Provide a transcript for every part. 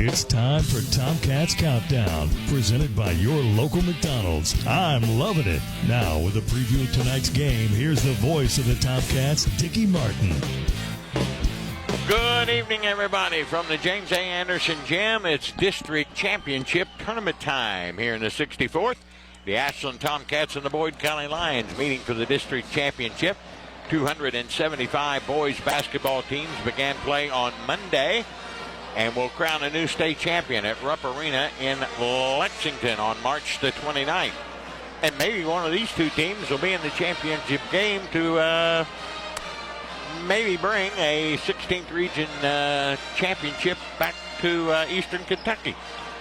It's time for Tomcats Countdown, presented by your local McDonald's. I'm loving it. Now, with a preview of tonight's game, here's the voice of the Tomcats, Dickie Martin. Good evening, everybody. From the James A. Anderson Gym, it's District Championship Tournament time here in the 64th. The Ashland Tomcats and the Boyd County Lions meeting for the District Championship. 275 boys basketball teams began play on Monday and will crown a new state champion at Rupp Arena in Lexington on March the 29th. And maybe one of these two teams will be in the championship game to maybe bring a 16th region championship back to Eastern Kentucky.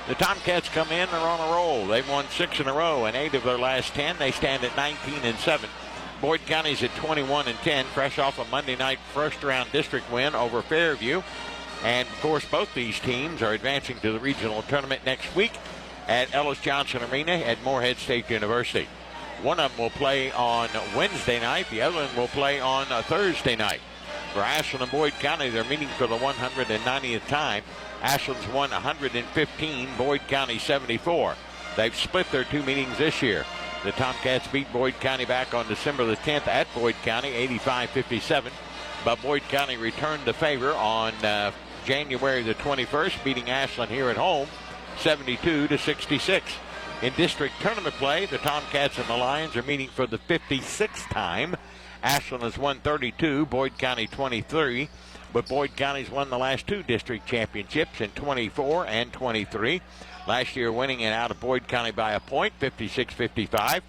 The Tomcats come in, they're on a roll. They've won 6 in a row and 8 of their last 10. They stand at 19-7. Boyd County's at 21-10, fresh off a Monday night first-round district win over Fairview. And, of course, both these teams are advancing to the regional tournament next week at Ellis Johnson Arena at Morehead State University. One of them will play on Wednesday night. The other one will play on Thursday night. For Ashland and Boyd County, they're meeting for the 190th time. Ashland's won 115, Boyd County 74. They've split their two meetings this year. The Tomcats beat Boyd County back on December the 10th at Boyd County, 85-57. But Boyd County returned the favor on January the 21st, beating Ashland here at home, 72-66. In district tournament play, the Tomcats and the Lions are meeting for the 56th time. Ashland has won 32, Boyd County 23. But Boyd County's won the last two district championships in 24 and 23. Last year winning it out of Boyd County by a point, 56-55.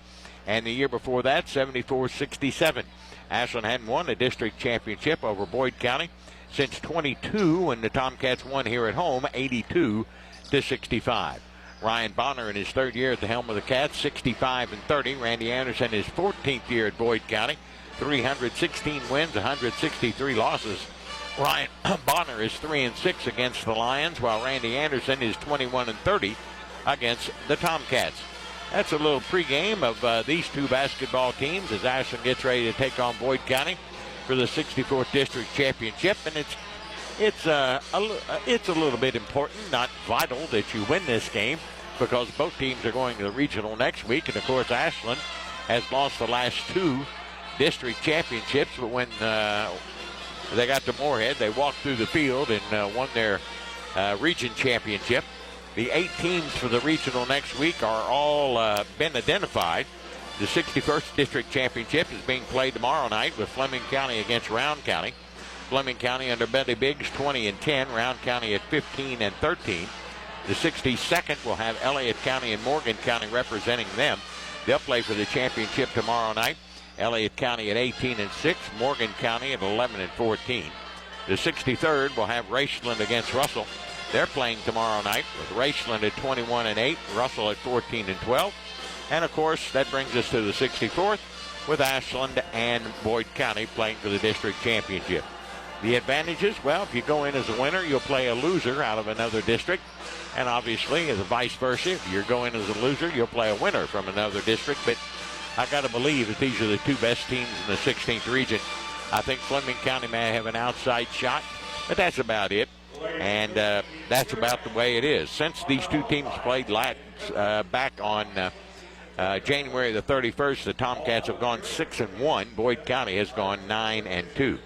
And the year before that, 74-67. Ashland hadn't won a district championship over Boyd County since 22 when the Tomcats won here at home, 82-65. Ryan Bonner in his third year at the helm of the Cats, 65-30. Randy Anderson his 14th year at Boyd County, 316 wins, 163 losses. Ryan Bonner is 3-6 against the Lions, while Randy Anderson is 21-30 against the Tomcats. That's a little pregame of these two basketball teams as Ashland gets ready to take on Boyd County for the 64th District Championship, and it's a little bit important, not vital, that you win this game because both teams are going to the regional next week, and of course Ashland has lost the last two district championships, but when they got to Morehead, they walked through the field and won their region championship. The 8 teams for the regional next week are all been identified. The 61st District Championship is being played tomorrow night with Fleming County against Round County. Fleming County under Betty Biggs 20-10, Round County at 15-13. The 62nd will have Elliott County and Morgan County representing them. They'll play for the championship tomorrow night. Elliott County at 18-6, Morgan County at 11-14. The 63rd will have Raceland against Russell. They're playing tomorrow night with Raceland at 21-8, Russell at 14-12. And of course, that brings us to the 64th with Ashland and Boyd County playing for the district championship. The advantages, well, if you go in as a winner, you'll play a loser out of another district. And obviously, as a vice versa, if you're going as a loser, you'll play a winner from another district. But I got to believe that these are the two best teams in the 16th region. I think Fleming County may have an outside shot, but that's about it. And that's about the way it is. Since these two teams played back on January the 31st, the Tomcats have gone 6-1. Boyd County has gone 9-2.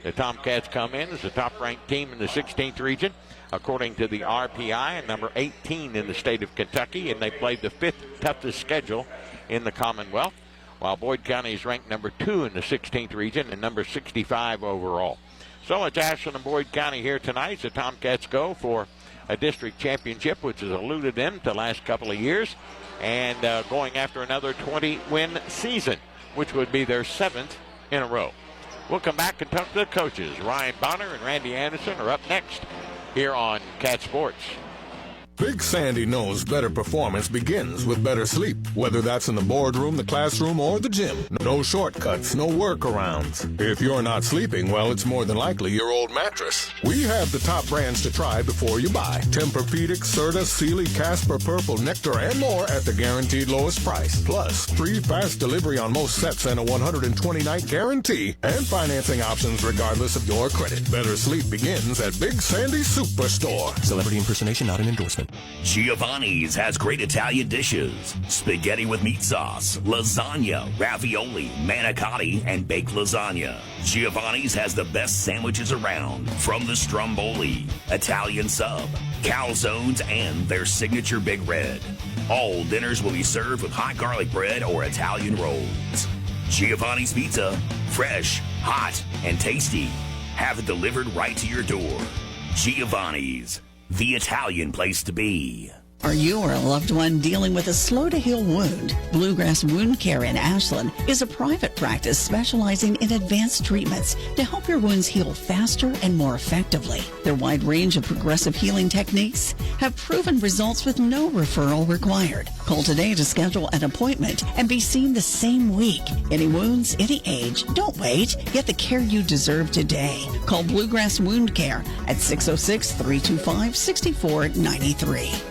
The Tomcats come in as the top-ranked team in the 16th region, according to the RPI, and number 18 in the state of Kentucky, and they played the 5th toughest schedule in the Commonwealth, while Boyd County is ranked number 2 in the 16th region and number 65 overall. So it's Ashland and Boyd County here tonight. The Tomcats go for a district championship, which has eluded them the last couple of years, and going after another 20-win season, which would be their 7th in a row. We'll come back and talk to the coaches. Ryan Bonner and Randy Anderson are up next here on Cat Sports. Big Sandy knows better performance begins with better sleep, whether that's in the boardroom, the classroom, or the gym. No shortcuts, no workarounds. If you're not sleeping, well, it's more than likely your old mattress. We have the top brands to try before you buy. Tempur-Pedic, Serta, Sealy, Casper, Purple, Nectar, and more at the guaranteed lowest price. Plus, free fast delivery on most sets and a 120-night guarantee, and financing options regardless of your credit. Better sleep begins at Big Sandy Superstore. Celebrity impersonation not an endorsement. Giovanni's has great Italian dishes. Spaghetti with meat sauce, lasagna, ravioli, manicotti, and baked lasagna. Giovanni's has the best sandwiches around, from the stromboli, Italian sub, calzones, and their signature Big Red. All dinners will be served with hot garlic bread or Italian rolls. Giovanni's Pizza, fresh, hot, and tasty. Have it delivered right to your door. Giovanni's, the Italian place to be. Are you or a loved one dealing with a slow-to-heal wound? Bluegrass Wound Care in Ashland is a private practice specializing in advanced treatments to help your wounds heal faster and more effectively. Their wide range of progressive healing techniques have proven results with no referral required. Call today to schedule an appointment and be seen the same week. Any wounds, any age, don't wait. Get the care you deserve today. Call Bluegrass Wound Care at 606-325-6493.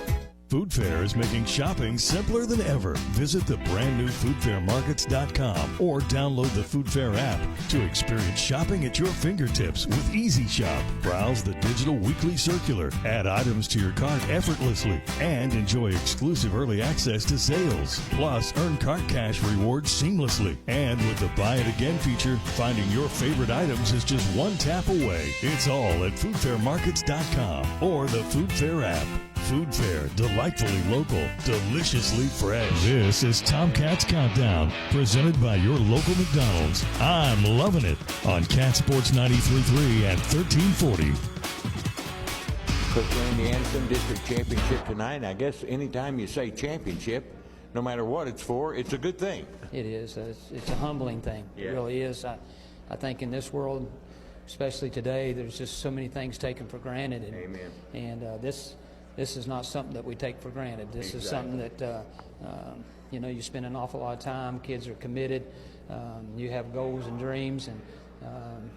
Food Fair is making shopping simpler than ever. Visit the brand new foodfairmarkets.com or download the Food Fair app to experience shopping at your fingertips with Easy Shop. Browse the digital weekly circular, add items to your cart effortlessly, and enjoy exclusive early access to sales. Plus, earn cart cash rewards seamlessly. And with the Buy It Again feature, finding your favorite items is just one tap away. It's all at foodfairmarkets.com or the Food Fair app. Food Fair, delightfully local, deliciously fresh. This is Tomcats Countdown, presented by your local McDonald's. I'm loving it on Cat Sports 93.3 and 1340. Coach Randy Anderson, district championship tonight. I guess anytime you say championship, no matter what it's for, it's a good thing. It is. It's a humbling thing. Yeah. It really is. I think in this world, especially today, there's just so many things taken for granted. And, amen. And this is not something that we take for granted. This is something that, you spend an awful lot of time. Kids are committed. You have goals and dreams. And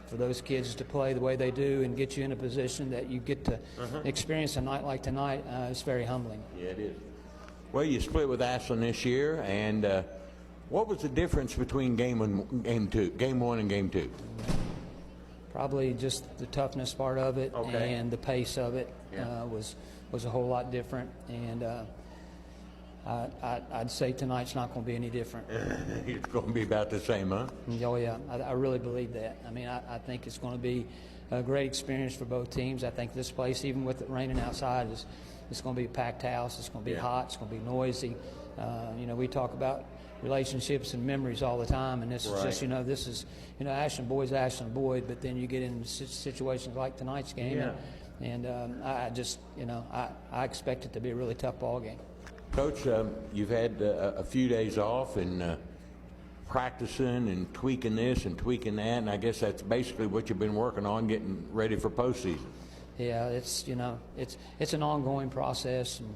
for those kids to play the way they do and get you in a position that you get to experience a night like tonight, it's very humbling. Yeah, it is. Well, you split with Ashland this year. And what was the difference between game one and game two? Probably just the toughness part of it and the pace of it was a whole lot different, and I'd say tonight's not going to be any different. It's going to be about the same, huh? Oh, yeah. I really believe that. I mean, I think it's going to be a great experience for both teams. I think this place, even with it raining outside, it's going to be a packed house. It's going to be hot. It's going to be noisy. We talk about relationships and memories all the time, and this is just, this is, Ashland Boyd's Ashland Boyd, but then you get into situations like tonight's game. Yeah. And I just, I expect it to be a really tough ball game. Coach, you've had a few days off and practicing and tweaking this and tweaking that, and I guess that's basically what you've been working on, getting ready for postseason. Yeah, it's an ongoing process, and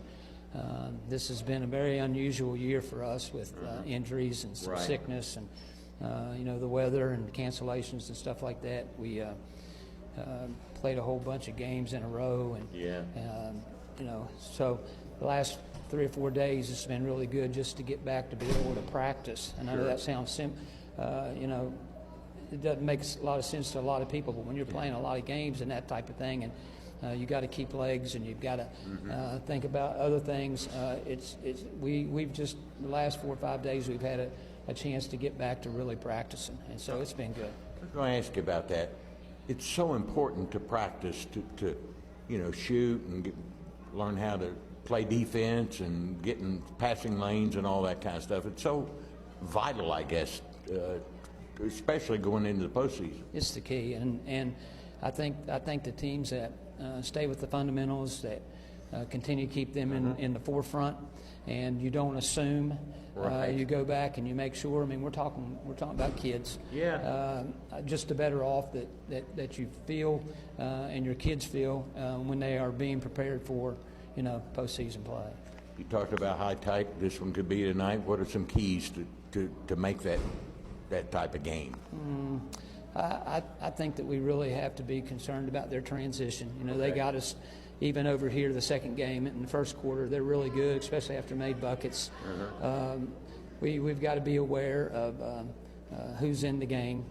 this has been a very unusual year for us with injuries and some sickness and the weather and cancellations and stuff like that. We played a whole bunch of games in a row, and so the last 3 or 4 days it's been really good just to get back to be able to practice. And I know that sounds it doesn't make a lot of sense to a lot of people, but when you're playing a lot of games and that type of thing, and you got to keep legs and you've got to think about other things. We've just the last 4 or 5 days we've had a chance to get back to really practicing, and so it's been good. I was going to ask you about that. It's so important to practice to shoot and learn how to play defense and get in passing lanes and all that kind of stuff. It's so vital, I guess, especially going into the postseason. It's the key, and I think the teams that stay with the fundamentals, that continue to keep them in the forefront, and you don't assume. You go back and you make sure. I mean, we're talking about kids. Yeah. Just the better off that you feel and your kids feel when they are being prepared for postseason play. You talked about how tight this one could be tonight. What are some keys to make that type of game? I think that we really have to be concerned about their transition. They got us even over here the second game in the first quarter. They're really good, especially after made buckets. We've got to be aware of who's in the game.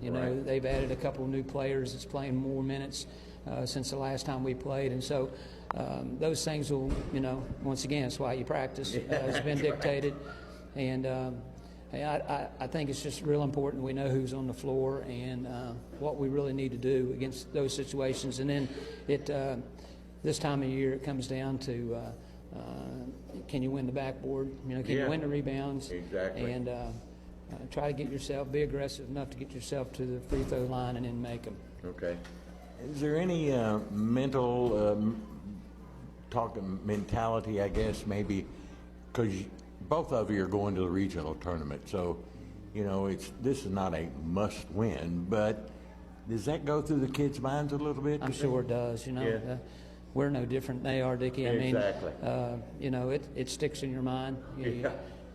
They've added a couple of new players that's playing more minutes since the last time we played, and so those things will, once again, it's why you practice. It's been dictated, and I think it's just real important we know who's on the floor and what we really need to do against those situations. And then this time of year it comes down to can you win the backboard? Can you win the rebounds? Exactly. And try to be aggressive enough to get yourself to the free throw line and then make them. Okay. Is there any mental mentality, I guess, maybe, because both of you are going to the regional tournament, so this is not a must-win, but does that go through the kids' minds a little bit? I'm sure it does. We're no different than they are, Dickie. Exactly. It sticks in your mind.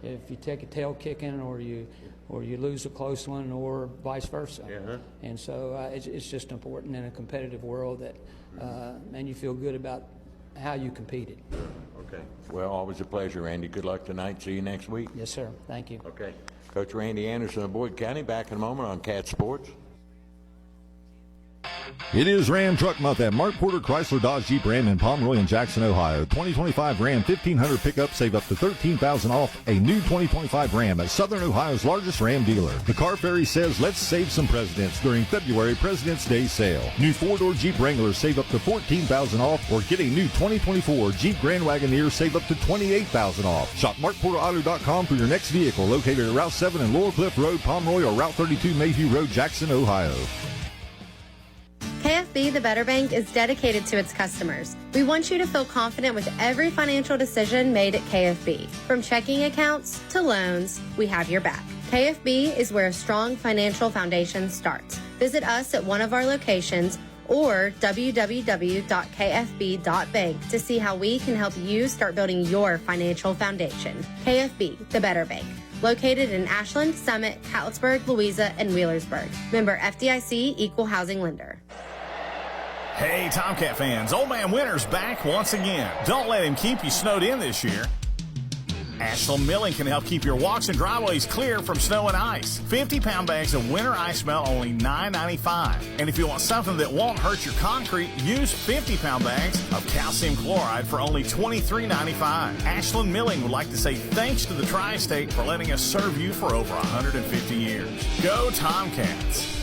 If you take a tail kicking or you lose a close one or vice versa. And so it's just important in a competitive world that and you feel good about how you competed. Okay. Well, always a pleasure, Randy. Good luck tonight. See you next week. Yes, sir. Thank you. Okay. Coach Randy Anderson of Boyd County, back in a moment on Cat Sports. It is Ram Truck Month at Mark Porter Chrysler Dodge Jeep Ram in Pomeroy and Jackson, Ohio. 2025 Ram 1500 pickup, save up to $13,000 off a new 2025 Ram at Southern Ohio's largest Ram dealer. The Car Ferry says let's save some presidents during February President's Day sale. New 4-door Jeep Wrangler save up to $14,000 off, or get a new 2024 Jeep Grand Wagoneer save up to $28,000 off. Shop MarkPorterAuto.com for your next vehicle, located at Route 7 and Laurel Cliff Road, Pomeroy, or Route 32 Mayview Road, Jackson, Ohio. KFB, the Better Bank, is dedicated to its customers. We want you to feel confident with every financial decision made at KFB. From checking accounts to loans, we have your back. KFB is where a strong financial foundation starts. Visit us at one of our locations or www.kfb.bank to see how we can help you start building your financial foundation. KFB, the Better Bank. Located in Ashland, Summit, Catlettsburg, Louisa, and Wheelersburg. Member FDIC, Equal Housing Lender. Hey, Tomcat fans, Old Man Winter's back once again. Don't let him keep you snowed in this year. Ashland Milling can help keep your walks and driveways clear from snow and ice. 50-pound bags of winter ice melt, only $9.95. And if you want something that won't hurt your concrete, use 50-pound bags of calcium chloride for only $23.95. Ashland Milling would like to say thanks to the Tri-State for letting us serve you for over 150 years. Go Tomcats!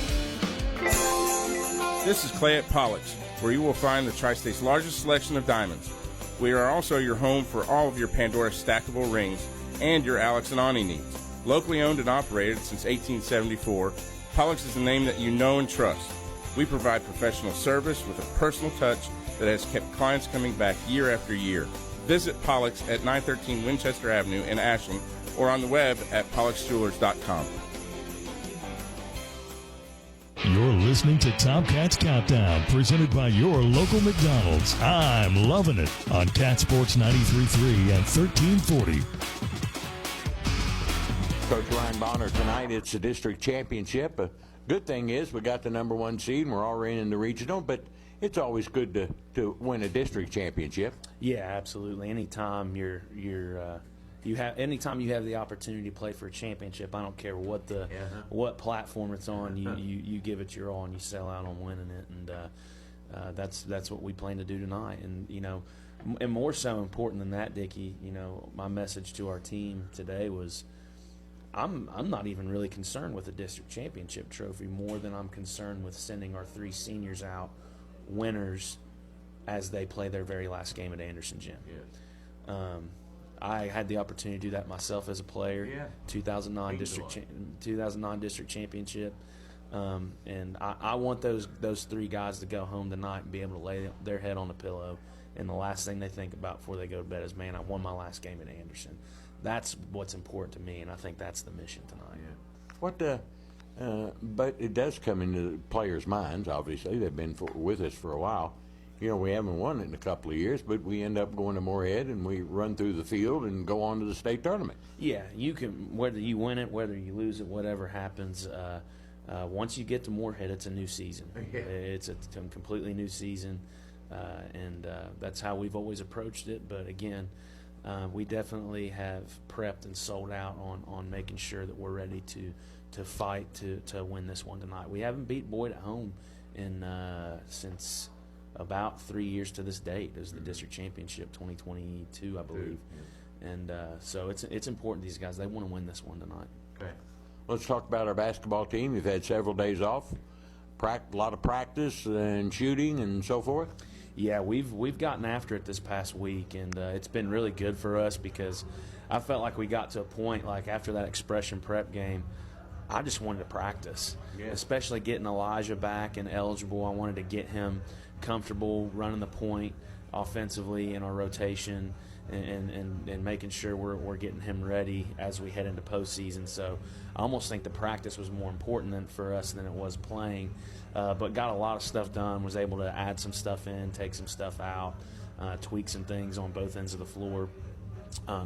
This is Clay at Pollock's, where you will find the Tri-State's largest selection of diamonds. We are also your home for all of your Pandora stackable rings and your Alex and Ani needs. Locally owned and operated since 1874, Pollock's is the name that you know and trust. We provide professional service with a personal touch that has kept clients coming back year after year. Visit Pollock's at 913 Winchester Avenue in Ashland or on the web at pollocksjewelers.com. You're listening to Tomcats Countdown, presented by your local McDonald's. I'm loving it on Cat Sports 93.3 and 1340. Coach Ryan Bonner, tonight it's the district championship. A good thing is we got the number 1 seed and we're already in the regional, but it's always good to win a district championship. Yeah, absolutely. Anytime anytime you have the opportunity to play for a championship, I don't care what platform it's on, you give it your all and you sell out on winning it, and that's what we plan to do tonight. And and more so important than that, Dickie, my message to our team today was I'm not even really concerned with the district championship trophy more than I'm concerned with sending our 3 seniors out winners as they play their very last game at Anderson Gym. Yes. I had the opportunity to do that myself as a player. Yeah. 2009 district championship, and I want those 3 guys to go home tonight and be able to lay their head on the pillow, and the last thing they think about before they go to bed is, man, I won my last game at Anderson. That's what's important to me, and I think that's the mission tonight. Yeah. But it does come into the players' minds. Obviously, they've been with us for a while. we haven't won it in a couple of years, but we end up going to Moorhead and we run through the field and go on to the state tournament. Yeah, you can, whether you win it, whether you lose it, whatever happens, once you get to Moorhead, it's a new season. Yeah. It's a completely new season, and that's how we've always approached it. But again, we definitely have prepped and sold out on making sure that we're ready to fight to win this one tonight. We haven't beat Boyd at home since about 3 years to this date. It was the district championship 2022, I believe. Yeah. And so it's important, these guys, they want to win this one tonight. Okay. Let's talk about our basketball team. We've had several days off, a lot of practice and shooting and so forth. Yeah, we've gotten after it this past week, and it's been really good for us because I felt like we got to a point, like after that Expression Prep game, I just wanted to practice, especially getting Elijah back and eligible. I wanted to get him comfortable running the point offensively in our rotation and making sure we're getting him ready as we head into postseason. So I almost think the practice was more important for us than it was playing, but got a lot of stuff done, was able to add some stuff in, take some stuff out, tweak some things on both ends of the floor.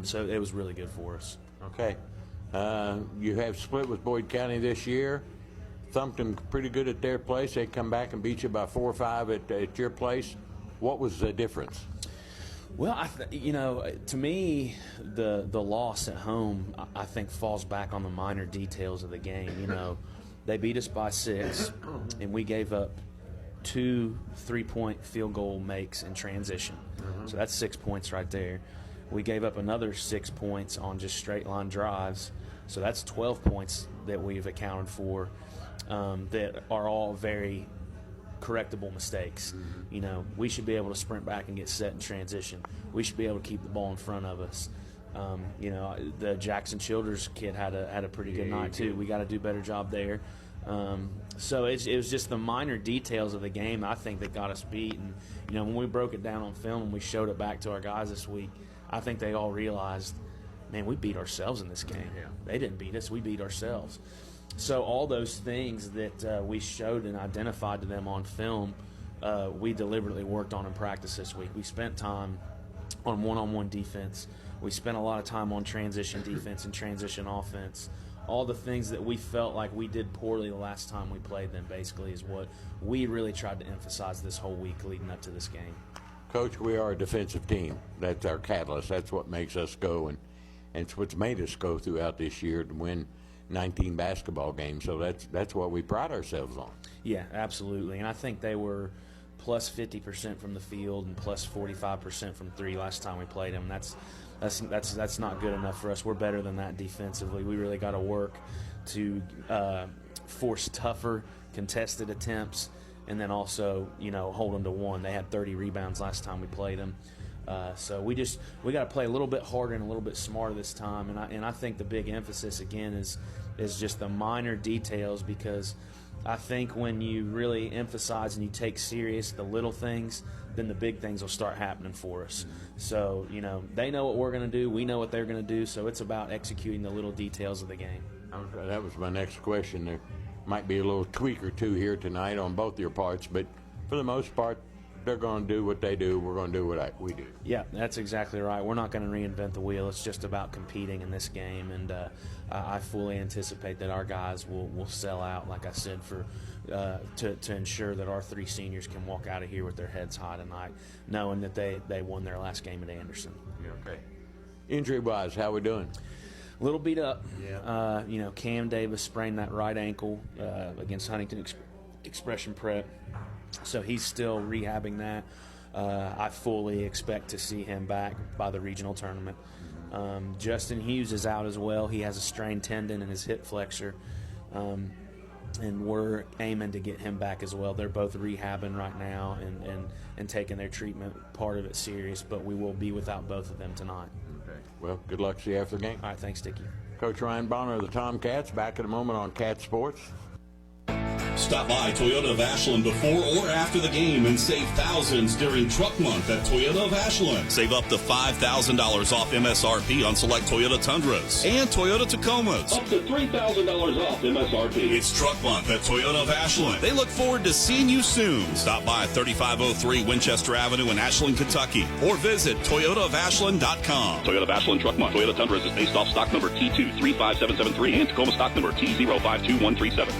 So it was really good for us. Okay. You have split with Boyd County this year. Thumped them pretty good at their place. They come back and beat you by 4 or 5 at your place. What was the difference? Well, to me, the loss at home, I think, falls back on the minor details of the game. They beat us by 6, and we gave up 2 3-point field goal makes in transition. So that's 6 points right there. We gave up another 6 points on just straight line drives. So that's 12 points that we've accounted for that are all very correctable mistakes. We should be able to sprint back and get set in transition. We should be able to keep the ball in front of us. The Jackson Childers kid had a pretty good night too. We got to do a better job there. So it was just the minor details of the game, I think, that got us beat. And when we broke it down on film and we showed it back to our guys this week, I think they all realized, man, we beat ourselves in this game. Yeah. They didn't beat us, we beat ourselves. So all those things that we showed and identified to them on film, we deliberately worked on in practice this week. We spent time on one-on-one defense. We spent a lot of time on transition defense and transition offense. All the things that we felt like we did poorly the last time we played them, basically, is what we really tried to emphasize this whole week leading up to this game. Coach, we are a defensive team. That's our catalyst. That's what makes us go, and it's what's made us go throughout this year to win 19 basketball games. So that's what we pride ourselves on. Yeah, absolutely. And I think they were plus 50% from the field and plus 45% from 3 last time we played them. That's not good enough for us. We're better than that defensively. We really got to work to force tougher contested attempts, and then also, hold them to 1. They had 30 rebounds last time we played them. So we got to play a little bit harder and a little bit smarter this time. And I think the big emphasis again is just the minor details, because I think when you really emphasize and you take serious the little things, then the big things will start happening for us. So they know what we're going to do, we know what they're going to do. So it's about executing the little details of the game. That was my next question. There might be a little tweak or two here tonight on both your parts, but for the most part, they're going to do what they do. We're going to do what we do. Yeah, that's exactly right. We're not going to reinvent the wheel. It's just about competing in this game, and I fully anticipate that our guys will sell out, like I said, to ensure that our 3 seniors can walk out of here with their heads high tonight, knowing that they won their last game at Anderson. Yeah, okay. Injury-wise, how we doing? A little beat up. Yeah. Cam Davis sprained that right ankle against Huntington Expression Prep. So he's still rehabbing that. I fully expect to see him back by the regional tournament. Justin Hughes is out as well. He has a strained tendon in his hip flexor, and we're aiming to get him back as well. They're both rehabbing right now and taking their treatment part of it serious, but we will be without both of them tonight. Okay. Well, good luck to you after the game. All right, thanks, Dickie. Coach Ryan Bonner of the Tomcats, back in a moment on Cat Sports. Stop by Toyota of Ashland before or after the game and save thousands during Truck Month at Toyota of Ashland. Save up to $5,000 off MSRP on select Toyota Tundras and Toyota Tacomas. Up to $3,000 off MSRP. It's Truck Month at Toyota of Ashland. They look forward to seeing you soon. Stop by 3503 Winchester Avenue in Ashland, Kentucky, or visit ToyotaofAshland.com. Toyota of Ashland Truck Month. Toyota Tundras is based off stock number T235773 and Tacoma stock number T052137.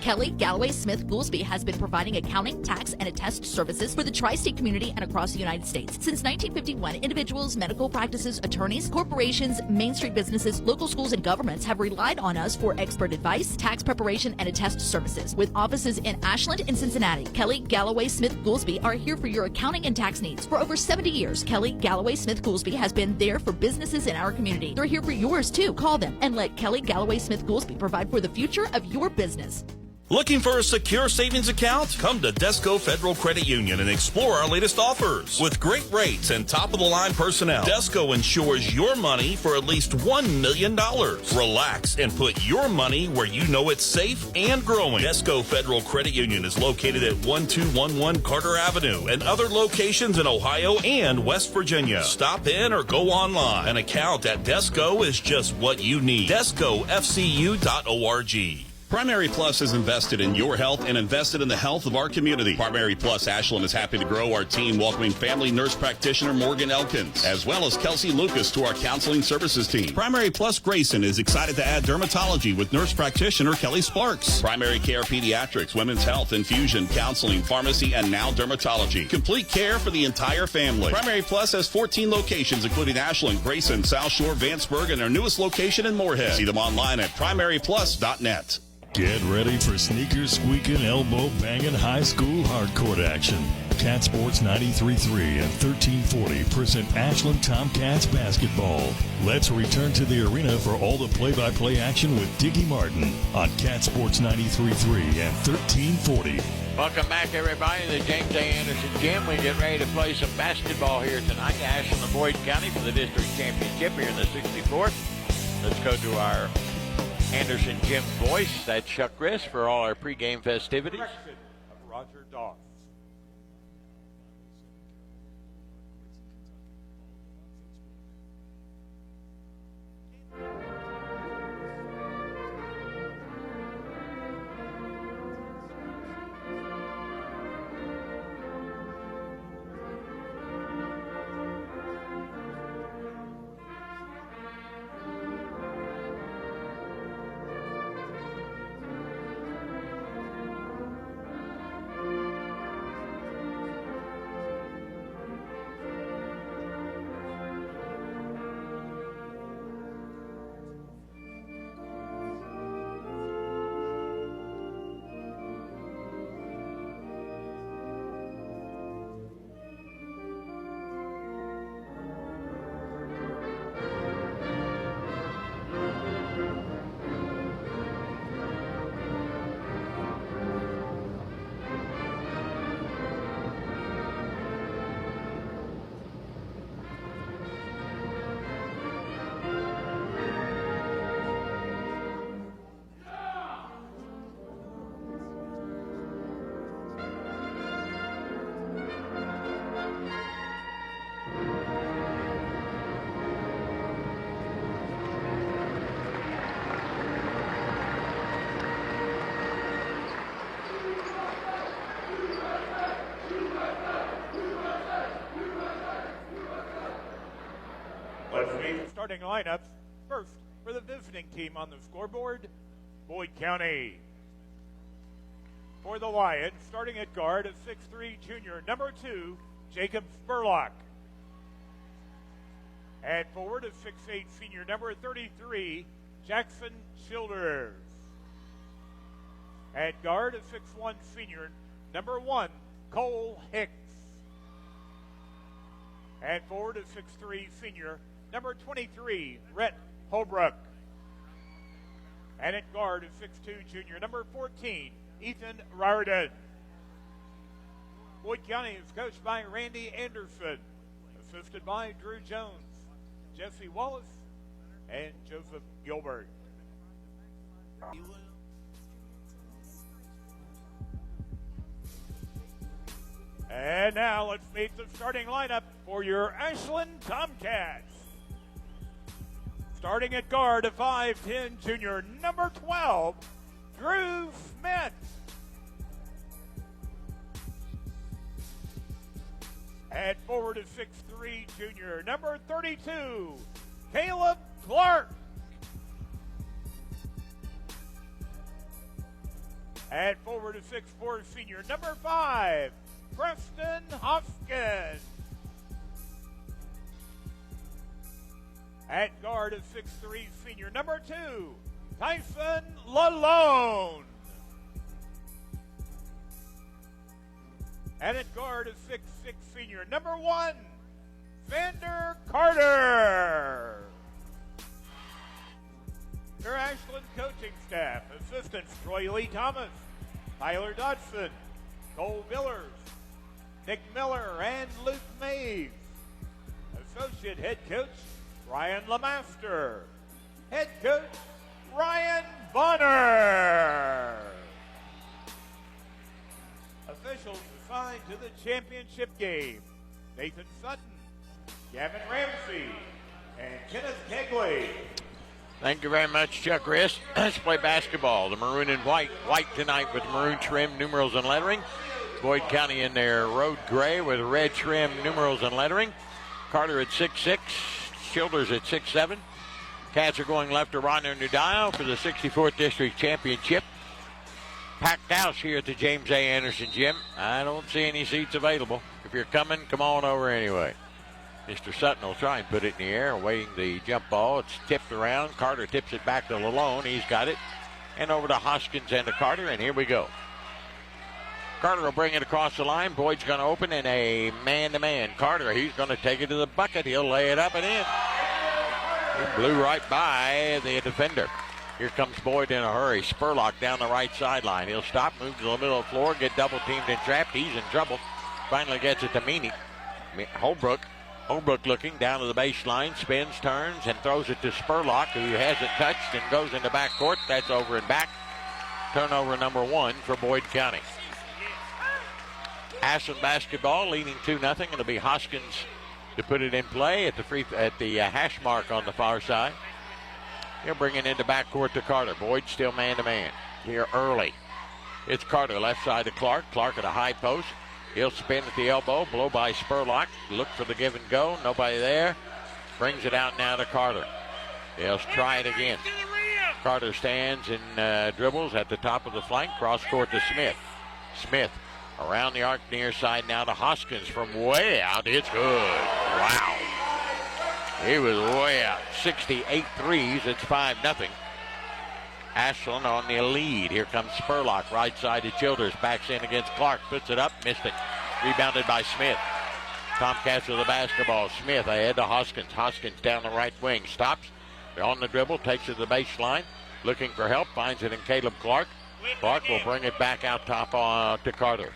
Kelly Galloway Smith Goolsby has been providing accounting, tax, and attest services for the tri-state community and across the United States. Since 1951, individuals, medical practices, attorneys, corporations, Main Street businesses, local schools, and governments have relied on us for expert advice, tax preparation, and attest services. With offices in Ashland and Cincinnati, Kelly Galloway Smith Goolsby are here for your accounting and tax needs. For over 70 years, Kelly Galloway Smith Goolsby has been there for businesses in our community. They're here for yours too. Call them and let Kelly Galloway Smith Goolsby provide for the future of your business. Looking for a secure savings account? Come to Desco Federal Credit Union and explore our latest offers. With great rates and top-of-the-line personnel, Desco insures your money for at least $1 million. Relax and put your money where you know it's safe and growing. Desco Federal Credit Union is located at 1211 Carter Avenue and other locations in Ohio and West Virginia. Stop in or go online. An account at Desco is just what you need. DescoFCU.org. Primary Plus is invested in your health and invested in the health of our community. Primary Plus Ashland is happy to grow our team, welcoming family nurse practitioner Morgan Elkins, as well as Kelsey Lucas to our counseling services team. Primary Plus Grayson is excited to add dermatology with nurse practitioner Kelly Sparks. Primary Care Pediatrics, Women's Health, Infusion, Counseling, Pharmacy, and now Dermatology. Complete care for the entire family. Primary Plus has 14 locations, including Ashland, Grayson, South Shore, Vanceburg, and our newest location in Moorhead. See them online at primaryplus.net. Get ready for sneakers squeaking, elbow banging, high school hardcourt action. Cat Sports 93.3 and 1340 present Ashland Tomcats basketball. Let's return to the arena for all the play-by-play action with Diggy Martin on Cat Sports 93.3 and 1340. Welcome back, everybody, to the James A. Anderson Gym. We get ready to play some basketball here tonight. Ashland and Boyd County for the district championship here in the 64th. Let's go to our Anderson Gym voice. That's Chuck Chris for all our pregame festivities. Direction of Roger Doss. Starting lineups. First, for the visiting team on the scoreboard, Boyd County. For the Lions, starting at guard, a 6'3" junior, number 2, Jacob Spurlock. And forward, a 6'8" senior, number 33, Jackson Childers. At guard, a 6'1" senior, number 1, Cole Hicks. And forward, a 6'3" senior, number 23, Rhett Holbrook. And at guard, a 6'2" junior, number 14, Ethan Riordan. Boyd County is coached by Randy Anderson, assisted by Drew Jones, Jesse Wallace, and Joseph Gilbert. And now let's meet the starting lineup for your Ashland Tomcats. Starting at guard, a 5'10" junior, number 12, Drew Smith. At forward, a 6'3" junior, number 32, Caleb Clark. At forward, a 6'4" senior, number 5, Preston Hoskins. At guard, a 6'3" senior, number 2, Tyson Lalone. And at guard, a 6'6" senior, number 1, Vander Carter. Your Ashland coaching staff: assistants Troy Lee Thomas, Tyler Dodson, Cole Villers, Nick Miller, and Luke Maves. Associate head coach Ryan Lemaster. Head coach Ryan Bonner. Officials assigned to the championship game: Nathan Sutton, Gavin Ramsey, and Kenneth Kegley. Thank you very much, Chuck Riss. Let's play basketball. The maroon and white. White tonight with maroon trim, numerals, and lettering. Boyd County in their road gray with red trim, numerals, and lettering. Carter at 6'6", Childers at 6'7". Cats are going left to Ronner Nudile for the 64th District Championship. Packed house here at the James A. Anderson Gym. I don't see any seats available. If you're coming, come on over anyway. Mr. Sutton will try and put it in the air, awaiting the jump ball. It's tipped around. Carter tips it back to Lalone. He's got it. And over to Hoskins and to Carter, and here we go. Carter will bring it across the line. Boyd's going to open in a man-to-man. Carter, he's going to take it to the bucket. He'll lay it up and in. He blew right by the defender. Here comes Boyd in a hurry. Spurlock down the right sideline. He'll stop, move to the middle of the floor, get double-teamed and trapped. He's in trouble. Finally gets it to Meany. Holbrook looking down to the baseline, spins, turns, and throws it to Spurlock, who has it touched and goes into backcourt. That's over and back. Turnover number 1 for Boyd County. Ashland basketball leading 2-0. It'll be Hoskins to put it in play at the hash mark on the far side. He'll bring it into backcourt to Carter. Boyd still man-to-man here early. It's Carter left side to Clark. Clark at a high post. He'll spin at the elbow, blow by Spurlock. Look for the give and go. Nobody there. Brings it out now to Carter. He'll try it again. Carter stands and dribbles at the top of the flank. Cross court to Smith. Smith around the arc near side now to Hoskins from way out. It's good. Wow. He was way out. 68 threes. It's 5-0. Ashland on the lead. Here comes Spurlock, right side to Childers. Backs in against Clark. Puts it up. Missed it. Rebounded by Smith. Tomcats with the basketball. Smith ahead to Hoskins. Hoskins down the right wing. Stops. On the dribble. Takes it to the baseline. Looking for help. Finds it in Caleb Clark. Clark will bring it back out top to Carter.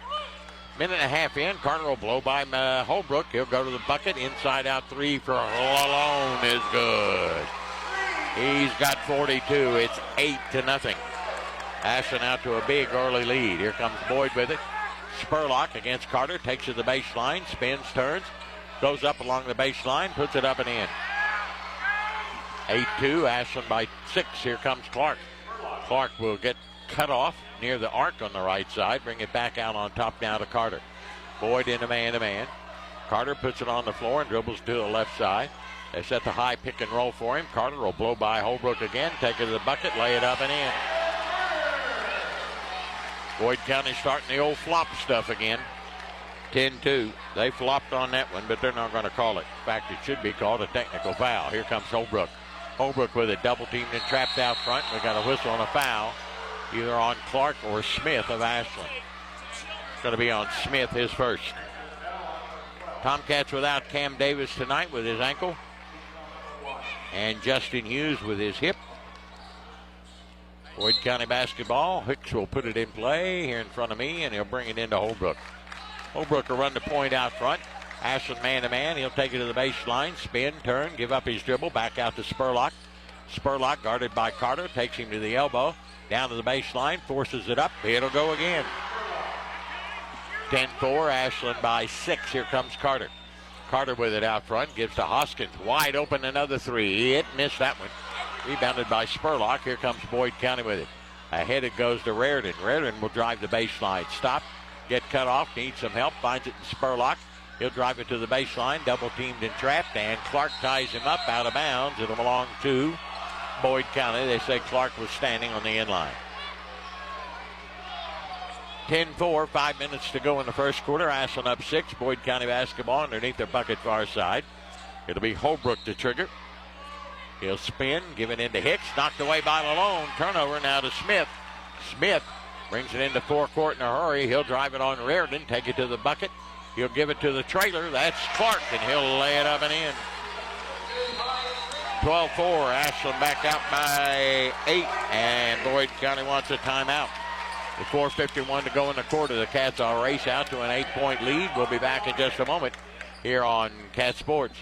Minute and a half in. Carter will blow by Holbrook. He'll go to the bucket. Inside out three for Lalone is good. He's got 42. It's 8-0. Ashland out to a big early lead. Here comes Boyd with it. Spurlock against Carter. Takes it to the baseline. Spins, turns. Goes up along the baseline. Puts it up and in. 8-2. Ashland by 6. Here comes Clark. Clark will get cut off near the arc on the right side. Bring it back out on top now to Carter. Boyd in a man-to-man. Carter puts it on the floor and dribbles to the left side. They set the high pick and roll for him. Carter will blow by Holbrook again. Take it to the bucket. Lay it up and in. Boyd County starting the old flop stuff again. 10-2. They flopped on that one, but they're not going to call it. In fact, it should be called a technical foul. Here comes Holbrook. Holbrook with it. Double teamed and trapped out front. We got a whistle on a foul, either on Clark or Smith of Ashland. It's going to be on Smith, his first. Tomcats without Cam Davis tonight with his ankle. And Justin Hughes with his hip. Boyd County basketball. Hicks will put it in play here in front of me, and he'll bring it into Holbrook. Holbrook will run the point out front. Ashland man-to-man. He'll take it to the baseline. Spin, turn, give up his dribble. Back out to Spurlock. Spurlock guarded by Carter. Takes him to the elbow. Down to the baseline. Forces it up. It'll go again. 10-4, Ashland by 6. Here comes Carter. Carter with it out front, gives to Hoskins. Wide open, another three. It missed that one. Rebounded by Spurlock. Here comes Boyd County with it. Ahead it goes to Raritan. Raritan will drive the baseline. Stop. Get cut off. Needs some help. Finds it in Spurlock. He'll drive it to the baseline. Double teamed and trapped. And Clark ties him up out of bounds. It'll belong to Boyd County. They say Clark was standing on the end line. 10-4, 5 minutes to go in the first quarter. Ashland up 6. Boyd County basketball underneath their bucket far side. It'll be Holbrook to trigger. He'll spin, give it into Hicks. Knocked away by Malone. Turnover now to Smith. Smith brings it into forecourt in a hurry. He'll drive it on Raritan, take it to the bucket. He'll give it to the trailer. That's Clark, and he'll lay it up and in. 12-4, Ashland back out by 8, and Boyd County wants a timeout. With 4:51 to go in the quarter, the Cats will race out to an 8-point lead. We'll be back in just a moment here on Cat Sports.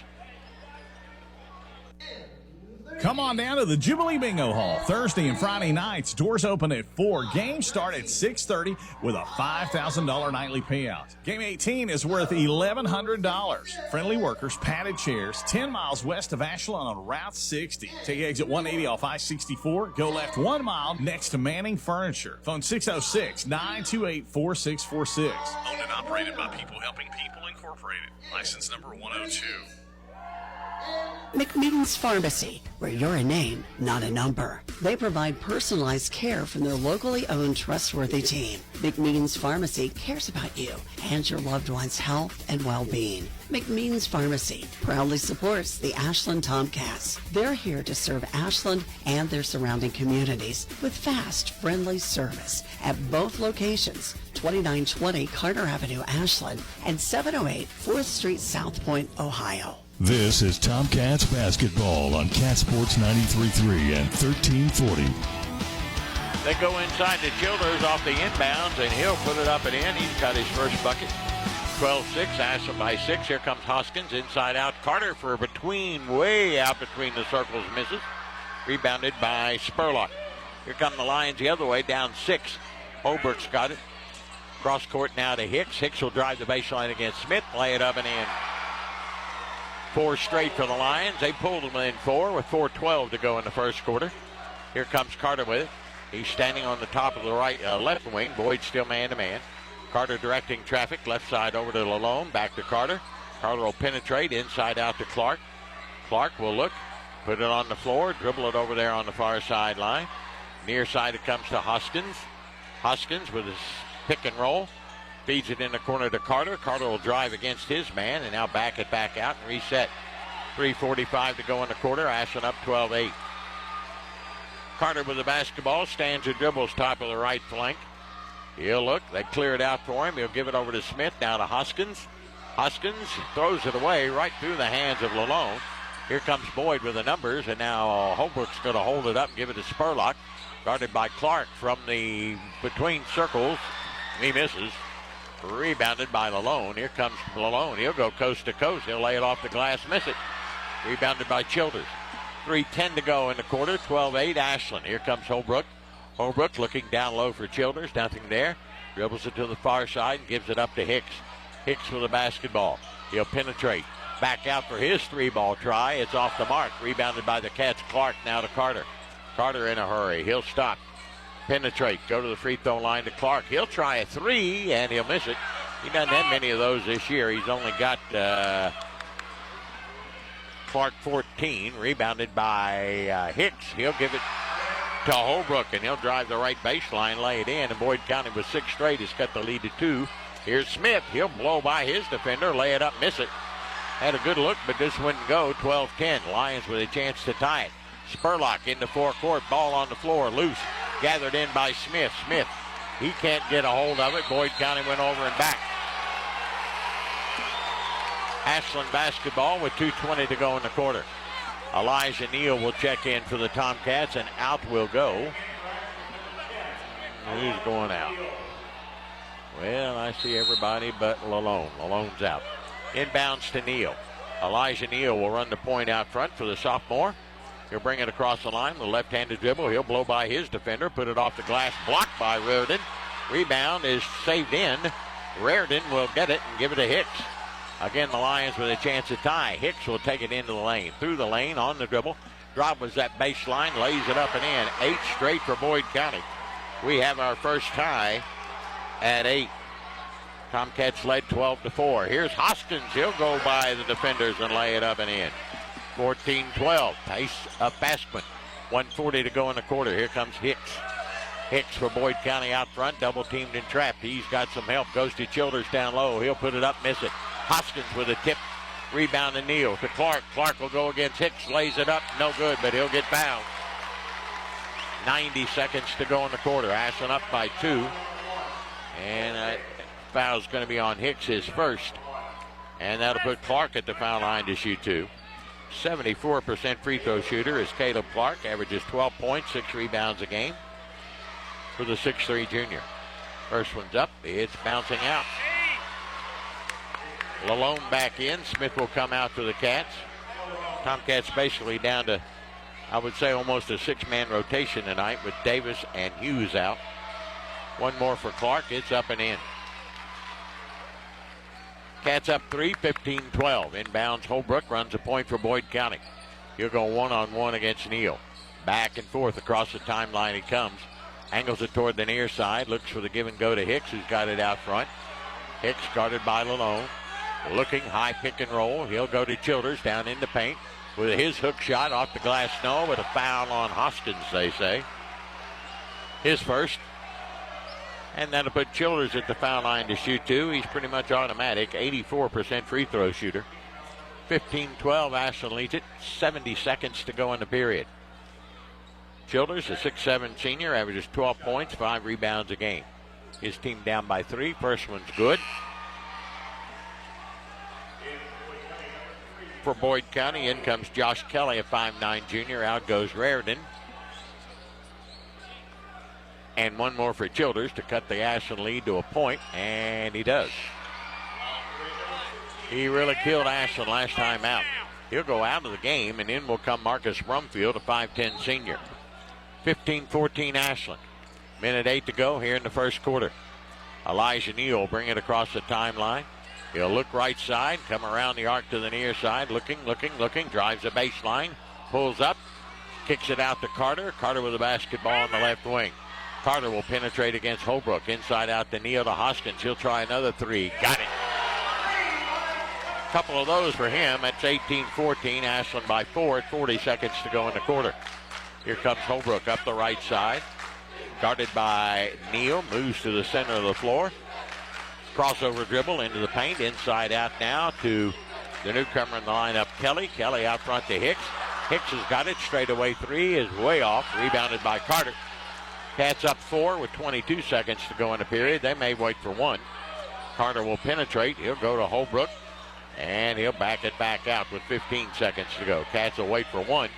Come on down to the Jubilee Bingo Hall. Thursday and Friday nights. Doors open at 4. Games start at 6:30 with a $5,000 nightly payout. Game 18 is worth $1,100. Friendly workers, padded chairs, 10 miles west of Ashland on Route 60. Take exit 180 off I-64. Go left 1 mile next to Manning Furniture. Phone 606-928-4646. Owned and operated by People Helping People Incorporated. License number 102. McMeeting's Pharmacy, where you're a name, not a number. They provide personalized care from their locally owned, trustworthy team. McMeeting's Pharmacy cares about you and your loved one's health and well-being. McMeeting's Pharmacy proudly supports the Ashland Tomcats. They're here to serve Ashland and their surrounding communities with fast, friendly service at both locations, 2920 Carter Avenue, Ashland, and 708 4th Street, South Point, Ohio. This is Tomcats basketball on Cat Sports 93.3 and 1340. They go inside to Childers off the inbounds, and he'll put it up and in. He's got his first bucket. 12-6, Ashland by 6. Here comes Hoskins inside out. Carter for between, way out between the circles, misses. Rebounded by Spurlock. Here come the Lions the other way, down 6. Holbrook's got it. Cross court now to Hicks. Hicks will drive the baseline against Smith, lay it up and in. 4 straight for the Lions. They pulled them in 4 with 4:12 to go in the first quarter. Here comes Carter with it. He's standing on the top of the left wing. Boyd still man-to-man. Carter directing traffic. Left side over to Lalone. Back to Carter. Carter will penetrate inside out to Clark. Clark will look. Put it on the floor. Dribble it over there on the far sideline. Near side it comes to Hoskins. Hoskins with his pick and roll. Feeds it in the corner to Carter. Carter will drive against his man and now back it back out and reset. 3:45 to go in the quarter. Ashland up 12-8. Carter with the basketball. Stands and dribbles top of the right flank. He'll look. They clear it out for him. He'll give it over to Smith. Now to Hoskins. Hoskins throws it away right through the hands of Lalone. Here comes Boyd with the numbers, and now Holbrook's going to hold it up and give it to Spurlock. Guarded by Clark from the between circles. He misses. Rebounded by Lalone. Here comes Lalone. He'll go coast to coast. He'll lay it off the glass, miss it. Rebounded by Childers. 3:10 to go in the quarter. 12-8 Ashland. Here comes Holbrook. Holbrook looking down low for Childers. Nothing there. Dribbles it to the far side and gives it up to Hicks. Hicks with the basketball. He'll penetrate. Back out for his 3-ball try. It's off the mark. Rebounded by the Cats. Clark now to Carter. Carter in a hurry. He'll stop. Penetrate, go to the free throw line to Clark. He'll try a 3, and he'll miss it. He doesn't have many of those this year. He's only got Clark 14, rebounded by Hicks. He'll give it to Holbrook, and he'll drive the right baseline, lay it in, and Boyd County with 6 straight has cut the lead to 2. Here's Smith. He'll blow by his defender, lay it up, miss it. Had a good look, but this wouldn't go. 12-10. Lions with a chance to tie it. Spurlock into forecourt, ball on the floor, loose. Gathered in by Smith. Smith, he can't get a hold of it. Boyd County went over and back. Ashland basketball with 2:20 to go in the quarter. Elijah Neal will check in for the Tomcats, and out will go. Who's going out? Well, I see everybody but Lalone. Lalone's out. Inbounds to Neal. Elijah Neal will run the point out front for the sophomore. He'll bring it across the line with a left-handed dribble. He'll blow by his defender, put it off the glass, blocked by Raritan. Rebound is saved in. Reardon will get it and give it to Hicks. Again, the Lions with a chance to tie. Hicks will take it into the lane. Through the lane, on the dribble. Drive was that baseline, lays it up and in. 8 straight for Boyd County. We have our first tie at 8. Tomcats led 12-4. Here's Hoskins. He'll go by the defenders and lay it up and in. 14-12. Pace of Baskman. 1:40 to go in the quarter. Here comes Hicks. Hicks for Boyd County out front. Double teamed and trapped. He's got some help. Goes to Childers down low. He'll put it up, miss it. Hoskins with a tip. Rebound to Neal. To Clark. Clark will go against Hicks. Lays it up. No good, but he'll get fouled. 90 seconds to go in the quarter. Ashland up by 2. And foul's going to be on Hicks, his first. And that'll put Clark at the foul line to shoot 2. 74% free throw shooter is Caleb Clark. Averages 12 points, 6 rebounds a game for the 6'3 junior. First one's up. It's bouncing out. Lalone back in. Smith will come out for the Cats. Tomcats basically down to, I would say, almost a 6-man rotation tonight with Davis and Hughes out. One more for Clark. It's up and in. Cats up 3, 15-12. Inbounds, Holbrook runs a point for Boyd County. He'll go one-on-one against Neal. Back and forth across the timeline he comes. Angles it toward the near side. Looks for the give and go to Hicks, who's got it out front. Hicks guarded by Lalone. Looking, high pick and roll. He'll go to Childers down in the paint with his hook shot off the glass snow with a foul on Hoskins, they say. His first. And that'll put Childers at the foul line to shoot 2. He's pretty much automatic. 84% free throw shooter. 15-12, Ashland leads it. 70 seconds to go in the period. Childers, a 6'7 senior, averages 12 points, 5 rebounds a game. His team down by 3. First one's good. For Boyd County, in comes Josh Kelly, a 5'9 junior. Out goes Reardon. And one more for Childers to cut the Ashland lead to a point, and he does. He really killed Ashland last time out. He'll go out of the game, and in will come Marcus Brumfield, a 5'10 senior. 15-14 Ashland. Minute 8 to go here in the first quarter. Elijah Neal will bring it across the timeline. He'll look right side, come around the arc to the near side, looking, drives the baseline, pulls up, kicks it out to Carter. Carter with the basketball on the left wing. Carter will penetrate against Holbrook. Inside out to Neal to Hoskins. He'll try another 3. Got it. Couple of those for him. That's 18-14. Ashland by 4 at 40 seconds to go in the quarter. Here comes Holbrook up the right side. Guarded by Neal. Moves to the center of the floor. Crossover dribble into the paint. Inside out now to the newcomer in the lineup, Kelly. Kelly out front to Hicks. Hicks has got it. Straightaway 3 is way off. Rebounded by Carter. Cats up 4 with 22 seconds to go in the period. They may wait for 1. Carter will penetrate. He'll go to Holbrook. And he'll back it back out with 15 seconds to go. Cats will wait for 1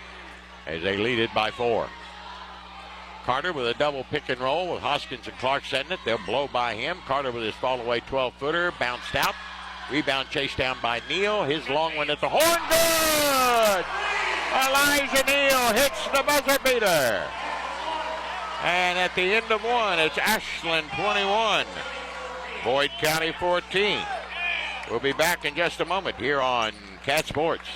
as they lead it by 4. Carter with a double pick and roll with Hoskins and Clark setting it. They'll blow by him. Carter with his fall away 12-footer. Bounced out. Rebound chased down by Neal. His long one at the horn. Good! Elijah Neal hits the buzzer beater. And at the end of 1, it's Ashland 21, Boyd County 14. We'll be back in just a moment here on Cat Sports.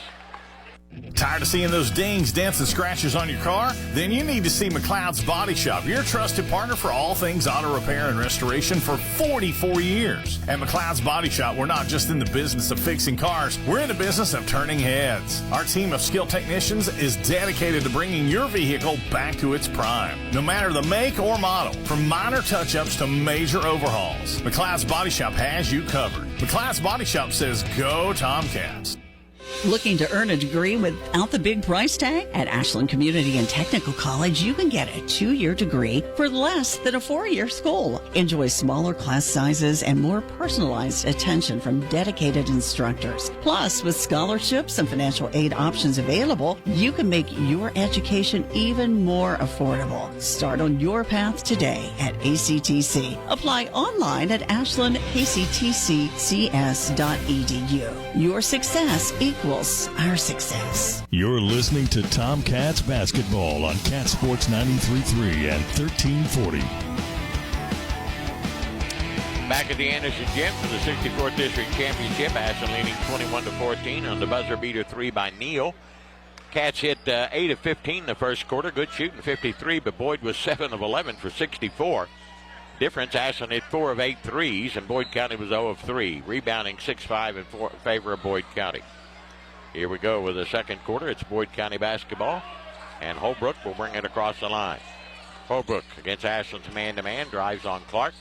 Tired of seeing those dings, dents, and scratches on your car? Then you need to see McLeod's Body Shop, your trusted partner for all things auto repair and restoration for 44 years. At McLeod's Body Shop, we're not just in the business of fixing cars, we're in the business of turning heads. Our team of skilled technicians is dedicated to bringing your vehicle back to its prime. No matter the make or model, from minor touch-ups to major overhauls, McLeod's Body Shop has you covered. McLeod's Body Shop says, go Tomcats. Looking to earn a degree without the big price tag? At Ashland Community and Technical College, you can get a 2-year degree for less than a 4-year school. Enjoy smaller class sizes and more personalized attention from dedicated instructors. Plus, with scholarships and financial aid options available, you can make your education even more affordable. Start on your path today at ACTC. Apply online at ashlandactccs.edu. Your success equals our success. You're listening to Tomcats basketball on Cat Sports 93.3 and 1340. Back at the Anderson Gym for the 64th District Championship. Ashland leading 21-14 on the buzzer beater 3 by Neal. Cats hit 8 of 15 in the first quarter. Good shooting, 53, but Boyd was 7 of 11 for 64. Difference, Ashland hit 4 of 8 threes, and Boyd County was 0 of 3. Rebounding 6-5 in favor of Boyd County. Here we go with the second quarter. It's Boyd County basketball, and Holbrook will bring it across the line. Holbrook against Ashland's man-to-man, drives on Clark.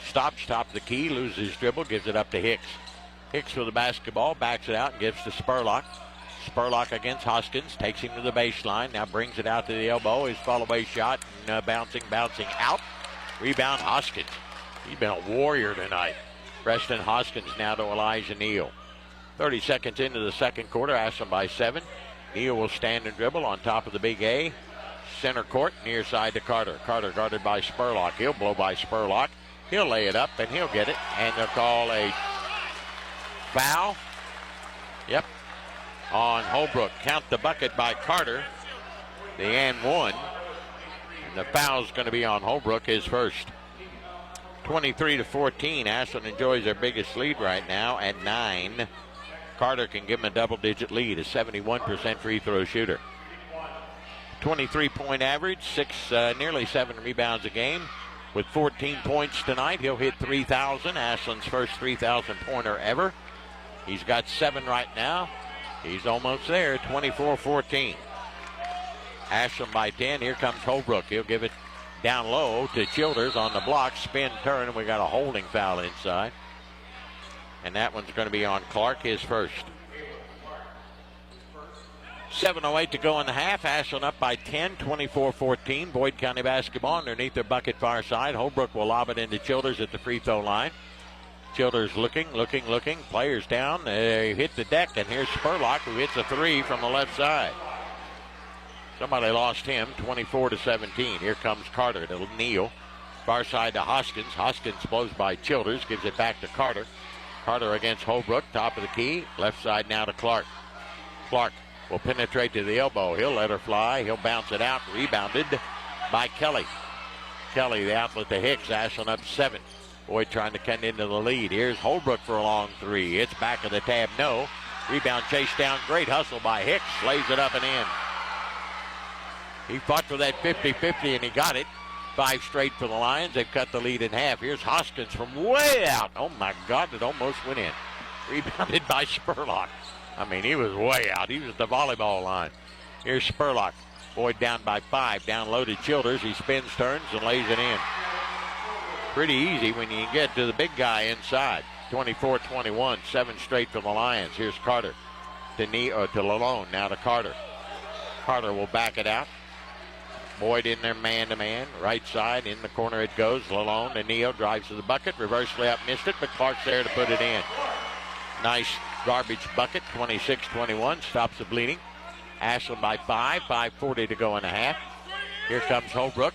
Stops, top of the key, loses his dribble, gives it up to Hicks. Hicks with the basketball, backs it out and gives to Spurlock. Spurlock against Hoskins, takes him to the baseline, now brings it out to the elbow. His fall-away shot, and, bouncing out. Rebound, Hoskins. He's been a warrior tonight. Preston Hoskins now to Elijah Neal. 30 seconds into the second quarter, Ashland by 7. Neal will stand and dribble on top of the big A. Center court, near side to Carter. Carter guarded by Spurlock. He'll blow by Spurlock. He'll lay it up, and he'll get it. And they'll call a foul. Yep. On Holbrook. Count the bucket by Carter. The and one. And the foul's going to be on Holbrook, his first. 23-14. Ashland enjoys their biggest lead right now at 9. Carter can give him a double-digit lead, a 71% free throw shooter. 23-point average, nearly 7 rebounds a game. With 14 points tonight, he'll hit 3,000. Ashland's first 3,000-pointer ever. He's got 7 right now. He's almost there, 24-14. Ashland by 10. Here comes Holbrook. He'll give it down low to Childers on the block. Spin, turn, and we got a holding foul inside. And that one's going to be on Clark, his first. 7:08 to go in the half. Ashland up by 10, 24-14. Boyd County basketball underneath their bucket far side. Holbrook will lob it into Childers at the free throw line. Childers looking. Players down. They hit the deck, and here's Spurlock, who hits a 3 from the left side. Somebody lost him, 24-17. Here comes Carter to Neal. Far side to Hoskins. Hoskins blows by Childers, gives it back to Carter. Carter against Holbrook, top of the key. Left side now to Clark. Clark will penetrate to the elbow. He'll let her fly. He'll bounce it out. Rebounded by Kelly. Kelly, the outlet to Hicks. Ashland up 7. Boyd trying to cut into the lead. Here's Holbrook for a long 3. It's back of the tab. No. Rebound chased down. Great hustle by Hicks. Lays it up and in. He fought for that 50-50 and he got it. 5 straight for the Lions. They've cut the lead in half. Here's Hoskins from way out. Oh my God, it almost went in. Rebounded by Spurlock. I mean, he was way out. He was at the volleyball line. Here's Spurlock. Boyd down by 5. Down low to Childers. He spins, turns, and lays it in. Pretty easy when you get to the big guy inside. 24-21. 7 straight for the Lions. Here's Carter to Lalone. Now to Carter. Carter will back it out. Boyd in there man-to-man. Right side. In the corner it goes. Lalone to Neal. Drives to the bucket. Reverse layup. Missed it, but Clark's there to put it in. Nice garbage bucket. 26-21. Stops the bleeding. Ashland by 5. 5:40 to go in the half. Here comes Holbrook.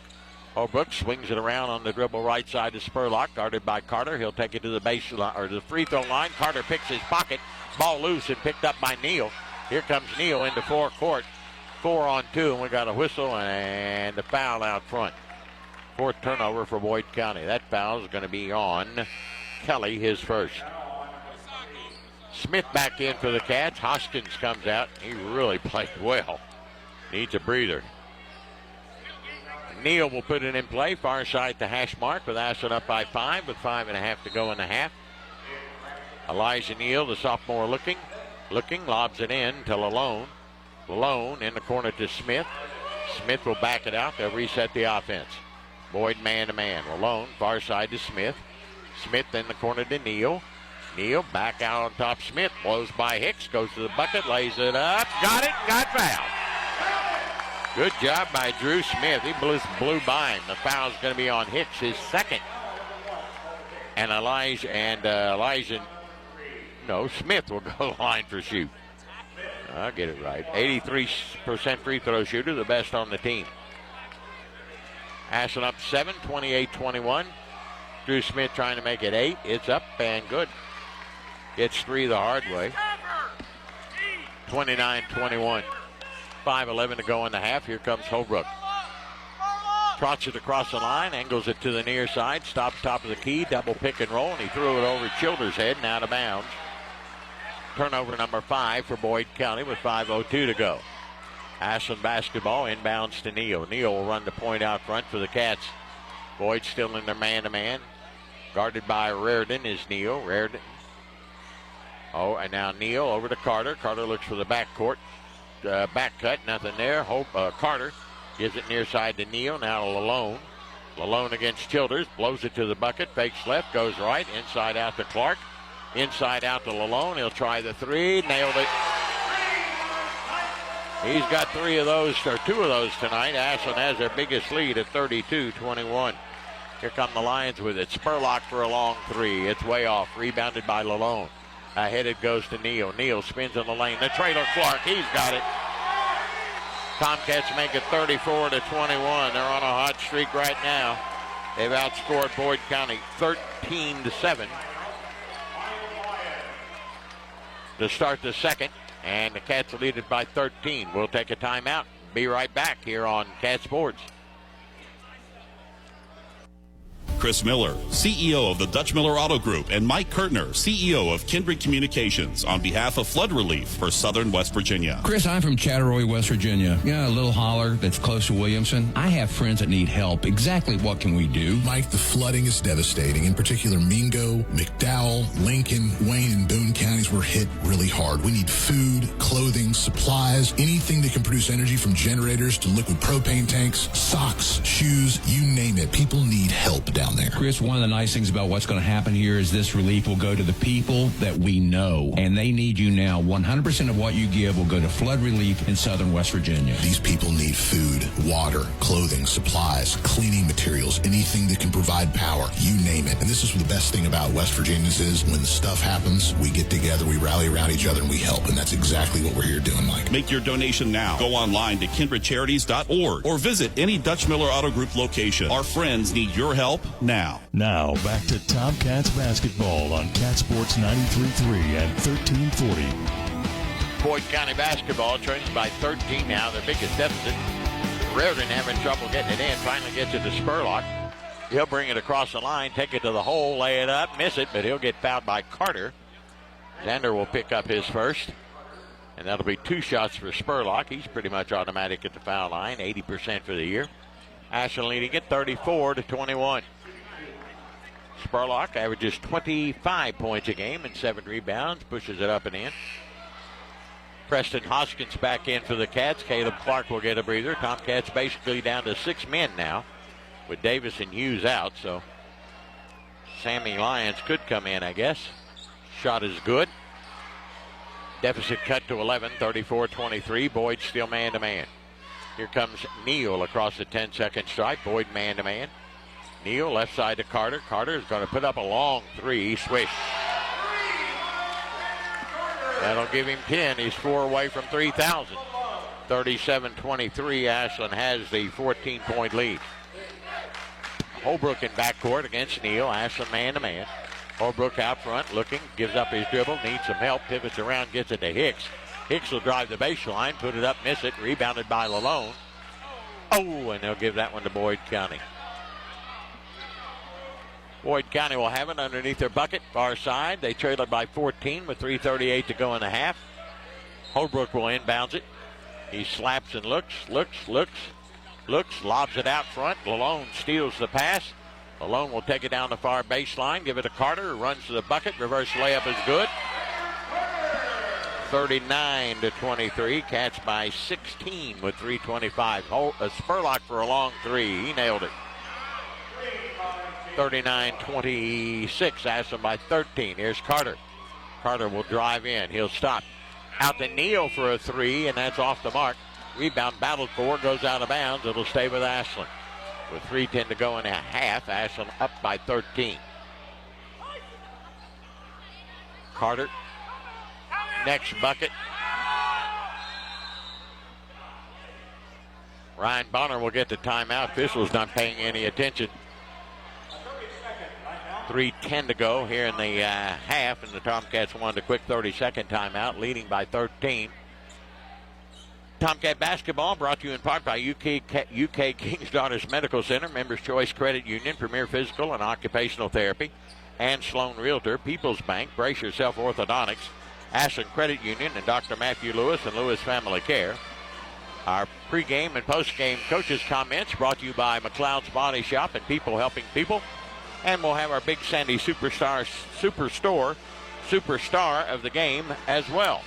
Holbrook swings it around on the dribble right side to Spurlock. Guarded by Carter. He'll take it to the baseline or the free throw line. Carter picks his pocket. Ball loose and picked up by Neal. Here comes Neal into forecourt. 4-on-2, and we got a whistle and a foul out front. 4th turnover for Boyd County. That foul is going to be on Kelly, his first. Smith back in for the Cats. Hoskins comes out. He really played well. Needs a breather. Neal will put it in play. Far side to hash mark with Ashland up by 5 with 5.5 to go in the half. Elijah Neal, the sophomore, looking, lobs it in to Lalone. Lalone in the corner to Smith. Smith will back it out. They'll reset the offense. Boyd man-to-man. Lalone, far side to Smith. Smith in the corner to Neal. Neal back out on top. Smith blows by Hicks. Goes to the bucket. Lays it up. Got it. Got fouled. Good job by Drew Smith. He blew by him. The foul's going to be on Hicks, his second. And Smith will go to the line for shoot. I'll get it right. 83% free throw shooter, the best on the team. Ashland up 7, 28-21. Drew Smith trying to make it 8. It's up and good. Gets 3 the hard way. 29-21. 5:11 to go in the half. Here comes Holbrook. trots it across the line, angles it to the near side, stops top of the key, double pick and roll, and he threw it over Childers' head and out of bounds. Turnover number 5 for Boyd County with 5:02 to go. Ashland basketball inbounds to Neal. Neal will run the point out front for the Cats. Boyd still in their man-to-man. Guarded by Reardon is Neal. Reardon. Oh, and now Neal over to Carter. Carter looks for the backcourt. Back cut, nothing there. Carter gives it near side to Neal. Now to Lalone. Lalone against Childers. Blows it to the bucket. Fakes left. Goes right. Inside out to Clark. Inside out to Lalone. He'll try the three. Nailed it. He's got 2 of those tonight. Ashland has their biggest lead at 32-21. Here come the Lions with it. Spurlock for a long three. It's way off. Rebounded by Lalone. Ahead it goes to Neal. Neal spins in the lane. The trailer Clark. He's got it. Tomcats make it 34-21. They're on a hot streak right now. They've outscored Boyd County 13-7 to start the second. And the Cats lead it by 13. We'll take a timeout. Be right back here on Cat Sports. Chris Miller, CEO of the Dutch Miller Auto Group, and Mike Kurtner, CEO of Kindred Communications, on behalf of flood relief for Southern West Virginia. Chris, I'm from Chatteroy, West Virginia. You know, a little holler that's close to Williamson. I have friends that need help. Exactly what can we do? Mike, the flooding is devastating. In particular, Mingo, McDowell, Lincoln, Wayne, and Boone counties were hit really hard. We need food, clothing, supplies, anything that can produce energy, from generators to liquid propane tanks, socks, shoes, you name it. People need help down there. Chris, one of the nice things about what's going to happen here is this relief will go to the people that we know, and they need you now. 100% of what you give will go to flood relief in Southern West Virginia. These people need food, water, clothing, supplies, cleaning materials, anything that can provide power, you name it. And this is the best thing about West Virginians is when the stuff happens, we get together, we rally around each other, and we help. And that's exactly what we're here doing, Mike. Make your donation now. Go online to kindredcharities.org or visit any Dutch Miller Auto Group location. Our friends need your help now. Now, back to Tomcats basketball on Cat Sports 93.3 and 1340. Boyd County basketball trends by 13 now, their biggest deficit. Reardon having trouble getting it in, finally gets it to Spurlock. He'll bring it across the line, take it to the hole, lay it up, miss it, but he'll get fouled by Carter. Zander will pick up his first, and that'll be 2 shots for Spurlock. He's pretty much automatic at the foul line, 80% for the year. Ashland leading it 34-21. Spurlock averages 25 points a game and 7 rebounds, pushes it up and in. Preston Hoskins back in for the Cats. Caleb Clark will get a breather. Tomcats basically down to 6 men now with Davis and Hughes out, so Sammy Lyons could come in, I guess. Shot is good. Deficit cut to 11, 34-23. Boyd still man-to-man. Here comes Neal across the 10-second stripe. Boyd man-to-man. Neal left side to Carter. Carter is going to put up a long three. Swish. That'll give him 10. He's 4 away from 3,000. 37-23. Ashland has the 14-point lead. Holbrook in backcourt against Neal. Ashland man-to-man. Holbrook out front looking. Gives up his dribble. Needs some help. Pivots around. Gets it to Hicks. Hicks will drive the baseline. Put it up. Miss it. Rebounded by Lalone. Oh, and they'll give that one to Boyd County. Boyd County will have it underneath their bucket, far side. They trail it by 14 with 3:38 to go in the half. Holbrook will inbounds it. He slaps and looks, lobs it out front. Lalone steals the pass. Lalone will take it down the far baseline, give it to Carter, who runs to the bucket. Reverse layup is good. 39-23. Cats by 16 with 3:25. Spurlock for a long three. He nailed it. 39-26. Ashland by 13. Here's Carter. Carter will drive in. He'll stop. Out to Neal for a three, and that's off the mark. Rebound battled for, goes out of bounds. It'll stay with Ashland. With 3:10 to go in a half, Ashland up by 13. Carter. Next bucket. Ryan Bonner will get the timeout. Officials not paying any attention. 3:10 to go here in the half, and the Tomcats wanted a quick 30-second timeout, leading by 13. Tomcat basketball brought to you in part by UK King's Daughters Medical Center, Members Choice Credit Union, Premier Physical and Occupational Therapy, and Sloan Realtor, People's Bank, Brace Yourself Orthodontics, Ashland Credit Union, and Dr. Matthew Lewis and Lewis Family Care. Our pregame and postgame coaches' comments brought to you by McLeod's Body Shop and People Helping People. And we'll have our Big Sandy Superstar of the game as well.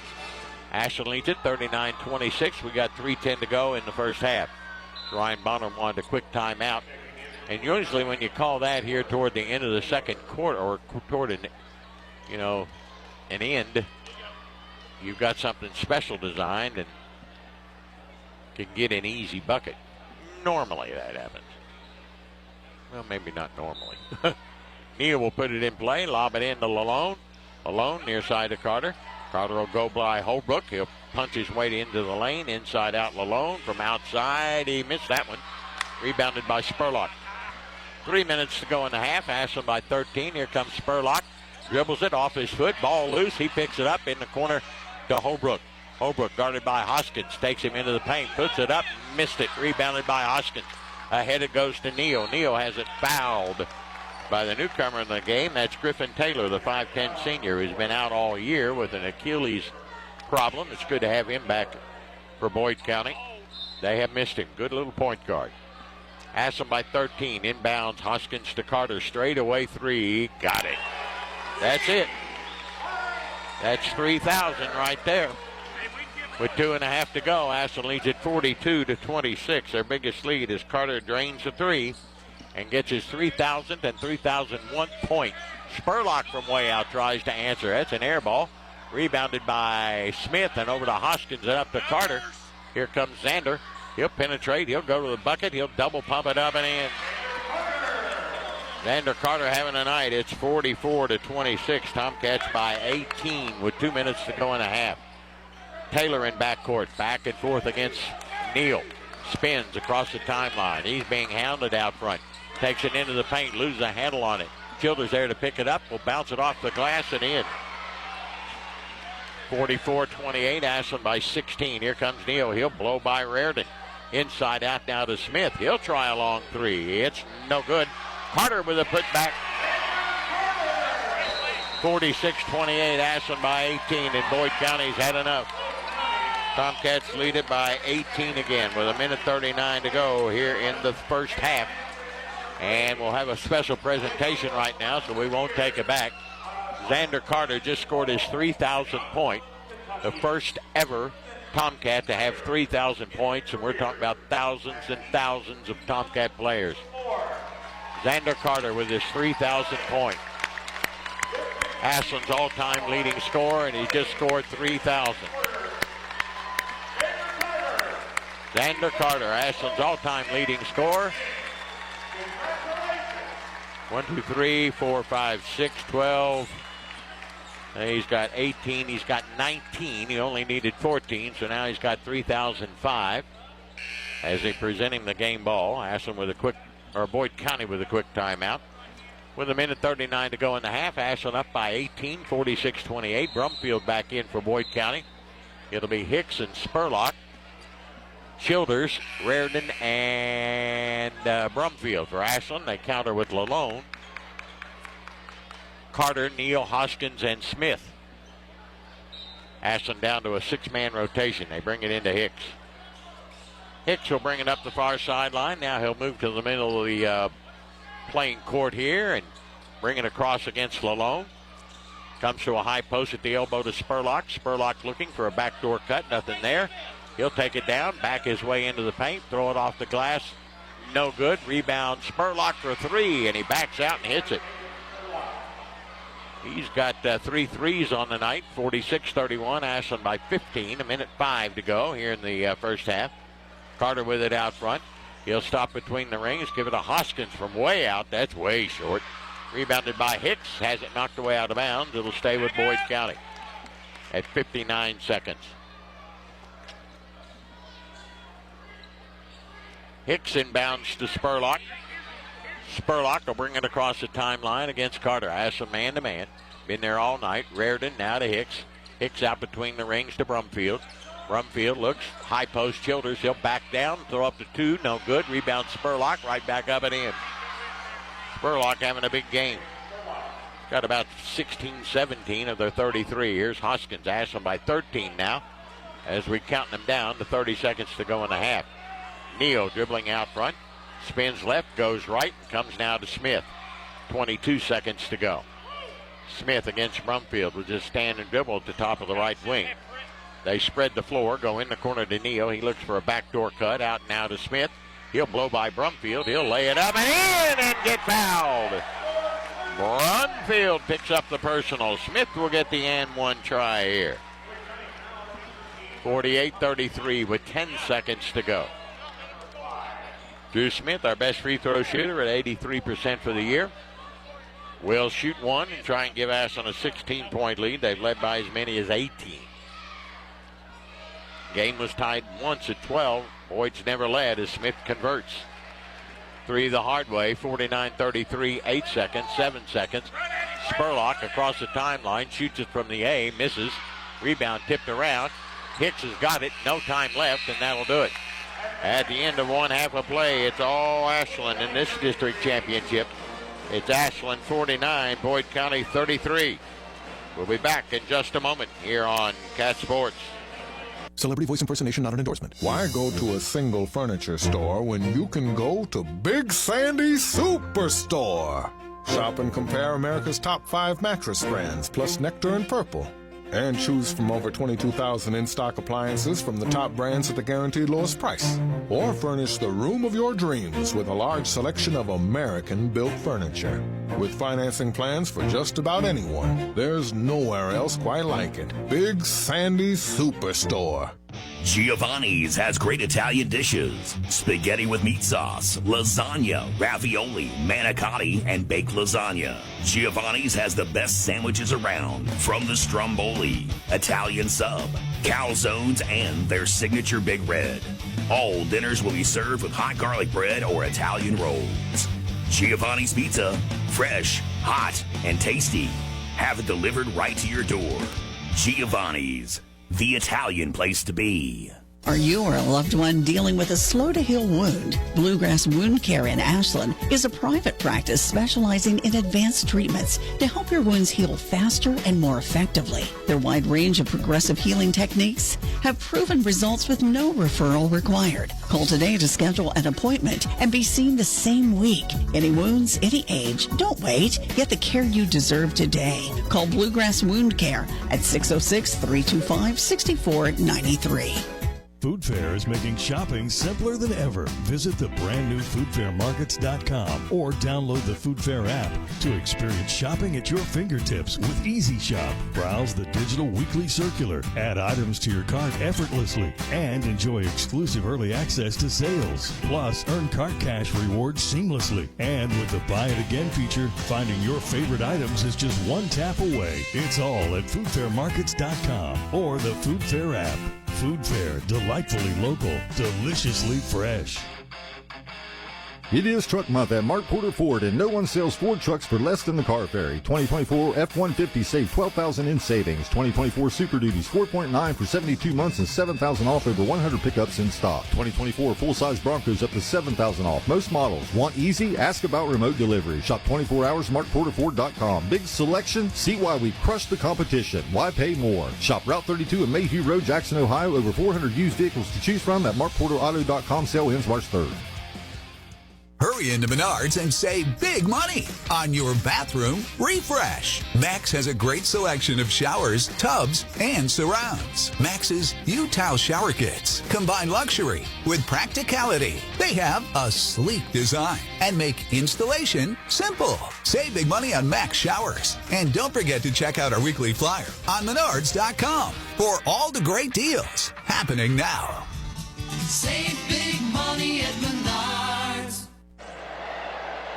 Ashland leads it 39-26. We got 3:10 to go in the first half. Ryan Bonham wanted a quick timeout. And usually when you call that here toward the end of the second quarter, or toward an end, you've got something special designed and can get an easy bucket. Normally that happens. Well, maybe not normally. Neal will put it in play, lob it into Lalone. Lalone near side to Carter. Carter will go by Holbrook. He'll punch his way into the lane. Inside out Lalone. From outside, he missed that one. Rebounded by Spurlock. 3 minutes to go in the half. Ashland by 13. Here comes Spurlock. Dribbles it off his foot. Ball loose. He picks it up in the corner to Holbrook. Holbrook guarded by Hoskins. Takes him into the paint. Puts it up. Missed it. Rebounded by Hoskins. Ahead it goes to Neal. Neal has it fouled by the newcomer in the game. That's Griffin Taylor, the 5'10 senior, who's been out all year with an Achilles problem. It's good to have him back for Boyd County. They have missed him. Good little point guard. Ashland by 13. Inbounds. Hoskins to Carter. Straight away three. Got it. That's it. That's 3,000 right there. With 2.5 to go, Ashland leads at 42-26. Their biggest lead as Carter drains the three and gets his 3,000th and 3,001 point. Spurlock from way out tries to answer. That's an air ball. Rebounded by Smith and over to Hoskins and up to Carter. Here comes Xander. He'll penetrate. He'll go to the bucket. He'll double pump it up and in. Xander Carter having a night. It's 44-26. Tomcats by 18 with 2 minutes to go in the half. Taylor in backcourt, back and forth against Neal. Spins across the timeline. He's being hounded out front. Takes it into the paint, loses a handle on it. Childers there to pick it up. Will bounce it off the glass and in. 44-28, Ashland by 16. Here comes Neal. He'll blow by Reardon. Inside out now to Smith. He'll try a long three. It's no good. Carter with a putback. 46-28, Ashland by 18, and Boyd County's had enough. Tomcats lead it by 18 again with 1:39 to go here in the first half. And we'll have a special presentation right now, so we won't take it back. Xander Carter just scored his 3,000th point. The first ever Tomcat to have 3,000 points, and we're talking about thousands and thousands of Tomcat players. Xander Carter with his 3,000th point. Ashland's all-time leading scorer, and he just scored 3,000. Xander Carter, Ashland's all-time leading scorer. 1, 2, 3, 4, 5, 6, 12. He's got 18. He's got 19. He only needed 14, so now he's got 3,005. As they present him the game ball, Ashland with a quick, or Boyd County with a quick timeout. With 1:39 to go in the half, Ashland up by 18, 46-28. Brumfield back in for Boyd County. It'll be Hicks and Spurlock, Childers, Reardon, and Brumfield for Ashland. They counter with Lalone, Carter, Neal, Hoskins, and Smith. Ashland down to a 6-man rotation. They bring it into Hicks. Hicks will bring it up the far sideline. Now he'll move to the middle of the playing court here and bring it across against Lalone. Comes to a high post at the elbow to Spurlock. Spurlock looking for a backdoor cut. Nothing there. He'll take it down, back his way into the paint, throw it off the glass. No good. Rebound Spurlock for three, and he backs out and hits it. He's got 3 threes on the night. 46-31. Ashland by 15. 1:05 to go here in the first half. Carter with it out front. He'll stop between the rings, give it to Hoskins from way out. That's way short. Rebounded by Hicks. Has it knocked away out of bounds. It'll stay with Boyd County at 59 seconds. Hicks inbounds to Spurlock. Spurlock will bring it across the timeline against Carter. Ashland man-to-man. Been there all night. Reardon now to Hicks. Hicks out between the rings to Brumfield. Brumfield looks, high post Childers. He'll back down, throw up to 2, no good. Rebound Spurlock, right back up and in. Spurlock having a big game. Got about 16, 17 of their 33. Here's Hoskins. Ashland by 13 now as we count them down to 30 seconds to go in the half. Neo dribbling out front. Spins left, goes right, and comes now to Smith. 22 seconds to go. Smith against Brumfield will just stand and dribble at the top of the right wing. They spread the floor, go in the corner to Neo. He looks for a backdoor cut, out now to Smith. He'll blow by Brumfield. He'll lay it up and in and get fouled. Brumfield picks up the personal. Smith will get the and one try here. 48-33 with 10 seconds to go. Drew Smith, our best free throw shooter at 83% for the year, will shoot one and try and give Ashland a 16-point lead. They've led by as many as 18. Game was tied once at 12. Boyd's never led as Smith converts. 3 the hard way, 49-33, 8 seconds, 7 seconds. Spurlock across the timeline, shoots it from the A, misses. Rebound tipped around. Hicks has got it, no time left, and that'll do it. At the end of one half of play, it's all Ashland in this district championship. It's Ashland 49, Boyd County 33. We'll be back in just a moment here on Cat Sports. Celebrity voice impersonation not an endorsement. Why go to a single furniture store when you can go to Big Sandy Superstore? Shop and compare America's top 5 mattress brands, plus Nectar and Purple. And choose from over 22,000 in-stock appliances from the top brands at the guaranteed lowest price. Or furnish the room of your dreams with a large selection of American-built furniture. With financing plans for just about anyone, there's nowhere else quite like it. Big Sandy Superstore. Giovanni's has great Italian dishes. Spaghetti with meat sauce, lasagna, ravioli, manicotti, and baked lasagna. Giovanni's has the best sandwiches around, from the stromboli, Italian sub, calzones, and their signature Big Red. All dinners will be served with hot garlic bread or Italian rolls. Giovanni's Pizza, fresh, hot, and tasty. Have it delivered right to your door. Giovanni's, the Italian place to be. Are you or a loved one dealing with a slow-to-heal wound? Bluegrass Wound Care in Ashland is a private practice specializing in advanced treatments to help your wounds heal faster and more effectively. Their wide range of progressive healing techniques have proven results with no referral required. Call today to schedule an appointment and be seen the same week. Any wounds, any age, don't wait. Get the care you deserve today. Call Bluegrass Wound Care at 606-325-6493. Food Fair is making shopping simpler than ever. Visit the brand new foodfairmarkets.com or download the Food Fair app to experience shopping at your fingertips with Easy Shop. Browse the digital weekly circular, add items to your cart effortlessly, and enjoy exclusive early access to sales. Plus, earn cart cash rewards seamlessly. And with the Buy It Again feature, finding your favorite items is just one tap away. It's all at foodfairmarkets.com or the Food Fair app. Food Fair, delightfully local, deliciously fresh. It is Truck Month at Mark Porter Ford, and no one sells Ford trucks for less than the Car Ferry. 2024 F-150 save $12,000 in savings. 2024 Super Duties 4.9 for 72 months and $7,000 off over 100 pickups in stock. 2024 full-size Broncos up to $7,000 off. Most models. Want easy? Ask about remote delivery. Shop 24 hours, markporterford.com. Big selection? See why we crushed the competition. Why pay more? Shop Route 32 and Mayhew Road, Jackson, Ohio. Over 400 used vehicles to choose from at markporterauto.com. Sale ends March 3rd. Hurry into Menards and save big money on your bathroom refresh. Max has a great selection of showers, tubs, and surrounds. Max's U-Towel shower kits combine luxury with practicality. They have a sleek design and make installation simple. Save big money on Max showers. And don't forget to check out our weekly flyer on Menards.com for all the great deals happening now. Save big money at Menards.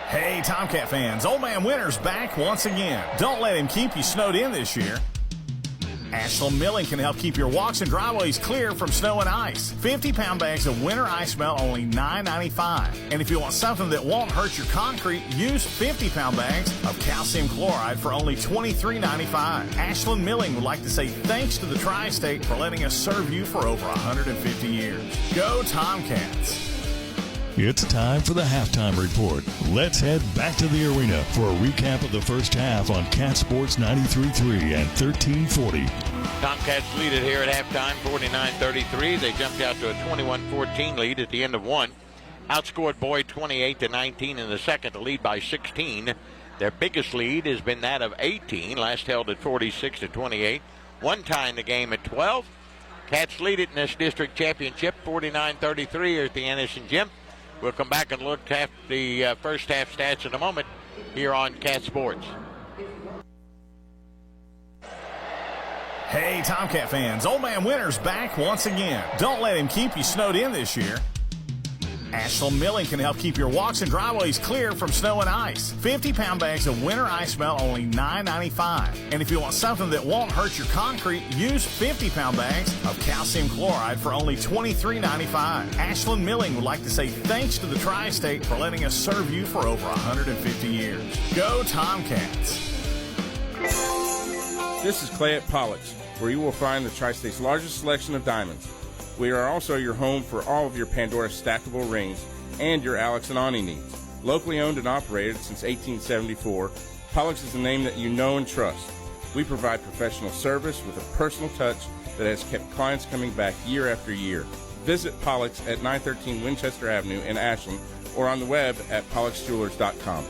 Hey, Tomcat fans, Old Man Winter's back once again. Don't let him keep you snowed in this year. Ashland Milling can help keep your walks and driveways clear from snow and ice. 50-pound bags of winter ice melt only $9.95. And if you want something that won't hurt your concrete, use 50-pound bags of calcium chloride for only $23.95. Ashland Milling would like to say thanks to the Tri-State for letting us serve you for over 150 years. Go Tomcats! It's time for the halftime report. Let's head back to the arena for a recap of the first half on Cat Sports 93.3 and 1340. Tomcats lead it here at halftime, 49-33. They jumped out to a 21-14 lead at the end of one. Outscored Boyd 28-19 in the second to lead by 16. Their biggest lead has been that of 18, last held at 46-28. One tie in the game at 12. Cats lead it in this district championship, 49-33 here at the Anderson Gym. We'll come back and look at the first half stats in a moment here on Cat Sports. Hey, Tomcat fans, Old Man Winter's back once again. Don't let him keep you snowed in this year. Ashland Milling can help keep your walks and driveways clear from snow and ice. 50-pound bags of winter ice melt only $9.95. And if you want something that won't hurt your concrete, use 50-pound bags of calcium chloride for only $23.95. Ashland Milling would like to say thanks to the Tri-State for letting us serve you for over 150 years. Go Tomcats! This is Clay at Pollock's, where you will find the Tri-State's largest selection of diamonds. We are also your home for all of your Pandora stackable rings and your Alex and Ani needs. Locally owned and operated since 1874, Pollock's is a name that you know and trust. We provide professional service with a personal touch that has kept clients coming back year after year. Visit Pollock's at 913 Winchester Avenue in Ashland or on the web at pollocksjewelers.com.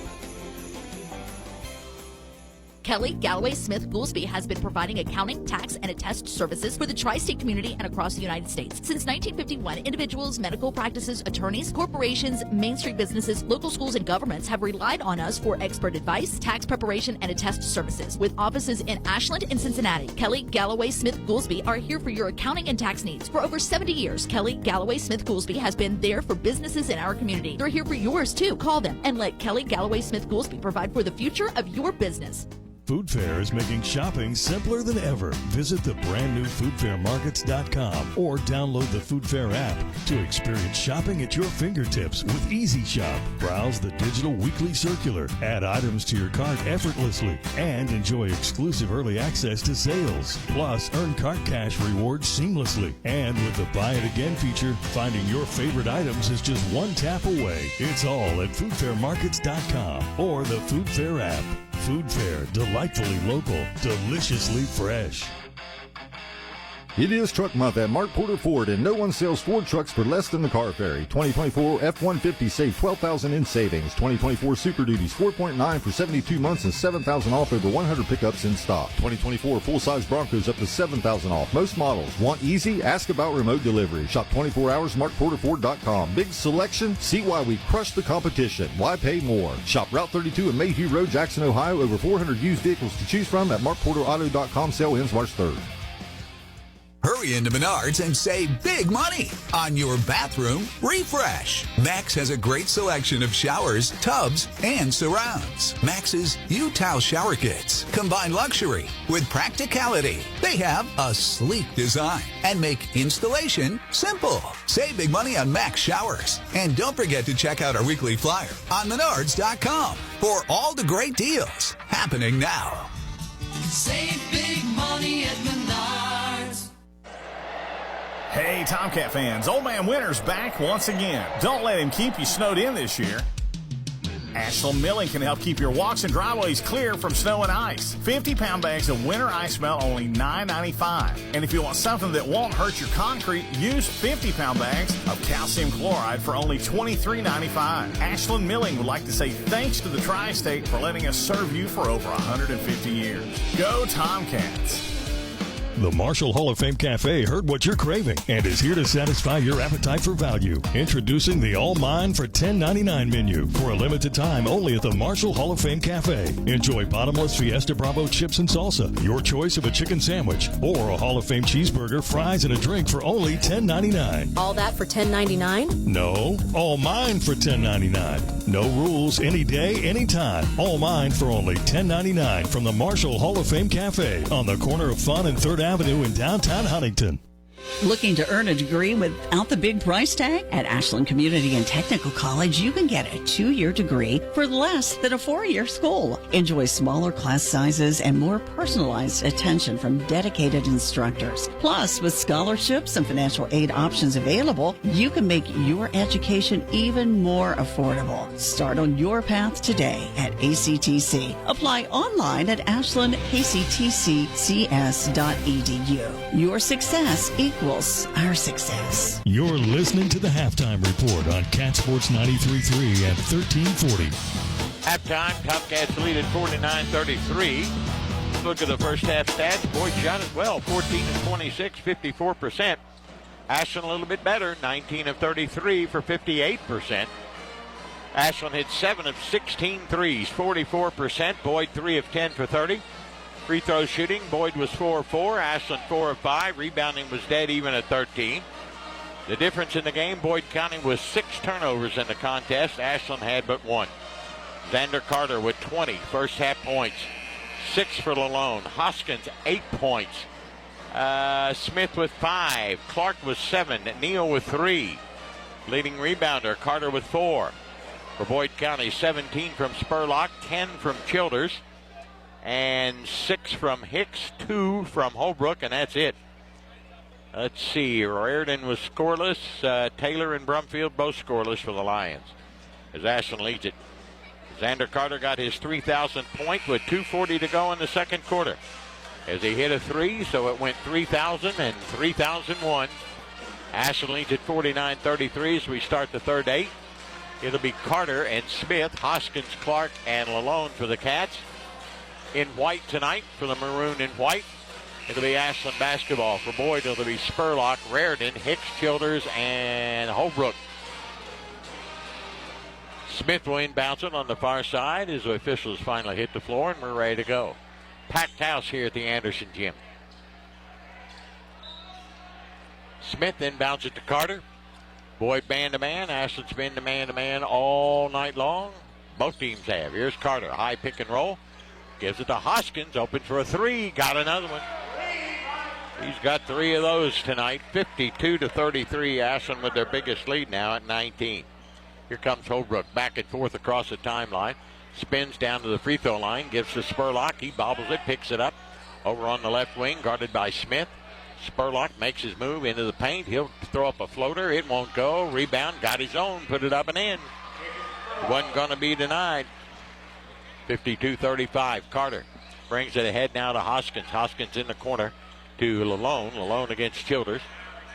Kelly Galloway Smith Goolsby has been providing accounting, tax, and attest services for the tri-state community and across the United States. Since 1951, individuals, medical practices, attorneys, corporations, Main Street businesses, local schools, and governments have relied on us for expert advice, tax preparation, and attest services. With offices in Ashland and Cincinnati, Kelly Galloway Smith Goolsby are here for your accounting and tax needs. For over 70 years, Kelly Galloway Smith Goolsby has been there for businesses in our community. They're here for yours too. Call them and let Kelly Galloway Smith Goolsby provide for the future of your business. Food Fair is making shopping simpler than ever. Visit the brand new foodfairmarkets.com or download the Food Fair app to experience shopping at your fingertips with Easy Shop. Browse the digital weekly circular, add items to your cart effortlessly, and enjoy exclusive early access to sales. Plus, earn cart cash rewards seamlessly. And with the Buy It Again feature, finding your favorite items is just one tap away. It's all at foodfairmarkets.com or the Food Fair app. Food Fair, delightfully local, deliciously fresh. It is Truck Month at Mark Porter Ford, and no one sells Ford trucks for less than the Car Ferry. 2024 F-150 save $12,000 in savings. 2024 Super Duties 4.9 for 72 months and $7,000 off over 100 pickups in stock. 2024 full-size Broncos up to $7,000 off. Most models. Want easy? Ask about remote delivery. Shop 24 hours, markporterford.com. Big selection? See why we crush the competition. Why pay more? Shop Route 32 and Mayhew Road, Jackson, Ohio. Over 400 used vehicles to choose from at markporterauto.com. Sale ends March 3rd. Hurry into Menards and save big money on your bathroom refresh. Max has a great selection of showers, tubs, and surrounds. Max's U-Towel shower kits combine luxury with practicality. They have a sleek design and make installation simple. Save big money on Max showers. And don't forget to check out our weekly flyer on Menards.com for all the great deals happening now. Save big money at Menards. Hey, Tomcat fans, Old Man Winter's back once again. Don't let him keep you snowed in this year. Ashland Milling can help keep your walks and driveways clear from snow and ice. 50-pound bags of winter ice melt only $9.95. And if you want something that won't hurt your concrete, use 50-pound bags of calcium chloride for only $23.95. Ashland Milling would like to say thanks to the Tri-State for letting us serve you for over 150 years. Go Tomcats! The Marshall Hall of Fame Cafe heard what you're craving and is here to satisfy your appetite for value. Introducing the All Mine for $10.99 menu for a limited time only at the Marshall Hall of Fame Cafe. Enjoy bottomless Fiesta Bravo chips and salsa, your choice of a chicken sandwich, or a Hall of Fame cheeseburger, fries, and a drink for only $10.99. All that for $10.99? No, all mine for $10.99. No rules, any day, anytime. All mine for only $10.99 from the Marshall Hall of Fame Cafe on the corner of Fun and 3rd Avenue in downtown Huntington. Looking to earn a degree without the big price tag? At Ashland Community and Technical College, you can get a 2-year degree for less than a 4-year school. Enjoy smaller class sizes and more personalized attention from dedicated instructors. Plus, with scholarships and financial aid options available, you can make your education even more affordable. Start on your path today at ACTC. Apply online at ashlandactccs.edu. Your success equals our success. You're listening to the Halftime Report on Cat Sports 93.3 at 1340. Halftime, Tomcats lead at 49-33. Look at the first half stats. Boyd shot as well, 14 of 26, 54%. Ashland a little bit better, 19 of 33 for 58%. Ashland hit 7 of 16 threes, 44%. Boyd 3 of 10 for 30. Free throw shooting, Boyd was 4 of 4, Ashland 4 of 5. Rebounding was dead even at 13. The difference in the game, Boyd County was 6 turnovers in the contest. Ashland had but 1. Xander Carter with 20 first half points. 6 for Lalone. Hoskins 8 points. Smith with 5. Clark with 7. Neal with 3. Leading rebounder, Carter with 4. For Boyd County, 17 from Spurlock, 10 from Childers, and 6 from Hicks, 2 from Holbrook, and that's it. Let's see, Raridan was scoreless. Taylor and Brumfield both scoreless for the Lions as Ashland leads it. Xander Carter got his 3,000th point with 2:40 to go in the second quarter as he hit a 3, so it went 3,000 and 3,001. Ashland leads at 49-33 as we start the third 8. It'll be Carter and Smith, Hoskins, Clark, and Lalone for the Cats. In white tonight for the maroon and white. It'll be Ashland basketball. For Boyd, it'll be Spurlock, Raridan, Hicks, Childers, and Holbrook. Smith will inbounds it on the far side as the officials finally hit the floor, and we're ready to go. Packed house here at the Anderson Gym. Smith inbounds it to Carter. Boyd man-to-man. Ashland's been to man-to-man all night long. Both teams have. Here's Carter. High pick and roll. Gives it to Hoskins. Open for a 3. Got another one. He's got 3 of those tonight. 52-33. Ashland with their biggest lead now at 19. Here comes Holbrook. Back and forth across the timeline. Spins down to the free throw line. Gives to Spurlock. He bobbles it. Picks it up. Over on the left wing. Guarded by Smith. Spurlock makes his move into the paint. He'll throw up a floater. It won't go. Rebound. Got his own. Put it up and in. Wasn't going to be denied. 52-35. Carter brings it ahead now to Hoskins. Hoskins in the corner to Lalone. Lalone against Childers.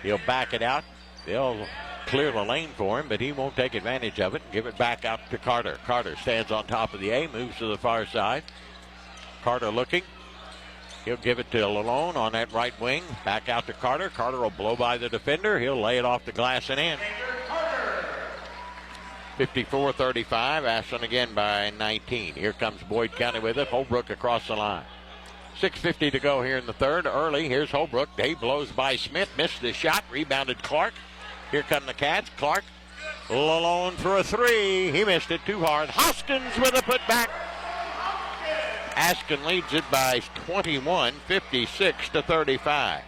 He'll back it out. They'll clear the lane for him, but he won't take advantage of it. Give it back out to Carter. Carter stands on top of the A, moves to the far side. Carter looking. He'll give it to Lalone on that right wing. Back out to Carter. Carter will blow by the defender. He'll lay it off the glass and in. 54-35. Ashland again by 19. Here comes Boyd County with it. Holbrook across the line. 6:50 to go here in the third. Early. Here's Holbrook. He blows by Smith. Missed the shot. Rebounded Clark. Here come the Cats. Clark. Lalone for a 3. He missed it too hard. Hoskins with a putback. Ashland leads it by 21, 56-35.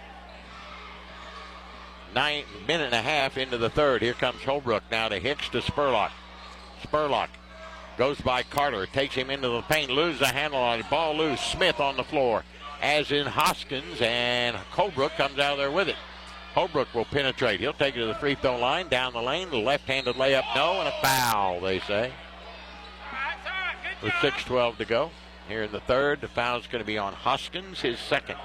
9 minute and a half into the third. Here comes Holbrook now to Hicks to Spurlock. Spurlock goes by Carter, takes him into the paint, loses the handle on it. Ball loose. Smith on the floor, as in Hoskins, and Holbrook comes out of there with it. Holbrook will penetrate. He'll take it to the free throw line, down the lane. The left-handed layup, no, and a foul, they say. With 6:12 to go. Here in the third, the foul's going to be on Hoskins, his second.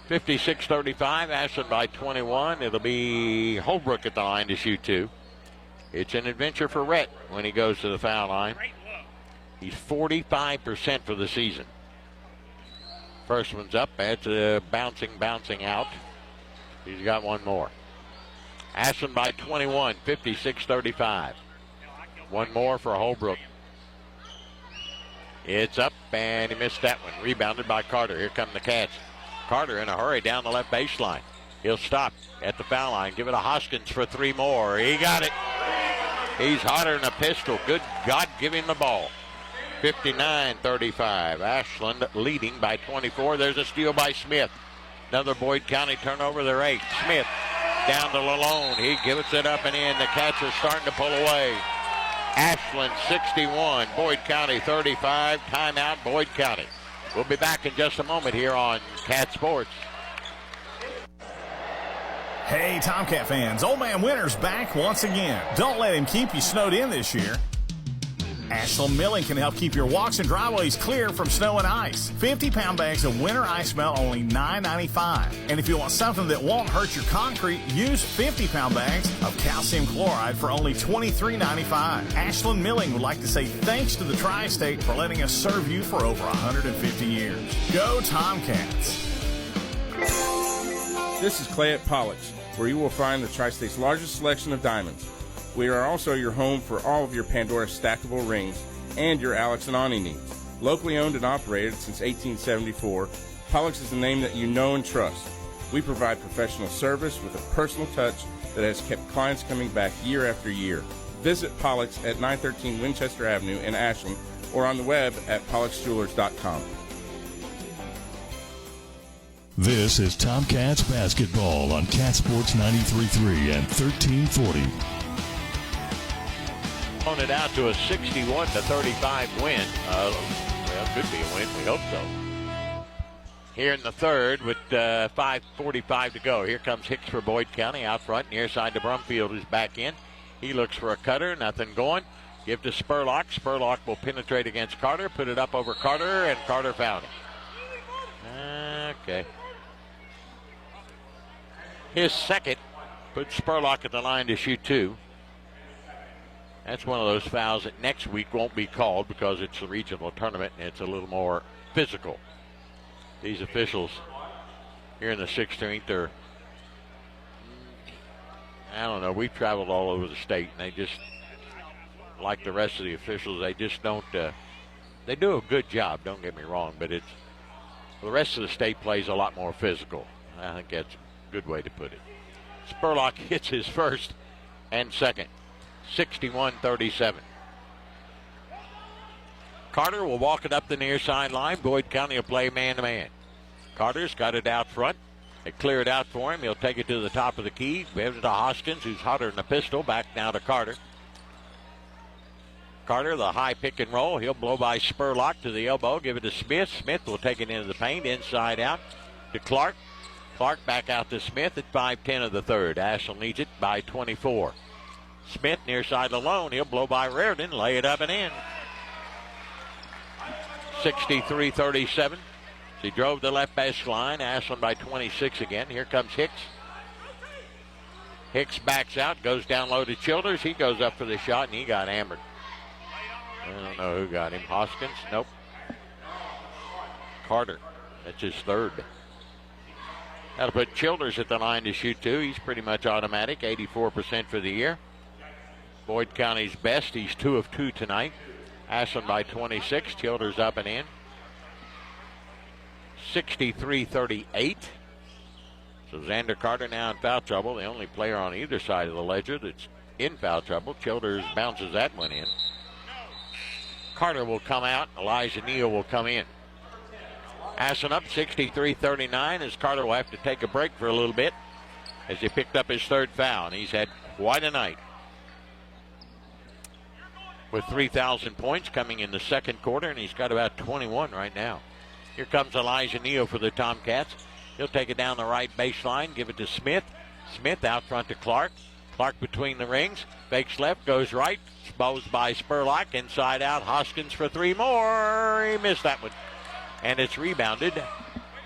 56-35, Ashland by 21. It'll be Holbrook at the line to shoot 2. It's an adventure for Rhett when he goes to the foul line. He's 45% for the season. First one's up. That's a bouncing out. He's got one more. Ashland by 21, 56-35. One more for Holbrook. It's up, and he missed that one. Rebounded by Carter. Here come the Cats. Carter in a hurry down the left baseline. He'll stop at the foul line. Give it to Hoskins for 3 more. He got it. He's hotter than a pistol. Good God, give him the ball. 59-35. Ashland leading by 24. There's a steal by Smith. Another Boyd County turnover. They're 8. Smith down to Lalone. He gives it up and in. The Cats are starting to pull away. Ashland 61. Boyd County 35. Timeout, Boyd County. We'll be back in just a moment here on Cat Sports. Hey, Tomcat fans, Old Man Winter's back once again. Don't let him keep you snowed in this year. Ashland Milling can help keep your walks and driveways clear from snow and ice. 50-pound bags of winter ice melt only $9.95. And if you want something that won't hurt your concrete, use 50-pound bags of calcium chloride for only $23.95. Ashland Milling would like to say thanks to the Tri-State for letting us serve you for over 150 years. Go Tomcats! This is Clay at Pollock's, where you will find the Tri-State's largest selection of diamonds. We are also your home for all of your Pandora stackable rings and your Alex and Ani needs. Locally owned and operated since 1874, Pollock's is the name that you know and trust. We provide professional service with a personal touch that has kept clients coming back year after year. Visit Pollock's at 913 Winchester Avenue in Ashland or on the web at pollocksjewelers.com. This is Tomcats basketball on Cat Sports 93.3 and 1340. On it out to a 61-35 win. Well, could be a win. We hope so. Here in the third with 5:45 to go. Here comes Hicks for Boyd County out front. Near side to Brumfield, who's back in. He looks for a cutter. Nothing going. Give to Spurlock. Spurlock will penetrate against Carter. Put it up over Carter, and Carter found it. Okay. His second puts Spurlock at the line to shoot 2. That's one of those fouls that next week won't be called because it's a regional tournament and it's a little more physical. These officials here in the 16th are, I don't know, we've traveled all over the state and they just, like the rest of the officials, they just don't, they do a good job, don't get me wrong, but it's, the rest of the state plays a lot more physical. I think that's a good way to put it. Spurlock hits his first and second. 61-37. Carter will walk it up the near sideline. Boyd County will play man-to-man. Carter's got it out front. They clear it out for him. He'll take it to the top of the key. Gives it to Hoskins, who's hotter than a pistol. Back now to Carter. Carter, the high pick and roll. He'll blow by Spurlock to the elbow. Give it to Smith. Smith will take it into the paint. Inside out to Clark. Clark back out to Smith at 5:10 of the third. Ashland leads it by 24. Smith near side alone. He'll blow by Reardon, lay it up and in. 63-37. He drove the left baseline. Ashland by 26 again. Here comes Hicks. Hicks backs out, goes down low to Childers. He goes up for the shot, and he got hammered. I don't know who got him. Hoskins? Nope. Carter. That's his third. That'll put Childers at the line to shoot 2. He's pretty much automatic, 84% for the year. Boyd County's best. He's 2 of 2 tonight. Ashland by 26. Childers up and in. 63-38. So Xander Carter now in foul trouble. The only player on either side of the ledger that's in foul trouble. Childers bounces that one in. Carter will come out. Elijah Neal will come in. Ashland up 63-39 as Carter will have to take a break for a little bit as he picked up his third foul. And he's had quite a night. With 3,000 points coming in the second quarter, and he's got about 21 right now. Here comes Elijah Neal for the Tomcats. He'll take it down the right baseline, give it to Smith. Smith out front to Clark. Clark between the rings, fakes left, goes right, exposed by Spurlock, inside out, Hoskins for 3 more. He missed that one. And it's rebounded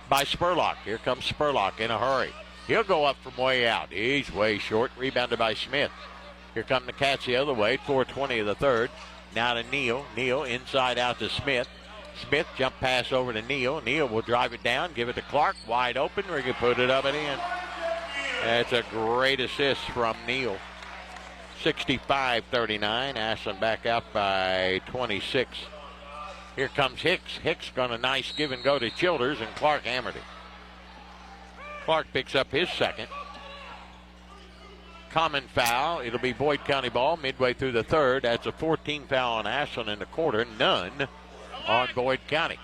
by Spurlock. Here comes Spurlock in a hurry. He'll go up from way out. He's way short, rebounded by Smith. Here come the Cats the other way, 4:20 of the third. Now to Neal. Neal inside out to Smith. Smith jump pass over to Neal. Neal will drive it down, give it to Clark. Wide open. We can put it up and in. That's a great assist from Neal. 65-39. Ashland back out by 26. Here comes Hicks. Hicks got a nice give and go to Childers, and Clark hammered it. Clark picks up his second. common foul. It'll be Boyd County ball midway through the third. That's a 14 foul on Ashland in the quarter. None on Boyd County.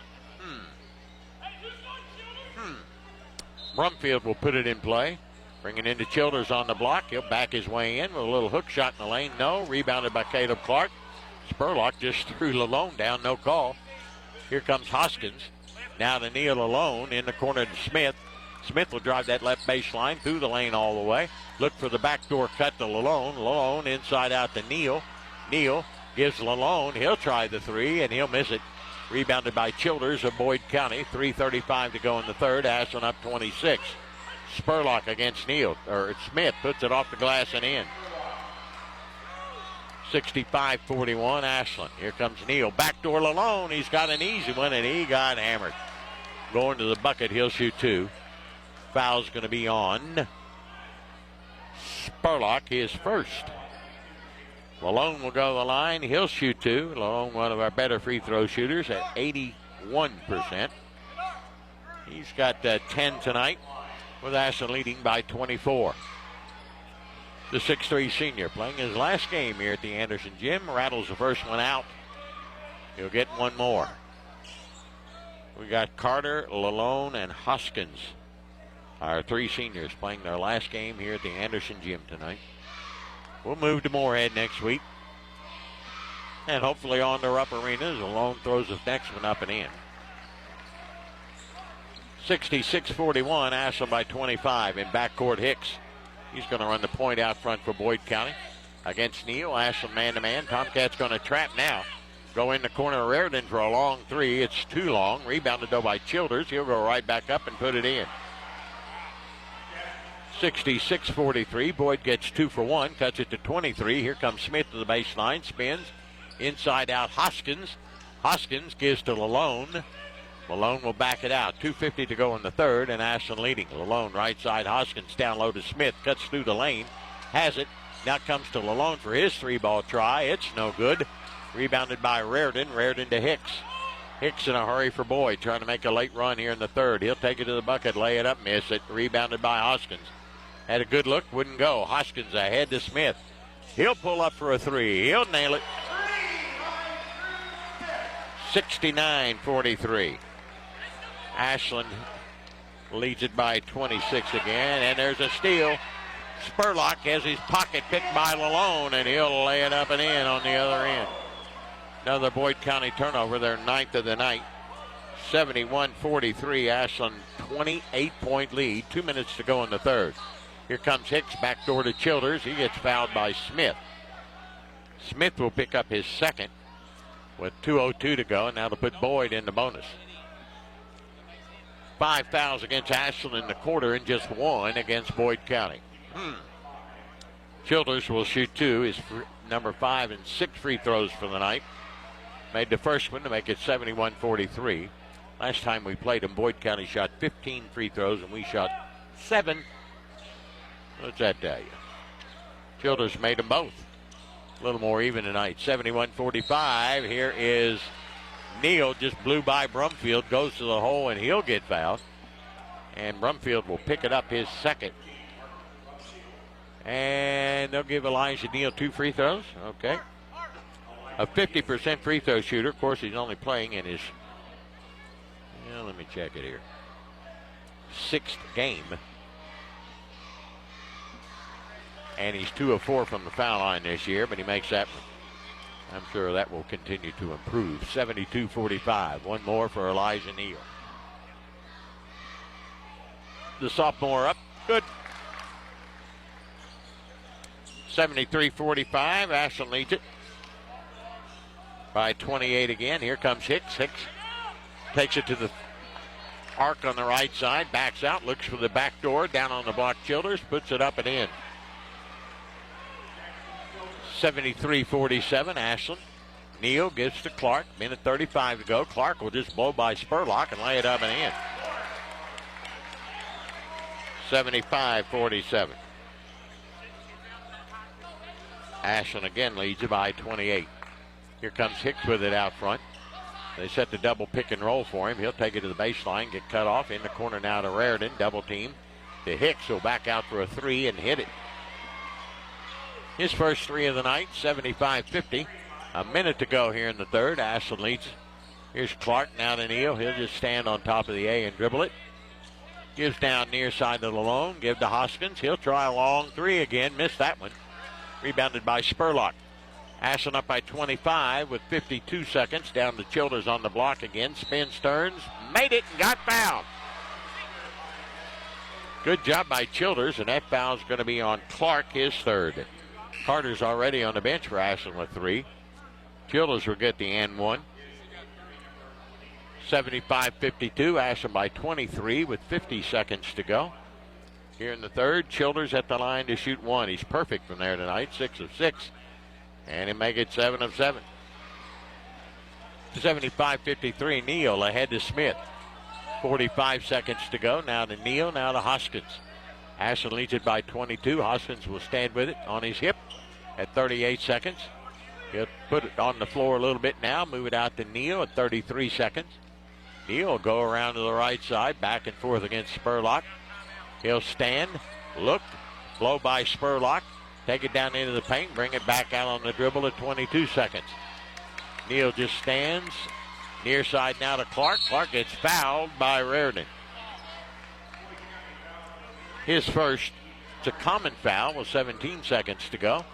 Brumfield will put it in play. Bringing into Childers on the block. He'll back his way in with a little hook shot in the lane. No. Rebounded by Caleb Clark. Spurlock just threw Lalone down. No call. Here comes Hoskins. Now to Neal alone in the corner to Smith. Smith will drive that left baseline through the lane all the way. Look for the backdoor cut to Lalone. Lalone inside out to Neal. Neal gives Lalone. He'll try the three, and he'll miss it. Rebounded by Childers of Boyd County. 3:35 to go in the third. Ashland up 26. Spurlock against Neal. Or Smith puts it off the glass and in. 65-41 Ashland. Here comes Neal. Backdoor Lalone. He's got an easy one, and he got hammered. Going to the bucket. He'll shoot two. Foul's going to be on Spurlock, his first. Lalone will go to the line. He'll shoot two. Lalone, one of our better free throw shooters at 81%. He's got 10 tonight, with Ashland leading by 24. The 6'3 senior playing his last game here at the Anderson Gym. Rattles the first one out. He'll get one more. We got Carter, Lalone, and Hoskins. Our three seniors playing their last game here at the Anderson Gym tonight. We'll move to Moorhead next week. And hopefully on to Rupp Arena as Lalone throws his next one up and in. 66-41, Ashland by 25 in backcourt Hicks. He's going to run the point out front for Boyd County. Against Neal, Ashland man-to-man. Tomcats going to trap now. Go in the corner of Raritan for a long three. It's too long. Rebounded though by Childers. He'll go right back up and put it in. 66-43. Boyd gets 2 for 1. Cuts it to 23. Here comes Smith to the baseline. Spins. Inside out Hoskins. Hoskins gives to Lalone. Lalone will back it out. 2:50 to go in the third, and Ashland leading. Lalone right side. Hoskins down low to Smith. Cuts through the lane. Has it. Now comes to Lalone for his three-ball try. It's no good. Rebounded by Raritan. Raritan to Hicks. Hicks in a hurry for Boyd. Trying to make a late run here in the third. He'll take it to the bucket. Lay it up. Miss it. Rebounded by Hoskins. Had a good look. Wouldn't go. Hoskins ahead to Smith. He'll pull up for a three. He'll nail it. 69-43. Ashland leads it by 26 again, and there's a steal. Spurlock has his pocket picked by Lalone, and he'll lay it up and in on the other end. Another Boyd County turnover, their ninth of the night. 71-43, Ashland 28-point lead. 2 minutes to go in the third. Here comes Hicks, backdoor to Childers. He gets fouled by Smith. Smith will pick up his second with 2:02 to go, and now to put Boyd in the bonus. 5 fouls against Ashland in the quarter and just 1 against Boyd County. Childers will shoot 2, his number 5 and 6 free throws for the night. Made the first one to make it 71-43. Last time we played him, Boyd County shot 15 free throws and we shot 7. What's that tell you? Childers made them both. A little more even tonight. 71-45. Here is Neal. Just blew by Brumfield. Goes to the hole and he'll get fouled. And Brumfield will pick it up, his second. And they'll give Elijah Neal 2 free throws. Okay. A 50% free throw shooter. Of course, he's only playing in his, let me check it here, 6th game. And he's 2 of 4 from the foul line this year, but he makes that one. I'm sure that will continue to improve. 72-45. One more for Elijah Neal. The sophomore up. Good. 73-45. Ashland leads it by 28 again. Here comes Hicks. Hicks takes it to the arc on the right side. Backs out. Looks for the back door. Down on the block. Childers puts it up and in. 73-47, Ashland. Neal gives to Clark. Minute 35 to go. Clark will just blow by Spurlock and lay it up and in. 75-47. Ashland again leads it by 28. Here comes Hicks with it out front. They set the double pick and roll for him. He'll take it to the baseline, get cut off. In the corner now to Raritan. Double team to Hicks. He'll back out for a 3 and hit it. His first three of the night, 75-50. A minute to go here in the third. Ashland leads. Here's Clark now to Neal. He'll just stand on top of the A and dribble it. Gives down near side to Lalone. Give to Hoskins. He'll try a long three again. Missed that one. Rebounded by Spurlock. Ashland up by 25 with 52 seconds. Down to Childers on the block again. Spins, turns, made it, and got fouled. Good job by Childers, and that foul's going to be on Clark, his third. Carter's already on the bench for Ashland with three. Childers will get the and one. 75-52, Ashland by 23 with 50 seconds to go. Here in the third, Childers at the line to shoot one. He's perfect from there tonight, 6 of 6. And he'll make it 7 of 7. 75-53, Neal ahead to Smith. 45 seconds to go. Now to Neal, now to Hoskins. Ashland leads it by 22. Hoskins will stand with it on his hip at 38 seconds. He'll put it on the floor a little bit now, move it out to Neal at 33 seconds. Neal will go around to the right side, back and forth against Spurlock. He'll stand, look, blow by Spurlock, take it down into the paint, bring it back out on the dribble at 22 seconds. Neal just stands, near side now to Clark. Clark gets fouled by Reardon. His first, it's a common foul with 17 seconds to go.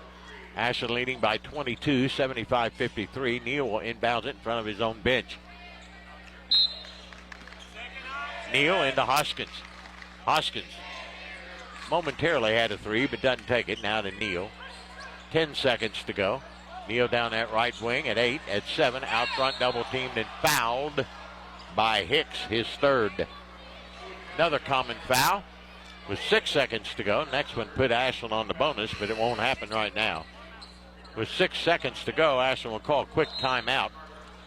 Ashland leading by 22, 75-53. Neal will inbound it in front of his own bench. Neal into Hoskins. Hoskins momentarily had a three, but doesn't take it. Now to Neal. 10 seconds to go. Neal down that right wing at 8, at 7. Out front, double teamed and fouled by Hicks, his third. Another common foul with 6 seconds to go. Next one put Ashland on the bonus, but it won't happen right now. With 6 seconds to go, Ashland will call a quick timeout,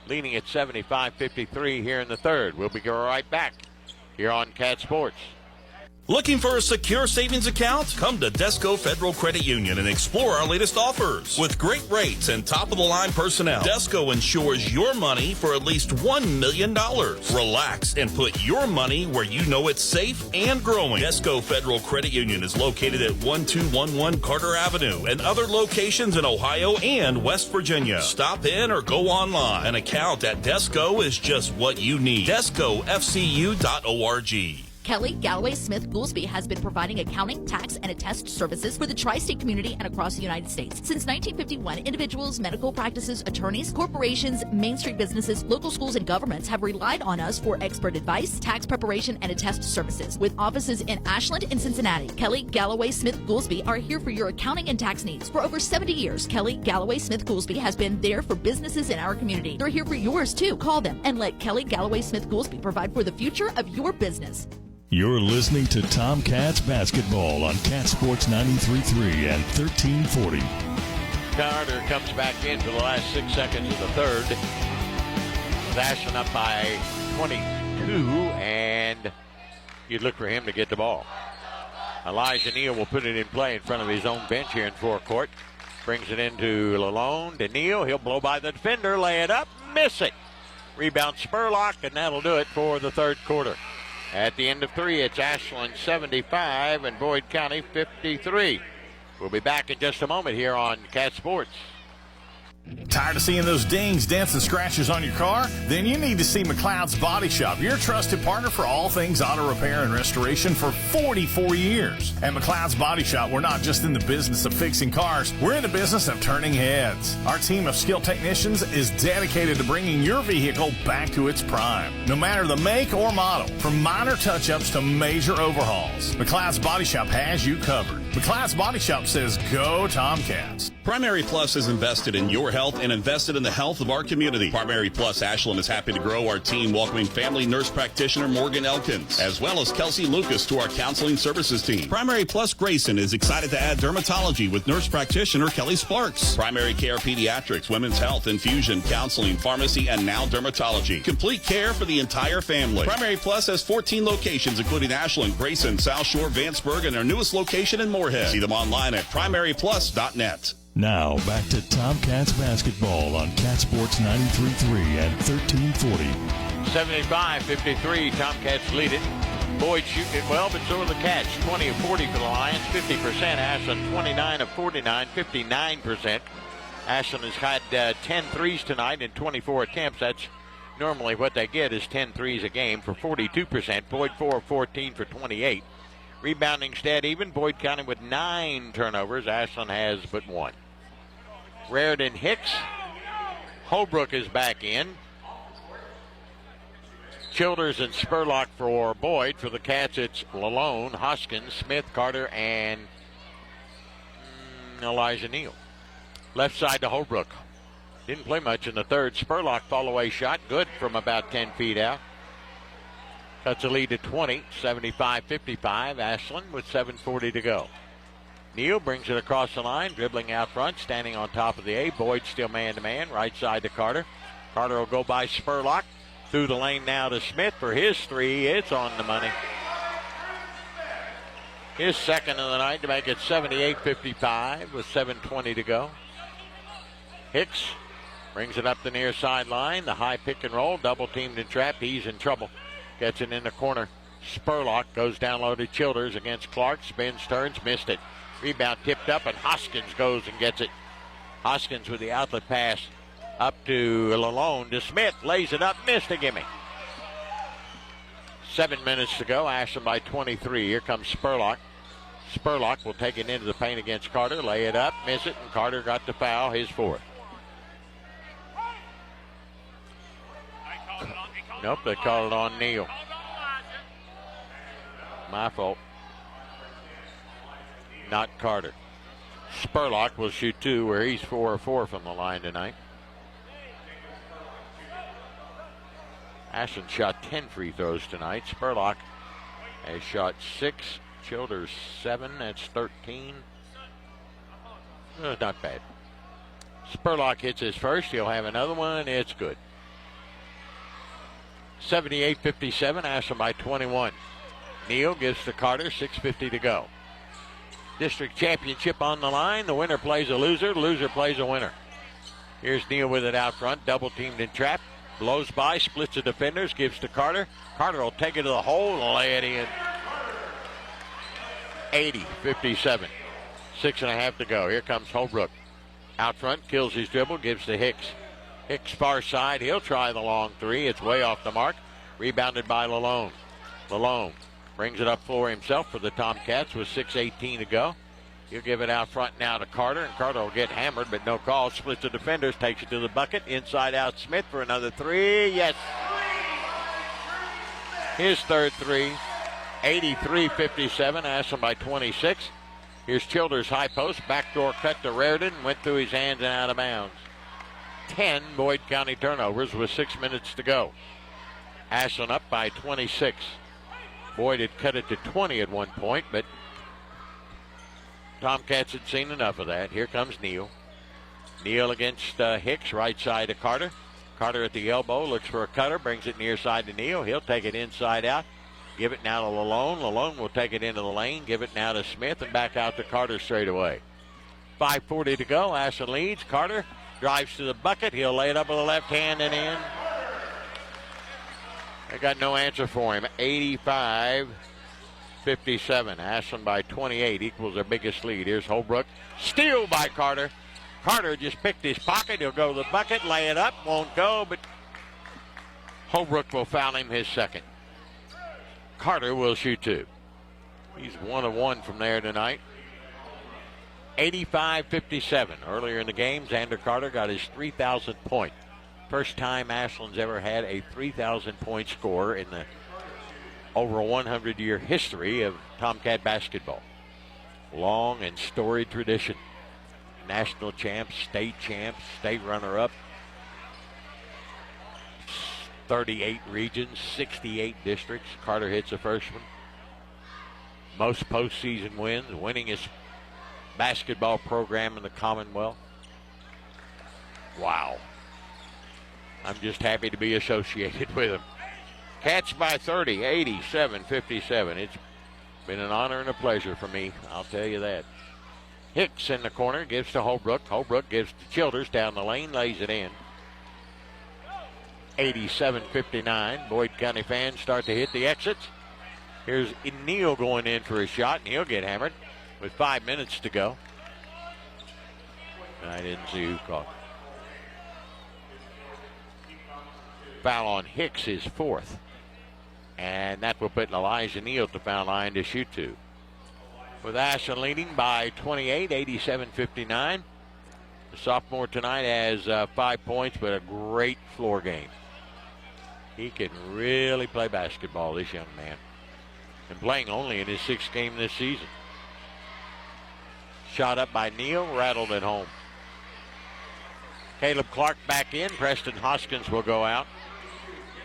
leading at 75-53 here in the third. We'll be right back here on Cat Sports. Looking for a secure savings account? Come to Desco Federal Credit Union and explore our latest offers. With great rates and top-of-the-line personnel, Desco insures your money for at least $1 million. Relax and put your money where you know it's safe and growing. Desco Federal Credit Union is located at 1211 Carter Avenue and other locations in Ohio and West Virginia. Stop in or go online. An account at Desco is just what you need. DescoFCU.org. Kelly Galloway Smith Goolsby has been providing accounting, tax, and attest services for the tri-state community and across the United States. Since 1951, individuals, medical practices, attorneys, corporations, Main Street businesses, local schools, and governments have relied on us for expert advice, tax preparation, and attest services. With offices in Ashland and Cincinnati, Kelly Galloway Smith Goolsby are here for your accounting and tax needs. For over 70 years, Kelly Galloway Smith Goolsby has been there for businesses in our community. They're here for yours too. Call them and let Kelly Galloway Smith Goolsby provide for the future of your business. You're listening to Tomcats basketball on Cat Sports 93.3 and 1340. Carter comes back in for the last 6 seconds of the third. With Ashland up by 22, and you'd look for him to get the ball. Elijah Neal will put it in play in front of his own bench here in forecourt. Brings it into Lalone to Neal. He'll blow by the defender, lay it up, miss it. Rebound Spurlock, and that'll do it for the third quarter. At the end of 3, it's Ashland 75 and Boyd County 53. We'll be back in just a moment here on Cat Sports. Tired of seeing those dings, dents, and scratches on your car? Then you need to see McLeod's Body Shop, your trusted partner for all things auto repair and restoration for 44 years. At McLeod's Body Shop, we're not just in the business of fixing cars, we're in the business of turning heads. Our team of skilled technicians is dedicated to bringing your vehicle back to its prime. No matter the make or model, from minor touch-ups to major overhauls, McLeod's Body Shop has you covered. McLeod's Body Shop says, go Tomcats. Primary Plus is invested in your health and invested in the health of our community. Primary Plus Ashland is happy to grow our team, welcoming family nurse practitioner Morgan Elkins, as well as Kelsey Lucas to our counseling services team. Primary Plus Grayson is excited to add dermatology with nurse practitioner Kelly Sparks. Primary Care Pediatrics, Women's Health, Infusion, Counseling, Pharmacy, and now dermatology. Complete care for the entire family. Primary Plus has 14 locations, including Ashland, Grayson, South Shore, Vanceburg, and their newest location in Moorhead. See them online at primaryplus.net. Now, back to Tomcats basketball on Cat Sports 93.3 and 1340. 75-53, Tomcats lead it. Boyd shooting it well, but so are the Cats. 20 of 40 for the Lions, 50%. Ashland 29 of 49, 59%. Ashland has had 10 threes tonight in 24 attempts. That's normally what they get is 10 threes a game for 42%. Boyd 4 of 14 for 28. Rebounding stat even. Boyd County with 9 turnovers. Ashland has but 1. Raritan Hicks. Holbrook is back in. Childers and Spurlock for Boyd. For the Cats, it's Lalone, Hoskins, Smith, Carter, and Elijah Neal. Left side to Holbrook. Didn't play much in the third. Spurlock fall-away shot. Good from about 10 feet out. Cuts a lead to 20, 75-55. Ashland with 7:40 to go. Neal brings it across the line, dribbling out front, standing on top of the A. Boyd still man-to-man. Right side to Carter. Carter will go by Spurlock. Through the lane now to Smith for his three. It's on the money. His second of the night to make it 78-55 with 7:20 to go. Hicks brings it up the near sideline. The high pick and roll, double teamed and trapped. He's in trouble. Gets it in the corner. Spurlock goes down low to Childers against Clark. Spins, turns, missed it. Rebound tipped up, and Hoskins goes and gets it. Hoskins with the outlet pass up to Lalone to Smith. Lays it up, missed a gimme. 7 minutes to go. Ashland by 23. Here comes Spurlock. Spurlock will take it into the paint against Carter. Lay it up, miss it, and Carter got the foul, his fourth. Nope, they called it on Neal. My fault. Not Carter. Spurlock will shoot 2, where he's 4 of 4 from the line tonight. Ashland shot 10 free throws tonight. Spurlock has shot 6. Childers 7. That's 13. Not bad. Spurlock hits his first. He'll have another one. It's good. 78-57. Ashland by 21. Neal gives to Carter. 6:50 to go. District championship on the line. The winner plays a loser. The loser plays a winner. Here's Neal with it out front. Double teamed and trapped. Blows by. Splits the defenders. Gives to Carter. Carter will take it to the hole and lay it in. 80-57. 6.5 to go. Here comes Holbrook. Out front. Kills his dribble. Gives to Hicks. Hicks far side. He'll try the long three. It's way off the mark. Rebounded by Lalone. Lalone brings it up floor himself for the Tomcats with 6:18 to go. He'll give it out front now to Carter, and Carter will get hammered, but no call. Splits the defenders, takes it to the bucket. Inside out Smith for another three. Yes. His third three. 83-57. Ashland by 26. Here's Childers high post. Backdoor cut to Raritan. Went through his hands and out of bounds. 10 Boyd County turnovers with 6 minutes to go. Ashland up by 26. Boyd had cut it to 20 at one point, but Tomcats had seen enough of that. Here comes Neal. Neal against Hicks, right side to Carter. Carter at the elbow, looks for a cutter, brings it near side to Neal. He'll take it inside out. Give it now to Lalone. Lalone will take it into the lane. Give it now to Smith and back out to Carter straight away. 5:40 to go. Ashland leads. Carter drives to the bucket. He'll lay it up with the left hand and in. They got no answer for him. 85-57. Ashland by 28 equals their biggest lead. Here's Holbrook. Steal by Carter. Carter just picked his pocket. He'll go to the bucket, lay it up. Won't go, but Holbrook will foul him his second. Carter will shoot 2. He's 1 of 1 from there tonight. 85-57. Earlier in the game, Xander Carter got his 3,000th point. First time Ashland's ever had a 3,000-point scorer in the over 100-year history of Tomcat basketball. Long and storied tradition. National champs, state runner-up. 38 regions, 68 districts. Carter hits the first one. Most postseason wins, winningest basketball program in the Commonwealth. Wow. I'm just happy to be associated with him. Cats by 30, 87-57. It's been an honor and a pleasure for me, I'll tell you that. Hicks in the corner, gives to Holbrook. Holbrook gives to Childers down the lane, lays it in. 87-59. Boyd County fans start to hit the exits. Here's Neal going in for a shot, and he'll get hammered with 5 minutes to go. I didn't see who caught. Foul on Hicks, his fourth. And that will put Elijah Neal at the foul line to shoot two. With Ashland leading by 28, 87-59. The sophomore tonight has 5 points, but a great floor game. He can really play basketball, this young man. And playing only in his 6th game this season. Shot up by Neal, rattled at home. Caleb Clark back in. Preston Hoskins will go out.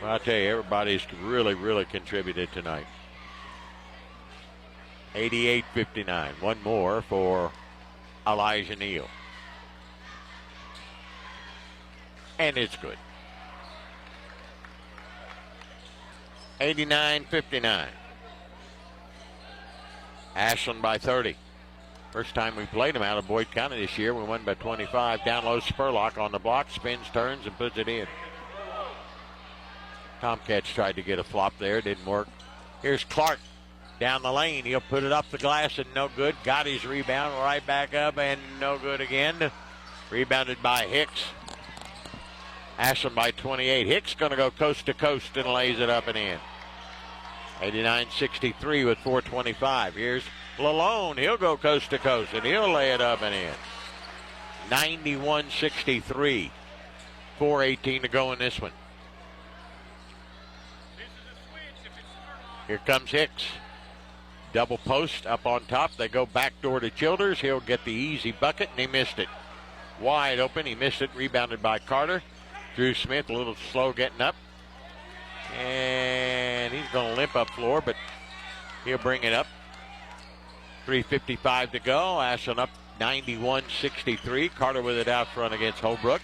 Well, I'll tell you, everybody's really, really contributed tonight. 88-59. One more for Elijah Neal. And it's good. 89-59. Ashland by 30. First time we played them out of Boyd County this year. We won by 25. Down low, Spurlock on the block. Spins, turns, and puts it in. Tomcats tried to get a flop there. Didn't work. Here's Clark down the lane. He'll put it up the glass and no good. Got his rebound right back up and no good again. Rebounded by Hicks. Ashland by 28. Hicks going to go coast to coast and lays it up and in. 89-63 with 4:25. Here's Lalone. He'll go coast to coast and he'll lay it up and in. 91-63. 4:18 to go in this one. Here comes Hicks. Double post up on top. They go back door to Childers. He'll get the easy bucket, and he missed it. Wide open. He missed it. Rebounded by Carter. Drew Smith a little slow getting up. And he's going to limp up floor, but he'll bring it up. 3:55 to go. Ashland up 91-63. Carter with it out front against Holbrook.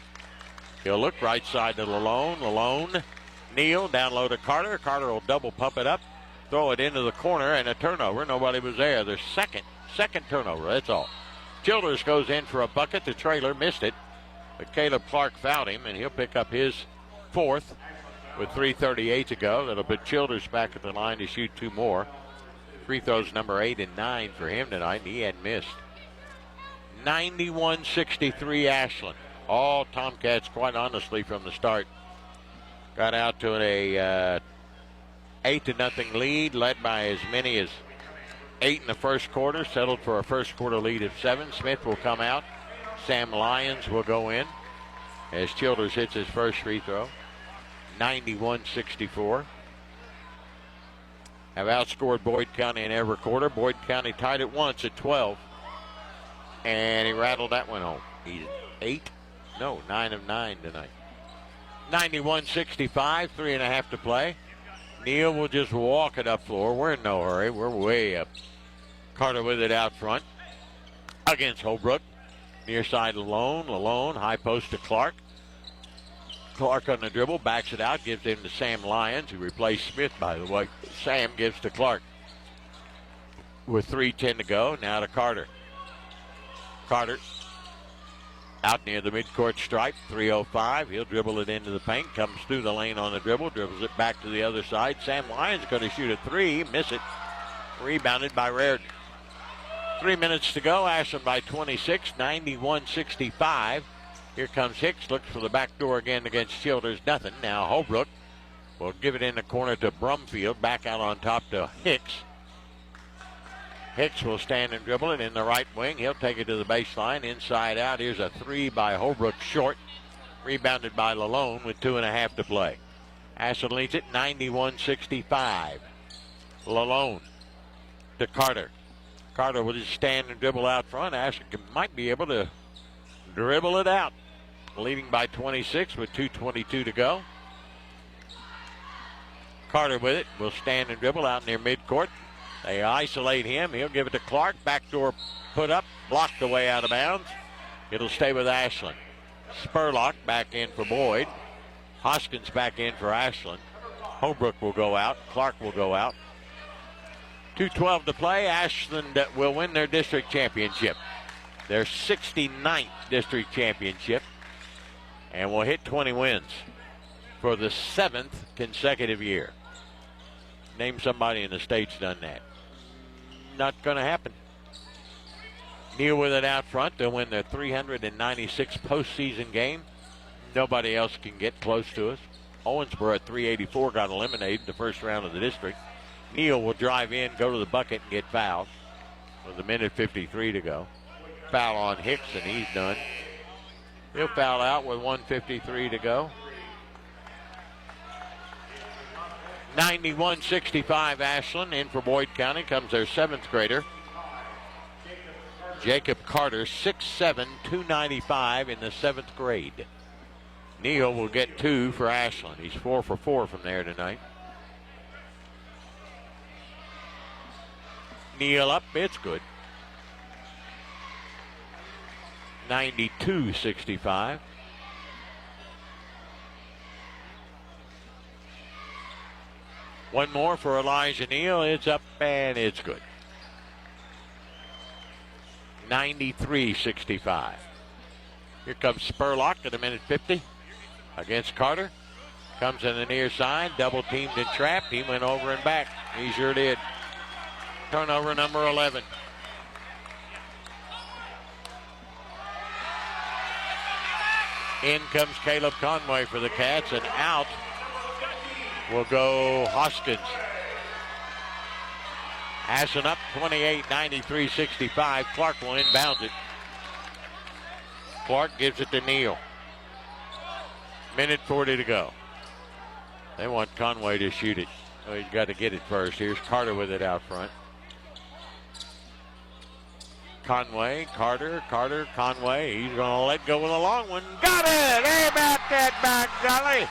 He'll look right side to Lalone. Lalone. Neal down low to Carter. Carter will double pump it up. Throw it into the corner, and a turnover. Nobody was there. Their second turnover, that's all. Childers goes in for a bucket. The trailer missed it, but Caleb Clark fouled him, and he'll pick up his fourth with 3:38 to go. That'll put Childers back at the line to shoot two more. Free throws number 8 and 9 for him tonight, and he had missed. 91-63 Ashland. All Tomcats, quite honestly, from the start. Got out to a 8-0 lead, led by as many as 8 in the first quarter. Settled for a first quarter lead of 7. Smith will come out. Sam Lyons will go in as Childers hits his first free throw. 91-64. Have outscored Boyd County in every quarter. Boyd County tied it once at 12. And he rattled that one home. He's 9 of 9 tonight. 91-65, 3.5 to play. Neal will just walk it up floor. We're in no hurry. We're way up. Carter with it out front against Holbrook. Near side Lalone. Lalone, high post to Clark. Clark on the dribble, backs it out, gives him to Sam Lyons, who replaced Smith, by the way. Sam gives to Clark. With 3:10 to go, now to Carter. Carter out near the midcourt stripe, 3:05. He'll dribble it into the paint, comes through the lane on the dribble, dribbles it back to the other side. Sam Lyons going to shoot a three, miss it. Rebounded by Raridan. 3 minutes to go. Ashland by 26, 91-65. Here comes Hicks, looks for the back door again against Childers. Nothing. Now Holbrook will give it in the corner to Brumfield. Back out on top to Hicks. Hicks will stand and dribble it in the right wing. He'll take it to the baseline, inside out. Here's a three by Holbrook, short. Rebounded by Lalone with 2.5 to play. Ashland leads it 91-65. Lalone to Carter. Carter will just stand and dribble out front. Ashland might be able to dribble it out. Leading by 26 with 2:22 to go. Carter with it will stand and dribble out near midcourt. They isolate him. He'll give it to Clark. Backdoor put up, blocked away out of bounds. It'll stay with Ashland. Spurlock back in for Boyd. Hoskins back in for Ashland. Holbrook will go out. Clark will go out. 2:12 to play. Ashland will win their district championship. Their 69th district championship. And will hit 20 wins for the 7th consecutive year. Name somebody in the state's done that. Not going to happen. Neal with it out front. They'll win their 396th postseason game. Nobody else can get close to us. Owensboro at 384 got eliminated in the first round of the district. Neal will drive in, go to the bucket, and get fouled with 1:53 to go. Foul on Hicks, and he's done. He'll foul out with 1:53 to go. 91-65 Ashland. In for Boyd County comes their 7th grader, Jacob Carter, 6'7", 295 in the 7th grade. Neal will get 2 for Ashland. He's 4 for 4 from there tonight. Neal up, it's good. 92-65. One more for Elijah Neal. It's up and it's good. 93-65. Here comes Spurlock at 1:50 against Carter. Comes in the near side, double teamed and trapped. He went over and back. He sure did. Turnover number 11. In comes Caleb Conway for the Cats, and out will go Hoskins. Ashland up 28, 93-65. Clark will inbound it. Clark gives it to Neal. 1:40 to go. They want Conway to shoot it. So he's got to get it first. Here's Carter with it out front. Conway, Carter, Conway. He's going to let go with a long one. Got it! Hey, about that back, Golly.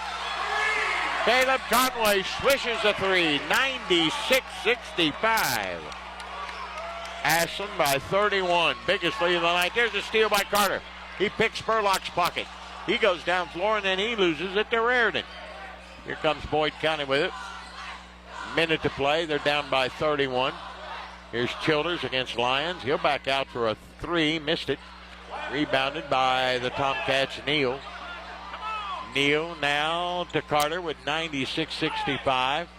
Caleb Conway swishes a 3, 96-65. Ashland by 31. Biggest lead of the night. There's a steal by Carter. He picks Spurlock's pocket. He goes down floor, and then he loses it to Raritan. Here comes Boyd County with it. Minute to play. They're down by 31. Here's Childers against Lyons. He'll back out for a 3. Missed it. Rebounded by the Tomcats, Neal. Neal now to Carter with 96-65.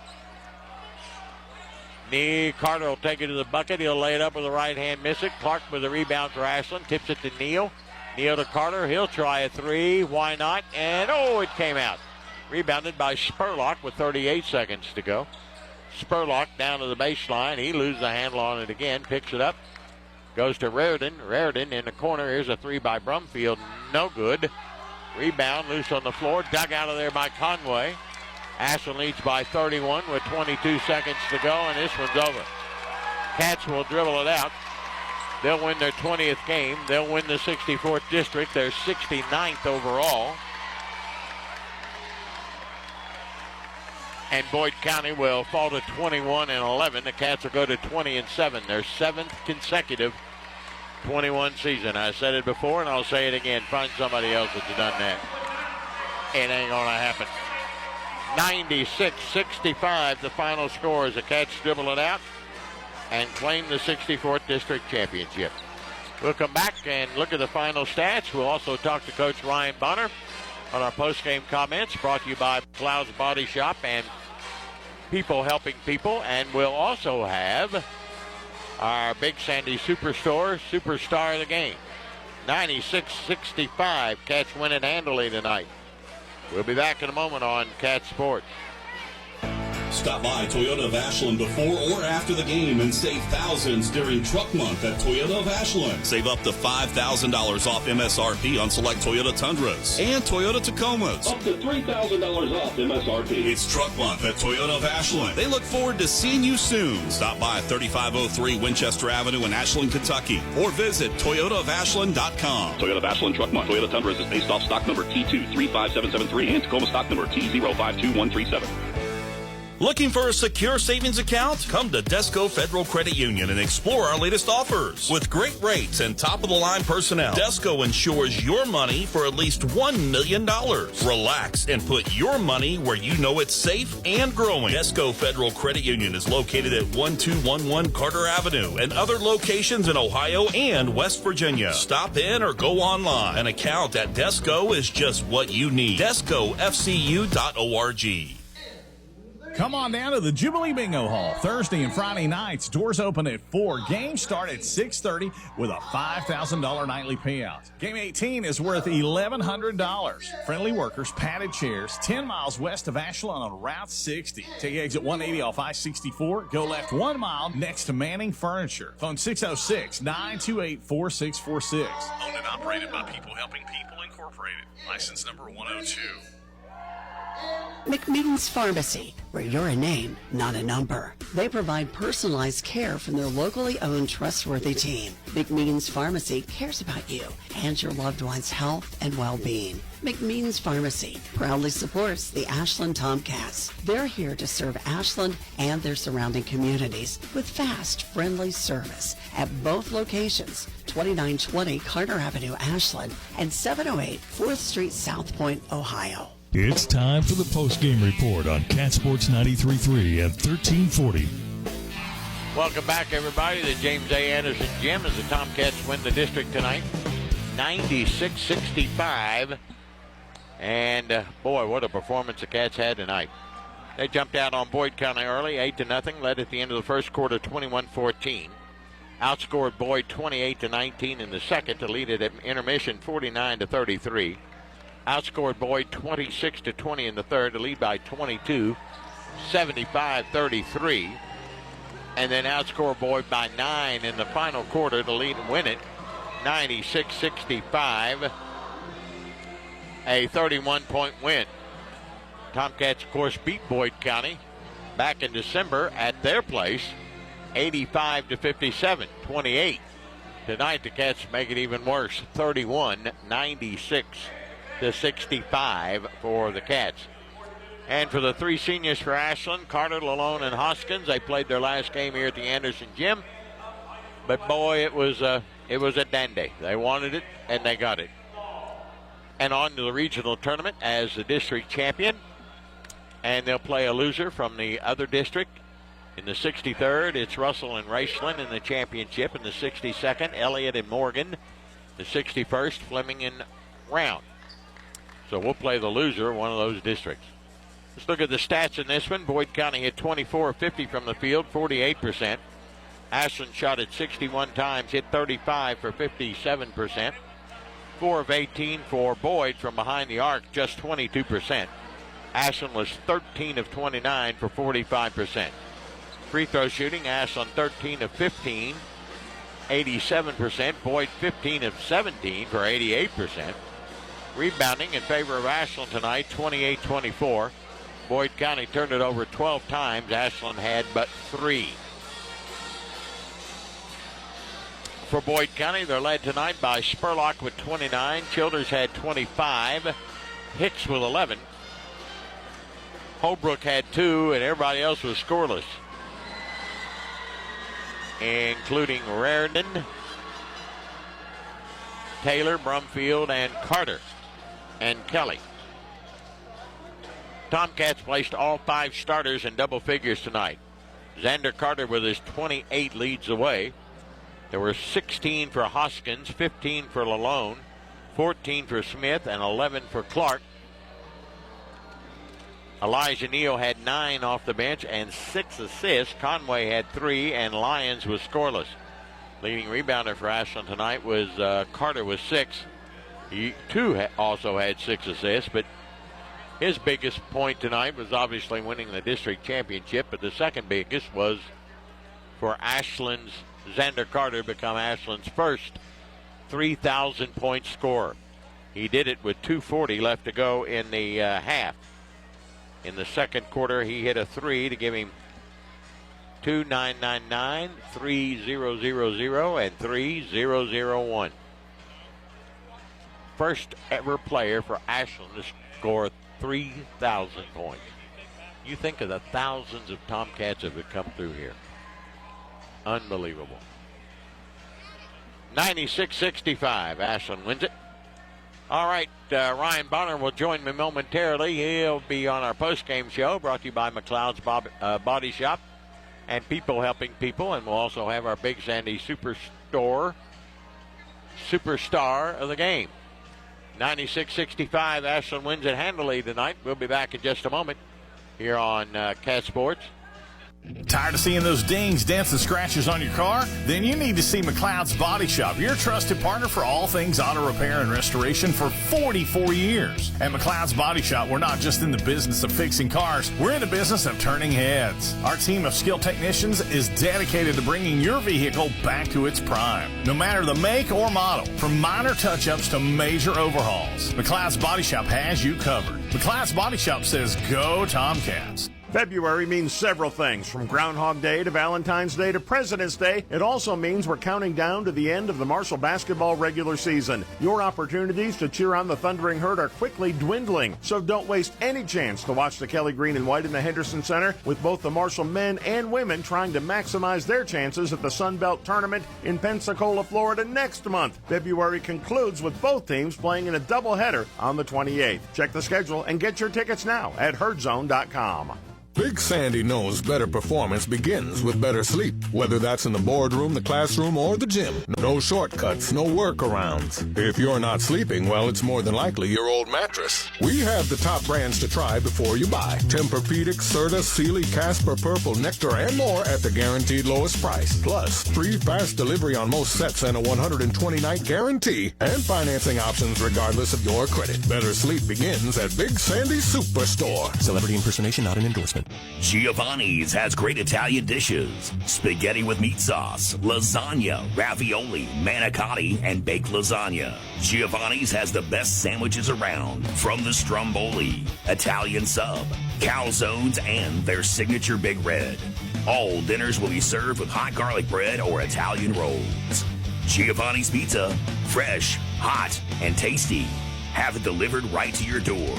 Carter will take it to the bucket. He'll lay it up with the right hand, miss it. Clark with the rebound for Ashland. Tips it to Neal. Neal to Carter. He'll try a 3. Why not? And it came out. Rebounded by Spurlock with 38 seconds to go. Spurlock down to the baseline. He loses the handle on it again. Picks it up. Goes to Raritan. Raritan in the corner. Here's a 3 by Brumfield. No good. Rebound loose on the floor. Dug out of there by Conway. Ashland leads by 31 with 22 seconds to go, and this one's over. Cats will dribble it out. They'll win their 20th game. They'll win the 64th district. They're 69th overall. And Boyd County will fall to 21-11. The Cats will go to 20-7. Their 7th consecutive 21 season. I said it before, and I'll say it again. Find somebody else that's done that. It ain't going to happen. 96-65, the final score as the Cats dribble it out and claim the 64th district championship. We'll come back and look at the final stats. We'll also talk to Coach Ryan Bonner on our post-game comments, brought to you by Cloud's Body Shop and People Helping People. And we'll also have our Big Sandy Superstore Superstar of the Game. 96-65. Cats win it handily tonight. We'll be back in a moment on Cat Sports. Stop by Toyota of Ashland before or after the game and save thousands during Truck Month at Toyota of Ashland. Save up to $5,000 off MSRP on select Toyota Tundras and Toyota Tacomas. Up to $3,000 off MSRP. It's Truck Month at Toyota of Ashland. They look forward to seeing you soon. Stop by 3503 Winchester Avenue in Ashland, Kentucky, or visit ToyotaofAshland.com. Toyota of Ashland Truck Month. Toyota Tundras is based off stock number T235773 and Tacoma stock number T052137. Looking for a secure savings account? Come to Desco Federal Credit Union and explore our latest offers. With great rates and top-of-the-line personnel, Desco insures your money for at least $1 million. Relax and put your money where you know it's safe and growing. Desco Federal Credit Union is located at 1211 Carter Avenue and other locations in Ohio and West Virginia. Stop in or go online. An account at Desco is just what you need. DescoFCU.org. Come on down to the Jubilee Bingo Hall Thursday and Friday nights. Doors open at 4. Games start at 6:30 with a $5,000 nightly payout. Game 18 is worth $1,100. Friendly workers, padded chairs, 10 miles west of Ashland on Route 60. Take exit 180 off I-64. Go left 1 mile next to Manning Furniture. Phone 606-928-4646. Owned and operated by People Helping People Incorporated. License number 102. McMeans Pharmacy, where you're a name, not a number. They provide personalized care from their locally owned, trustworthy team. McMeans Pharmacy cares about you and your loved one's health and well-being. McMeans Pharmacy proudly supports the Ashland Tomcats. They're here to serve Ashland and their surrounding communities with fast, friendly service at both locations, 2920 Carter Avenue, Ashland, and 708 4th Street, South Point, Ohio. It's time for the post-game report on Cat Sports 93.3 and 1340. Welcome back, everybody, to James A. Anderson Gym as the Tomcats win the district tonight, 96-65. And, boy, what a performance the Cats had tonight. They jumped out on Boyd County early, 8-0, led at the end of the first quarter, 21-14. Outscored Boyd 28-19 in the second to lead it at intermission, 49-33. Outscored Boyd 26-20 in the third to lead by 22, 75-33. And then outscored Boyd by 9 in the final quarter to lead and win it, 96-65. A 31-point win. Tomcats, of course, beat Boyd County back in December at their place, 85-57, 28. Tonight, the Cats make it even worse, 31-96-65 for the Cats. And for the three seniors for Ashland, Carter, Lalone, and Hoskins, they played their last game here at the Anderson Gym. But boy, it was a dandy. They wanted it, and they got it. And on to the regional tournament as the district champion. And they'll play a loser from the other district. In the 63rd, it's Russell and Raceland in the championship. In the 62nd, Elliott and Morgan. The 61st, Fleming and Round. So we'll play the loser of one of those districts. Let's look at the stats in this one. Boyd County hit 24 of 50 from the field, 48%. Ashland shot it 61 times, hit 35 for 57%. 4 of 18 for Boyd from behind the arc, just 22%. Ashland was 13 of 29 for 45%. Free throw shooting, Ashland 13 of 15, 87%. Boyd 15 of 17 for 88%. Rebounding in favor of Ashland tonight, 28-24. Boyd County turned it over 12 times. Ashland had but 3. For Boyd County, they're led tonight by Spurlock with 29. Childers had 25. Hicks with 11. Holbrook had 2, and everybody else was scoreless, including Raridan, Taylor, Brumfield, and Carter, and Kelly. Tomcats placed all 5 starters in double figures tonight. Xander Carter with his 28 leads the way. There were 16 for Hoskins, 15 for Lalone, 14 for Smith, and 11 for Clark. Elijah Neal had 9 off the bench and 6 assists. Conway had 3, and Lyons was scoreless. Leading rebounder for Ashland tonight was Carter with 6. He too also had 6 assists, but his biggest point tonight was obviously winning the district championship, but the second biggest was for Ashland's Xander Carter become Ashland's first 3,000-point scorer. He did it with 2:40 left to go in the half. In the second quarter, he hit a 3 to give him 2,999, 3,000, and 3,001. First ever player for Ashland to score 3,000 points. You think of the thousands of Tomcats that have come through here. Unbelievable. 96-65. Ashland wins it. All right, Ryan Bonner will join me momentarily. He'll be on our post-game show brought to you by McLeod's Body Shop and People Helping People. And we'll also have our Big Sandy superstar of the game. 96-65. Ashland wins it handily tonight. We'll be back in just a moment here on Cat Sports. Tired of seeing those dings, dents, and scratches on your car? Then you need to see McLeod's Body Shop, your trusted partner for all things auto repair and restoration for 44 years. At McLeod's Body Shop, we're not just in the business of fixing cars, we're in the business of turning heads. Our team of skilled technicians is dedicated to bringing your vehicle back to its prime. No matter the make or model, from minor touch-ups to major overhauls, McLeod's Body Shop has you covered. McLeod's Body Shop says, go Tomcats. February means several things, from Groundhog Day to Valentine's Day to President's Day. It also means we're counting down to the end of the Marshall basketball regular season. Your opportunities to cheer on the Thundering Herd are quickly dwindling, so don't waste any chance to watch the Kelly Green and White in the Henderson Center, with both the Marshall men and women trying to maximize their chances at the Sun Belt Tournament in Pensacola, Florida next month. February concludes with both teams playing in a doubleheader on the 28th. Check the schedule and get your tickets now at herdzone.com. Big Sandy knows better performance begins with better sleep, whether that's in the boardroom, the classroom, or the gym. No shortcuts, no workarounds. If you're not sleeping, well, it's more than likely your old mattress. We have the top brands to try before you buy. Tempur-Pedic, Serta, Sealy, Casper, Purple, Nectar, and more at the guaranteed lowest price. Plus, free fast delivery on most sets and a 120-night guarantee, and financing options regardless of your credit. Better sleep begins at Big Sandy Superstore. Celebrity impersonation not an endorsement. Giovanni's has great Italian dishes. Spaghetti with meat sauce, lasagna, ravioli, manicotti, and baked lasagna. Giovanni's has the best sandwiches around, from the stromboli, Italian sub, calzones, and their signature Big Red. All dinners will be served with hot garlic bread or Italian rolls. Giovanni's Pizza, fresh, hot, and tasty. Have it delivered right to your door.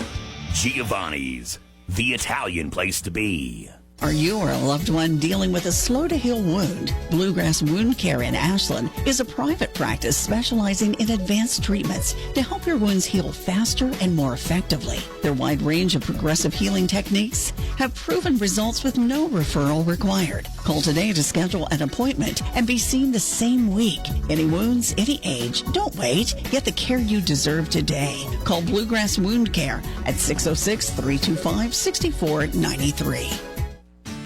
Giovanni's, the Italian place to be. Are you or a loved one dealing with a slow-to-heal wound? Bluegrass Wound Care in Ashland is a private practice specializing in advanced treatments to help your wounds heal faster and more effectively. Their wide range of progressive healing techniques have proven results with no referral required. Call today to schedule an appointment and be seen the same week. Any wounds, any age, don't wait. Get the care you deserve today. Call Bluegrass Wound Care at 606-325-6493.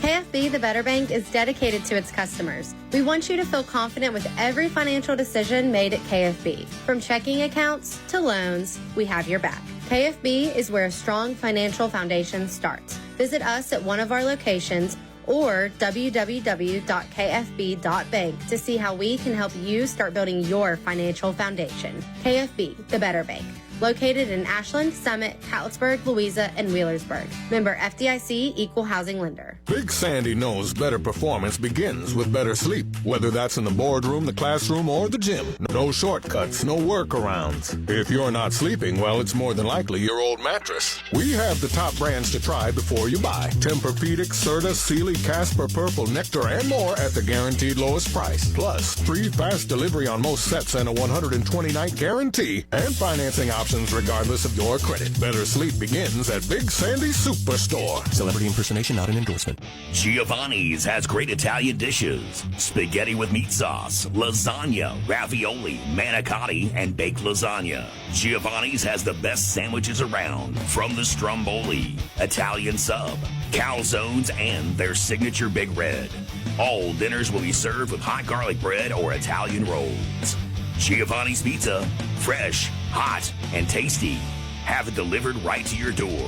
KFB, the Better Bank, is dedicated to its customers. We want you to feel confident with every financial decision made at KFB. From checking accounts to loans, we have your back. KFB is where a strong financial foundation starts. Visit us at one of our locations or www.kfb.bank to see how we can help you start building your financial foundation. KFB, the Better Bank. Located in Ashland, Summit, Catlettsburg, Louisa, and Wheelersburg. Member FDIC, Equal Housing Lender. Big Sandy knows better performance begins with better sleep, whether that's in the boardroom, the classroom, or the gym. No shortcuts, no workarounds. If you're not sleeping, well, it's more than likely your old mattress. We have the top brands to try before you buy. Tempur-Pedic, Serta, Sealy, Casper, Purple, Nectar, and more at the guaranteed lowest price. Plus, free fast delivery on most sets and a 120-night guarantee, and financing options regardless of your credit. Better sleep begins at Big Sandy Superstore. Celebrity impersonation not an endorsement. Giovanni's has great Italian dishes. Spaghetti with meat sauce, lasagna, ravioli, manicotti, and baked lasagna. Giovanni's has the best sandwiches around, from the stromboli, Italian sub, calzones, and their signature Big Red. All dinners will be served with hot garlic bread or Italian rolls. Giovanni's Pizza, fresh, hot, and tasty. Have it delivered right to your door.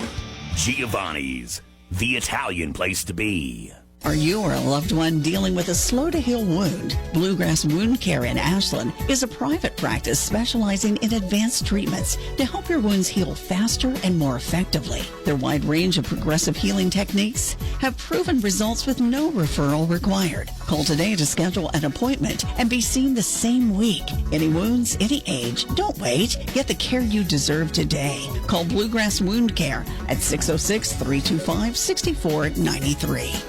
Giovanni's, the Italian place to be. Are you or a loved one dealing with a slow-to-heal wound? Bluegrass Wound Care in Ashland is a private practice specializing in advanced treatments to help your wounds heal faster and more effectively. Their wide range of progressive healing techniques have proven results with no referral required. Call today to schedule an appointment and be seen the same week. Any wounds, any age, don't wait. Get the care you deserve today. Call Bluegrass Wound Care at 606-325-6493.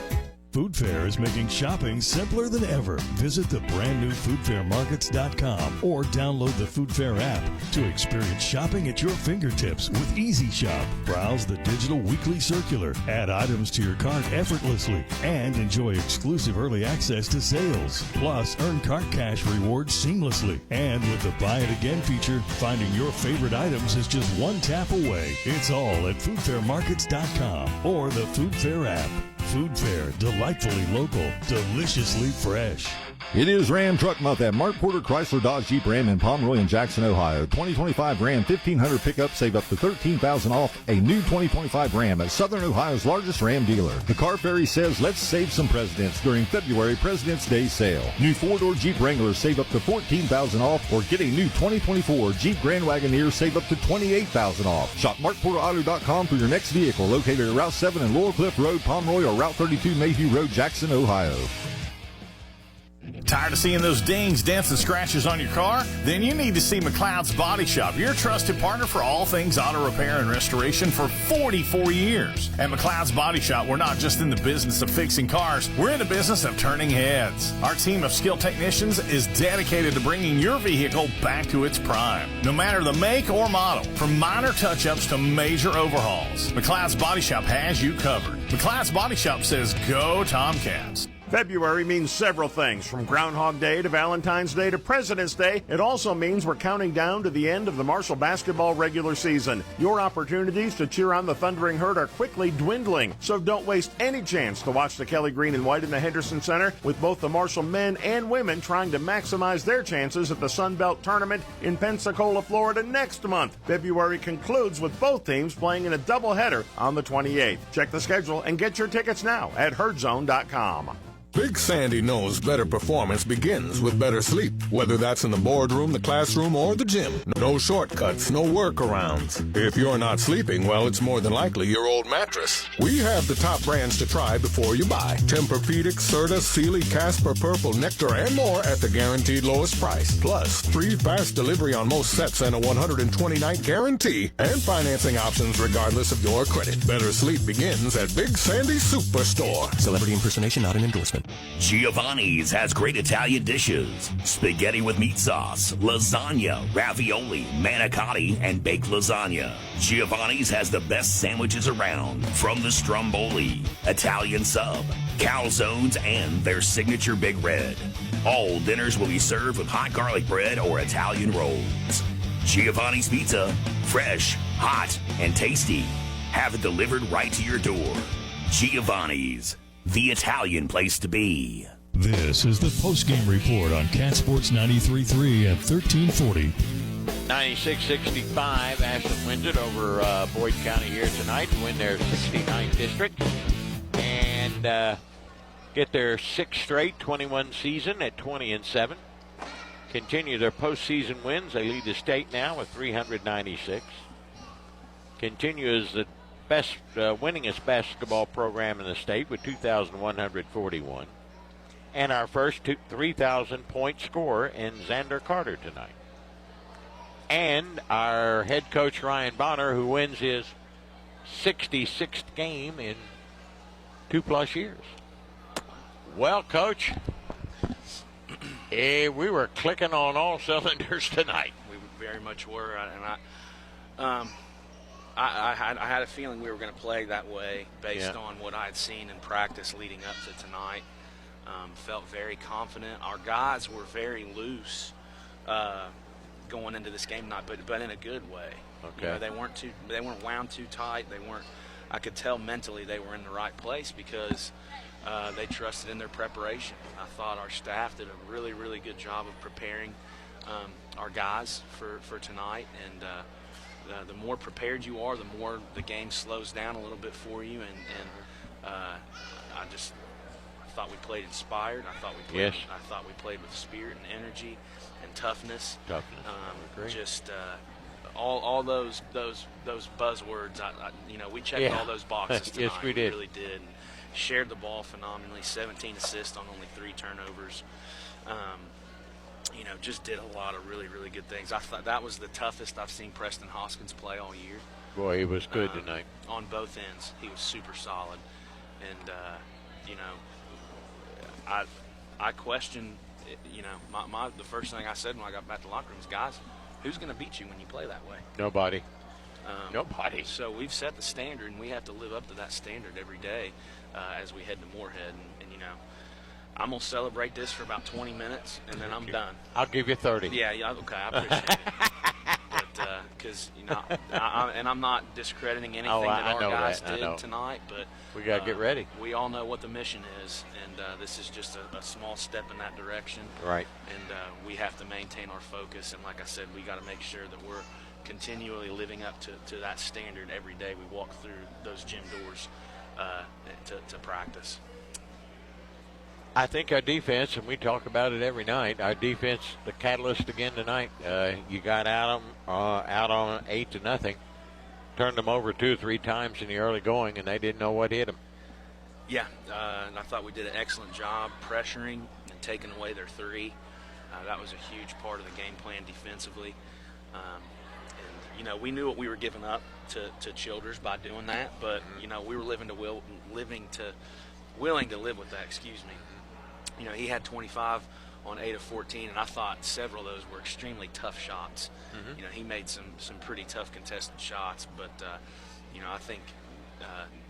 Food Fair is making shopping simpler than ever. Visit the brand new foodfairmarkets.com or download the Food Fair app to experience shopping at your fingertips with Easy Shop. Browse the digital weekly circular, add items to your cart effortlessly, and enjoy exclusive early access to sales. Plus, earn cart cash rewards seamlessly. And with the Buy It Again feature, finding your favorite items is just one tap away. It's all at foodfairmarkets.com or the Food Fair app. Food Fair, delightfully local, deliciously fresh. It is Ram Truck Month at Mark Porter Chrysler Dodge Jeep Ram in Pomeroy and Jackson, Ohio. 2025 Ram 1500 pickup, save up to $13,000 off a new 2025 Ram at Southern Ohio's largest Ram dealer. The Car Ferry says let's save some presidents during February President's Day sale. New 4-door Jeep Wranglers save up to $14,000 off, or get a new 2024 Jeep Grand Wagoneer, save up to $28,000 off. Shop MarkPorterAuto.com for your next vehicle, located at Route 7 and Laurel Cliff Road, Pomeroy, or Route 32 Mayhew Road, Jackson, Ohio. Tired of seeing those dings, dents, and scratches on your car? Then you need to see McLeod's Body Shop, your trusted partner for all things auto repair and restoration for 44 years. At McLeod's Body Shop, we're not just in the business of fixing cars, we're in the business of turning heads. Our team of skilled technicians is dedicated to bringing your vehicle back to its prime, no matter the make or model, from minor touch-ups to major overhauls. McLeod's Body Shop has you covered. McLeod's Body Shop says, go Tomcats. February means several things, from Groundhog Day to Valentine's Day to President's Day. It also means we're counting down to the end of the Marshall basketball regular season. Your opportunities to cheer on the Thundering Herd are quickly dwindling, so don't waste any chance to watch the Kelly Green and White in the Henderson Center, with both the Marshall men and women trying to maximize their chances at the Sun Belt Tournament in Pensacola, Florida next month. February concludes with both teams playing in a doubleheader on the 28th. Check the schedule and get your tickets now at herdzone.com. Big Sandy knows better performance begins with better sleep, whether that's in the boardroom, the classroom, or the gym. No shortcuts, no workarounds. If you're not sleeping, well, it's more than likely your old mattress. We have the top brands to try before you buy. Tempur-Pedic, Serta, Sealy, Casper, Purple, Nectar, and more at the guaranteed lowest price. Plus, free fast delivery on most sets and a 120-night guarantee, and financing options regardless of your credit. Better sleep begins at Big Sandy Superstore. Celebrity impersonation not an endorsement. Giovanni's has great Italian dishes. Spaghetti with meat sauce, lasagna, ravioli, manicotti, and baked lasagna. Giovanni's has the best sandwiches around, from the stromboli, Italian sub, calzones, and their signature Big Red. All dinners will be served with hot garlic bread or Italian rolls. Giovanni's Pizza, fresh, hot, and tasty. Have it delivered right to your door. Giovanni's, the Italian place to be. This is the postgame report on Cat Sports 93.3 at 1340. 96-65, Ashland wins it over Boyd County here tonight to win their 69th district and get their sixth straight 21 season at 20-7. Continue their postseason wins. They lead the state now with 396. Continue as the best winningest basketball program in the state with 2,141. And our first 3,000-point scorer in Xander Carter tonight. And our head coach, Ryan Bonner, who wins his 66th game in 2+ years. Well, Coach, we were clicking on all cylinders tonight. We very much were, and I had a feeling we were going to play that way based on what I had seen in practice leading up to tonight. Felt very confident. Our guys were very loose going into this game tonight, but in a good way. Okay. You know, they weren't wound too tight. I could tell mentally they were in the right place because they trusted in their preparation. I thought our staff did a really, really good job of preparing our guys for tonight, and the more prepared you are, the more the game slows down a little bit for you, and I thought we played inspired. I thought we played with spirit and energy and toughness. Just all those buzzwords. We checked all those boxes tonight. Yes, we did. We really did. And shared the ball phenomenally. 17 assists on only 3 turnovers. Just did a lot of really, really good things. I thought that was the toughest I've seen Preston Hoskins play all year. Boy, he was good tonight. On both ends, he was super solid. And, I question, you know, the first thing I said when I got back to the locker room is, guys, who's going to beat you when you play that way? Nobody. Nobody. So we've set the standard, and we have to live up to that standard every day as we head to Moorhead. And you know, I'm going to celebrate this for about 20 minutes, and then I'm done. I'll give you 30. Yeah, okay, I appreciate it. But because, you know, and I'm not discrediting anything that our guys did tonight, but we got to get ready. We all know what the mission is, and this is just a small step in that direction. Right. And we have to maintain our focus, and like I said, we got to make sure that we're continually living up to that standard every day we walk through those gym doors to practice. I think our defense, and we talk about it every night, our defense, the catalyst again tonight. You got out on 8-0, turned them over 2 or 3 times in the early going, and they didn't know what hit them. Yeah, and I thought we did an excellent job pressuring and taking away their 3. That was a huge part of the game plan defensively. And, you know, we knew what we were giving up to Childers by doing that, but, you know, we were willing to live with that, excuse me. You know, he had 25 on 8 of 14, and I thought several of those were extremely tough shots. You know, he made some pretty tough contested shots, but, you know, I think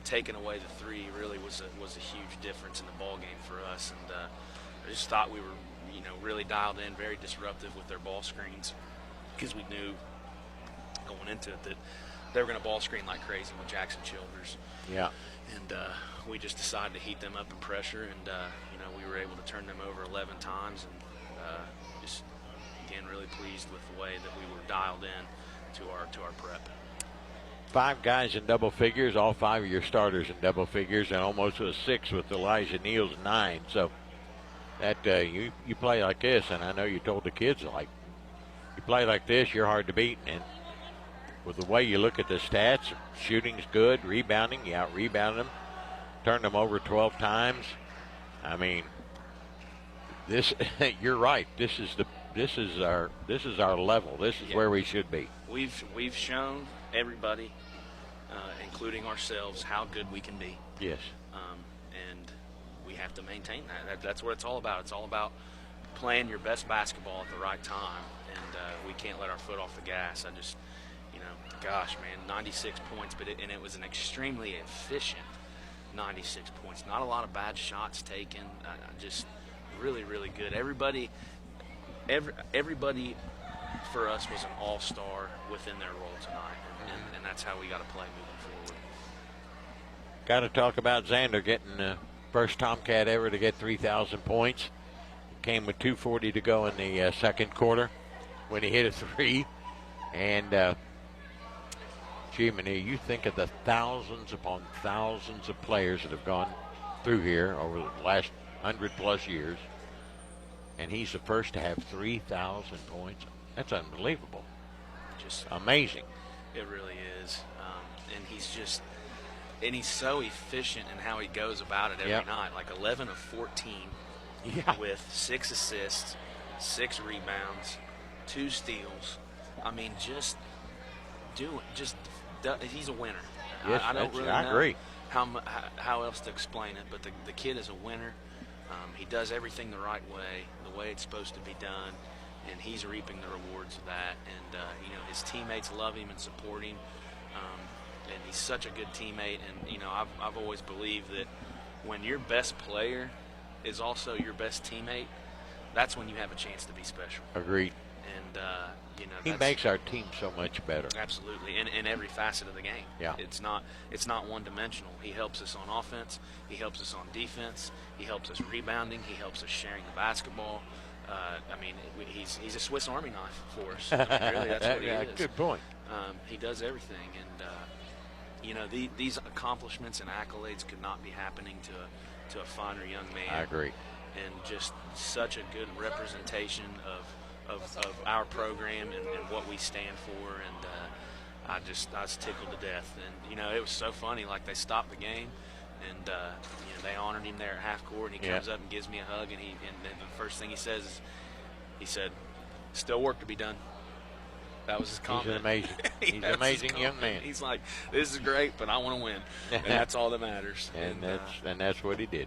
taking away the 3 really was a huge difference in the ball game for us. And I just thought we were, you know, really dialed in, very disruptive with their ball screens, because we knew going into it that they were going to ball screen like crazy with Jackson Childers. Yeah. And we just decided to heat them up in pressure, and you know, we were able to turn them over 11 times, and just again really pleased with the way that we were dialed in to our prep. 5 guys in double figures, all 5 of your starters in double figures, and almost a 6 with Elijah Neal's 9. So that you play like this, and I know you told the kids, like, you play like this, you're hard to beat. And with the way you look at the stats, shooting's good, rebounding, you out-rebounded them, turned them over 12 times. I mean, this you're right. This is our level. This is where we should be. We've shown everybody, including ourselves, how good we can be. Yes. And we have to maintain that. That's what it's all about. It's all about playing your best basketball at the right time, and we can't let our foot off the gas. I just, you know, gosh, man, 96 points, and it was an extremely efficient 96 points. Not a lot of bad shots taken. Just really, really good. Everybody for us was an all-star within their role tonight, and that's how we got to play moving forward. Got to talk about Xander getting the first Tomcat ever to get 3,000 points. Came with 2:40 to go in the second quarter when he hit a 3. And gee, you think of the thousands upon thousands of players that have gone through here over the last 100+ years, and he's the first to have 3,000 points. That's unbelievable. Just amazing. It really is. And he's so efficient in how he goes about it every night. Like 11 of 14 with 6 assists, 6 rebounds, 2 steals. I mean, he's a winner. Yes, I don't really I know agree. how else to explain it, but the kid is a winner. He does everything the right way, the way it's supposed to be done, and he's reaping the rewards of that. And you know, his teammates love him and support him, and he's such a good teammate. And you know, I've always believed that when your best player is also your best teammate, that's when you have a chance to be special. Agreed. And you know, he makes our team so much better. Absolutely, in every facet of the game. Yeah. It's not one-dimensional. He helps us on offense. He helps us on defense. He helps us rebounding. He helps us sharing the basketball. I mean, he's a Swiss Army knife for us. I mean, really, that's what he is. Good point. He does everything, and you know, these accomplishments and accolades could not be happening to a finer young man. I agree. And just such a good representation of our program and what we stand for, and I was tickled to death. And you know, it was so funny. Like, they stopped the game, and you know, they honored him there at half court. And he comes up and gives me a hug, and the first thing he says is, he said, "Still work to be done." That was his comment. He's an amazing young man. He's like, "This is great, but I want to win," and that's all that matters. And that's what he did.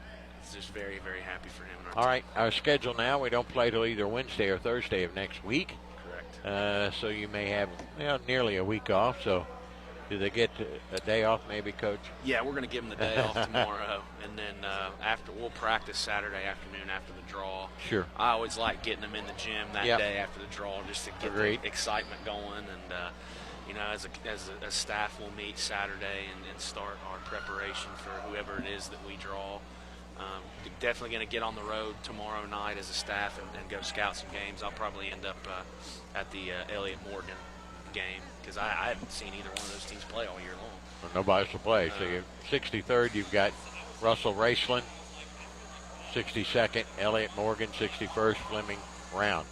just very, very happy for him. And our All team. right, our schedule now, we don't play till either Wednesday or Thursday of next week. Correct. So you may have nearly a week off. So do they get a day off maybe, Coach? Yeah, we're going to give them the day off tomorrow, and then after we'll practice Saturday afternoon after the draw. Sure. I always like getting them in the gym that day after the draw just to get the excitement going. And you know, as a staff, we'll meet Saturday and start our preparation for whoever it is that we draw. Definitely going to get on the road tomorrow night as a staff and go scout some games. I'll probably end up at the Elliott Morgan game because I haven't seen either one of those teams play all year long. Well, nobody's to play. So you're 63rd, you've got Russell Raceland, 62nd, Elliott Morgan, 61st, Fleming Round.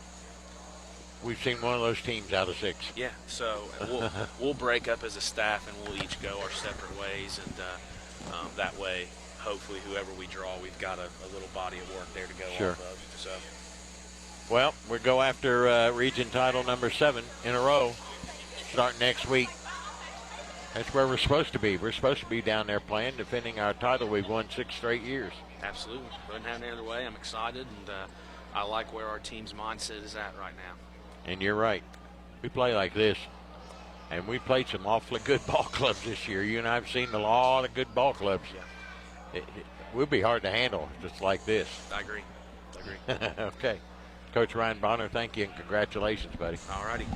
We've seen one of those teams out of 6. Yeah, so we'll break up as a staff and we'll each go our separate ways, and that way, hopefully, whoever we draw, we've got a little body of work there to go off of. So, well, we go after region title number 7 in a row, starting next week. That's where we're supposed to be. We're supposed to be down there playing, defending our title. We've won 6 straight years. Absolutely, couldn't have it any other way. I'm excited, and I like where our team's mindset is at right now. And you're right. We play like this, and we played some awfully good ball clubs this year. You and I have seen a lot of good ball clubs. Yeah. It will be hard to handle just like this. I agree. Okay. Coach Ryan Bonner, thank you, and congratulations, buddy. All righty.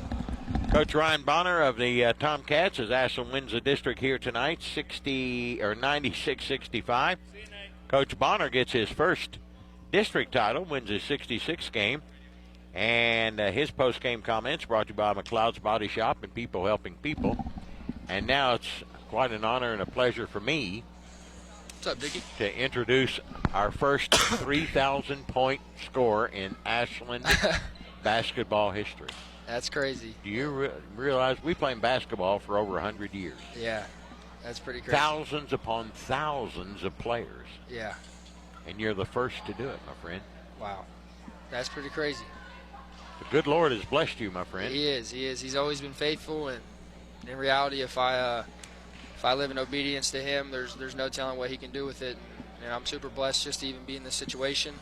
Coach Ryan Bonner of the Tomcats as Ashland wins the district here tonight, 96-65. Coach Bonner gets his first district title, wins his 66th game. And his post-game comments brought to you by McLeod's Body Shop and People Helping People. And now it's quite an honor and a pleasure for me What's up, Dickie? to introduce our first 3,000-point scorer in Ashland basketball history. That's crazy. Do you realize we played basketball for over 100 years? Yeah, that's pretty crazy. Thousands upon thousands of players. Yeah. And you're the first to do it, my friend. Wow. That's pretty crazy. The good Lord has blessed you, my friend. He is. He's always been faithful, and in reality, if I live in obedience to Him, there's no telling what He can do with it. And I'm super blessed just to even be in this situation.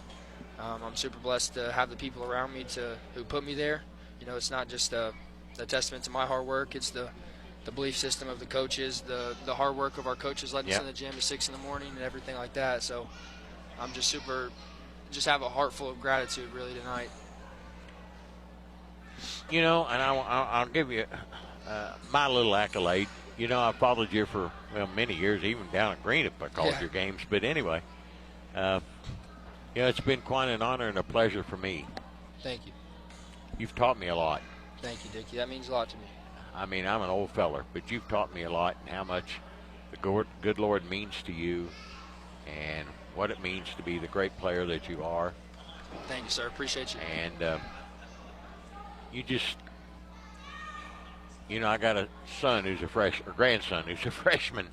I'm super blessed to have the people around me who put me there. You know, it's not just a testament to my hard work. It's the belief system of the coaches, the hard work of our coaches letting us in the gym at 6 in the morning and everything like that. So I'm just have a heart full of gratitude really tonight. You know, and I'll give you my little accolade. You know, I followed you for, many years, even down at Green if I called your games. But anyway, it's been quite an honor and a pleasure for me. Thank you. You've taught me a lot. Thank you, Dickie. That means a lot to me. I mean, I'm an old feller, but you've taught me a lot and how much the good Lord means to you and what it means to be the great player that you are. Thank you, sir. Appreciate you. And you just, I got a son who's grandson who's a freshman.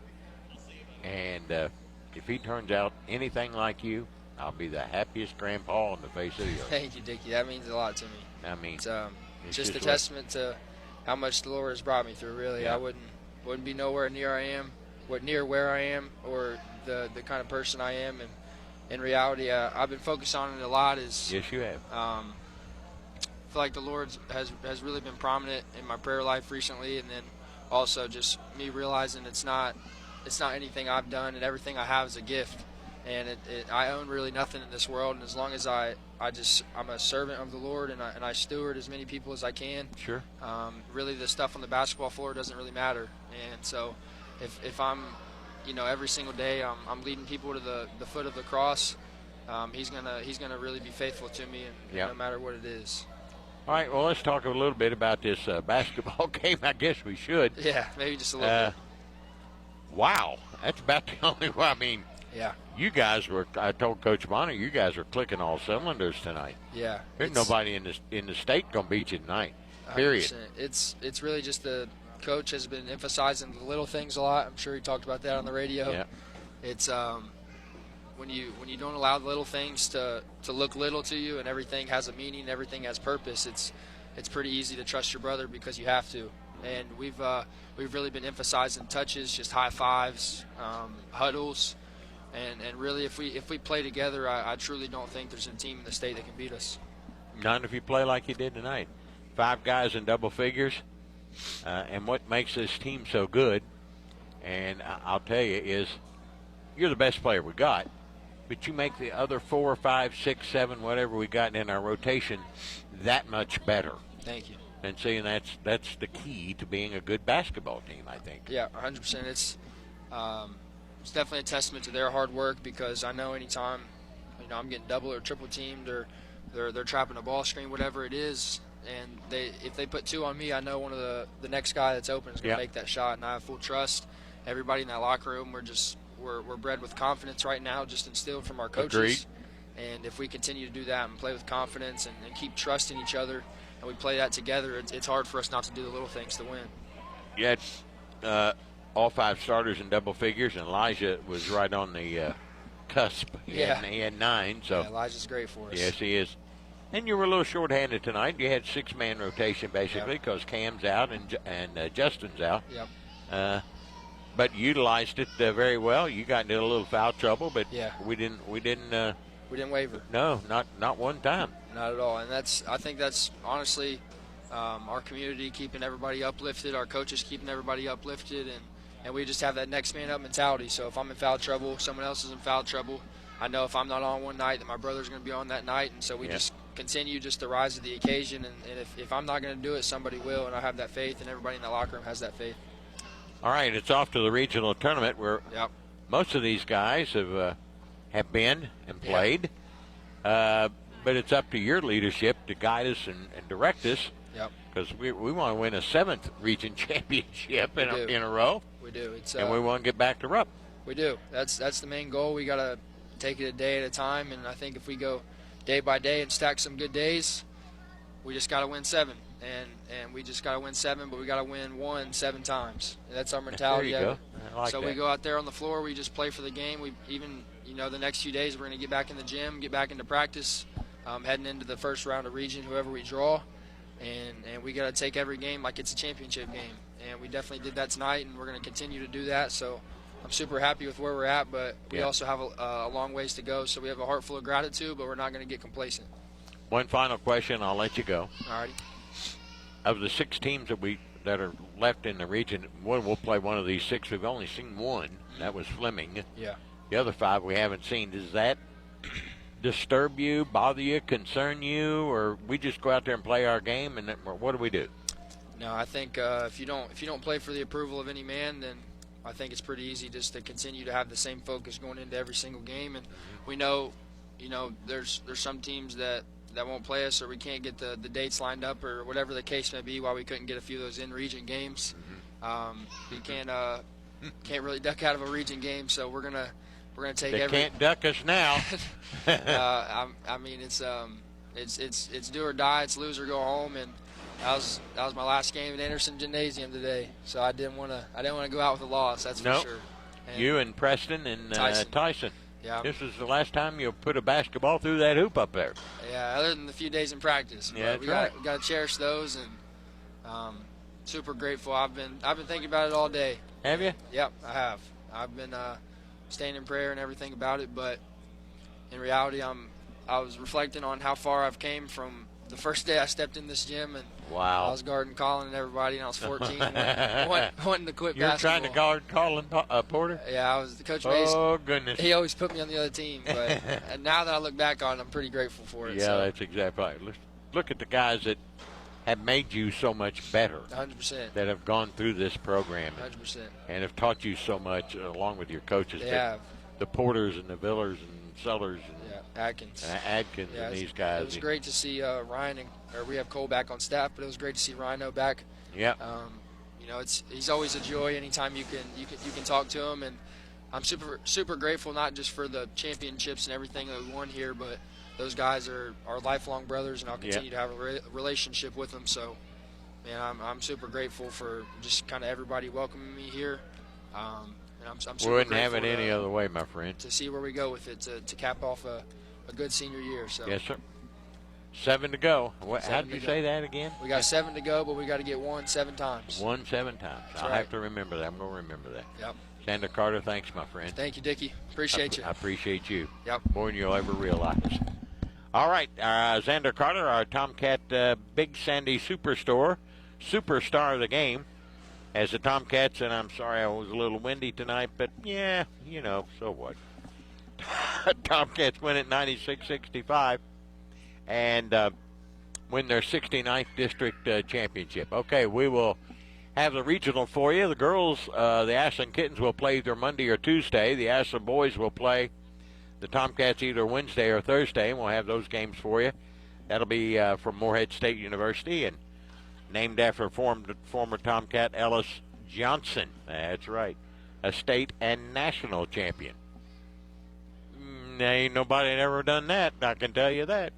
And if he turns out anything like you, I'll be the happiest grandpa on the face of the earth. Thank you, Dickie. That means a lot to me. I mean, it's just a testament to how much the Lord has brought me through. Really, Yeah. I wouldn't be nowhere near where I am, or the kind of person I am. And in reality, I've been focused on it a lot. Yes, you have. I feel like the Lord has really been prominent in my prayer life recently, and then also just me realizing it's not anything I've done, and everything I have is a gift. And I own really nothing in this world, and as long as I'm a servant of the Lord, and I steward as many people as I can. Sure. Really, the stuff on the basketball floor doesn't really matter. And so, if I'm, every single day I'm leading people to the foot of the cross, He's gonna really be faithful to me, and no matter what it is. All right. Well, let's talk a little bit about this basketball game. I guess we should. Yeah, maybe just a little bit. Wow, that's about the only one. I mean. Yeah. You guys I told Coach Bonner, you guys are clicking all cylinders tonight. Yeah. There's nobody in the state going to beat you tonight, period. 100%. It's really just the coach has been emphasizing the little things a lot. I'm sure he talked about that on the radio. Yeah. It's when you don't allow the little things to look little to you, and everything has a meaning, everything has purpose, it's pretty easy to trust your brother because you have to. And we've really been emphasizing touches, just high fives, huddles, And really, if we play together, I truly don't think there's a team in the state that can beat us. Not if you play like you did tonight. 5 guys in double figures. And what makes this team so good, and I'll tell you, is you're the best player we got, but you make the other 4, 5, 6, 7, whatever we got in our rotation that much better. Thank you. And see, and that's the key to being a good basketball team, I think. Yeah, 100%. It's definitely a testament to their hard work, because I know anytime, I'm getting double or triple teamed, or they're trapping a ball screen, whatever it is, and if they put 2 on me, I know one of the next guy that's open is going to make that shot, and I have full trust. Everybody in that locker room, we're bred with confidence right now, just instilled from our coaches. Agreed. And if we continue to do that and play with confidence and keep trusting each other, and we play that together, it's hard for us not to do the little things to win. You had all 5 starters in double figures, and Elijah was right on the cusp. He had 9. So yeah, Elijah's great for us. Yes, he is. And you were a little short-handed tonight. You had 6-man rotation basically, because Cam's out and Justin's out. Yep. But you utilized it very well. You got into a little foul trouble, but we didn't waver. No, not one time. Not at all. And I think that's honestly our community keeping everybody uplifted, our coaches keeping everybody uplifted, and we just have that next man up mentality. So if I'm in foul trouble, someone else is in foul trouble, I know if I'm not on one night, that my brother's going to be on that night, and so we just continue just to rise to the occasion. And if I'm not going to do it, somebody will, and I have that faith, and everybody in the locker room has that faith. All right, it's off to the regional tournament where most of these guys have been and played. But it's up to your leadership to guide us and direct us. Because we want to win a 7th region championship in a row. We do. And we want to get back to Rupp. We do. That's the main goal. We got to take it a day at a time. And I think if we go day by day and stack some good days, we just got to win 7. And we just got to win 7, but we got to win 1 7 times. That's our mentality. There you go. I like so that. we go out there on the floor. We just play for the game. We even, the next few days, we're going to get back in the gym, get back into practice, heading into the first round of region, whoever we draw. And we got to take every game like it's a championship game. And we definitely did that tonight, and we're going to continue to do that. So I'm super happy with where we're at, but we also have a long ways to go. So we have a heart full of gratitude, but we're not going to get complacent. One final question, I'll let you go. All righty. Of the 6 teams that are left in the region, we'll play one of these 6. We've only seen 1. That was Fleming. Yeah. The other 5 we haven't seen. Does that disturb you, bother you, concern you, or we just go out there and play our game, and what do we do? No, I think if you don't play for the approval of any man, then I think it's pretty easy just to continue to have the same focus going into every single game. And we know, there's some teams that won't play us, or we can't get the dates lined up, or whatever the case may be, why we couldn't get a few of those in-region games. We can't really duck out of a region game, so we're gonna take they every. They can't duck us now. I mean, it's do or die. It's lose or go home, and that was my last game at Anderson Gymnasium today. So I didn't want to go out with a loss. That's for sure. And you and Preston and Tyson. Yeah. This was the last time you put a basketball through that hoop up there. Yeah, other than the few days in practice. Yeah, we got to cherish those, and super grateful. I've been thinking about it all day. Have you? Yep, I have. I've been staying in prayer and everything about it, but in reality, I was reflecting on how far I've came from the first day I stepped in this gym, and wow. I was guarding Colin and everybody, and I was 14, wanting to quit basketball. You're trying to guard Colin Porter? Yeah, I was. Coach Mays. Oh, goodness. He always put me on the other team, but and now that I look back on it, I'm pretty grateful for it. Yeah, so. That's exactly right. Look at the guys that have made you so much better. 100%. That have gone through this program. 100%. And have taught you so much, along with your coaches. They have. The Porters and the Villers and Sellers and Adkins. Adkins and these guys. It was great to see Ryan, or we have Cole back on staff, but it was great to see Rhino back. Yeah. He's always a joy anytime you can talk to him, and I'm super grateful, not just for the championships and everything that we won here, but those guys are lifelong brothers, and I'll continue to have a relationship with them. So, man, I'm super grateful for just kind of everybody welcoming me here. And I'm super we wouldn't have grateful it any other way, my friend. To see where we go with it, to cap off a good senior year. So. Yes, sir. 7 to go. How did you say that again? We got 7 to go, but we got to get 1 7 times. 1 7 times. I'll have to remember that. I'm going to remember that. Yep. Xander Carter, thanks, my friend. Thank you, Dickie. Appreciate you. I appreciate you. Yep. More than you'll ever realize. All right, Xander Carter, our Tomcat Big Sandy superstar of the game, as the Tomcats, and I'm sorry I was a little windy tonight, but yeah, you know, so what? Tomcats win at 96-65 and win their 69th district championship. Okay, we will have the regional for you. The girls, the Ashland Kittens, will play either Monday or Tuesday. The Ashland boys will play the Tomcats either Wednesday or Thursday, and we'll have those games for you. That'll be from Morehead State University and named after former Tomcat Ellis Johnson. That's right, a state and national champion. Ain't nobody ever done that, I can tell you that.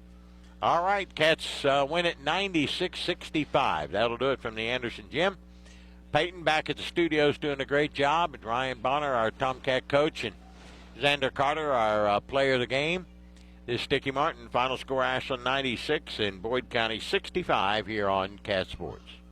All right, Cats win at 96-65. That'll do it from the Anderson Gym. Peyton back at the studios doing a great job, and Ryan Bonner, our Tomcat coach, and Xander Carter, our player of the game. This is Dickie Martin. Final score, Ashland 96 and Boyd County 65 here on Cat Sports.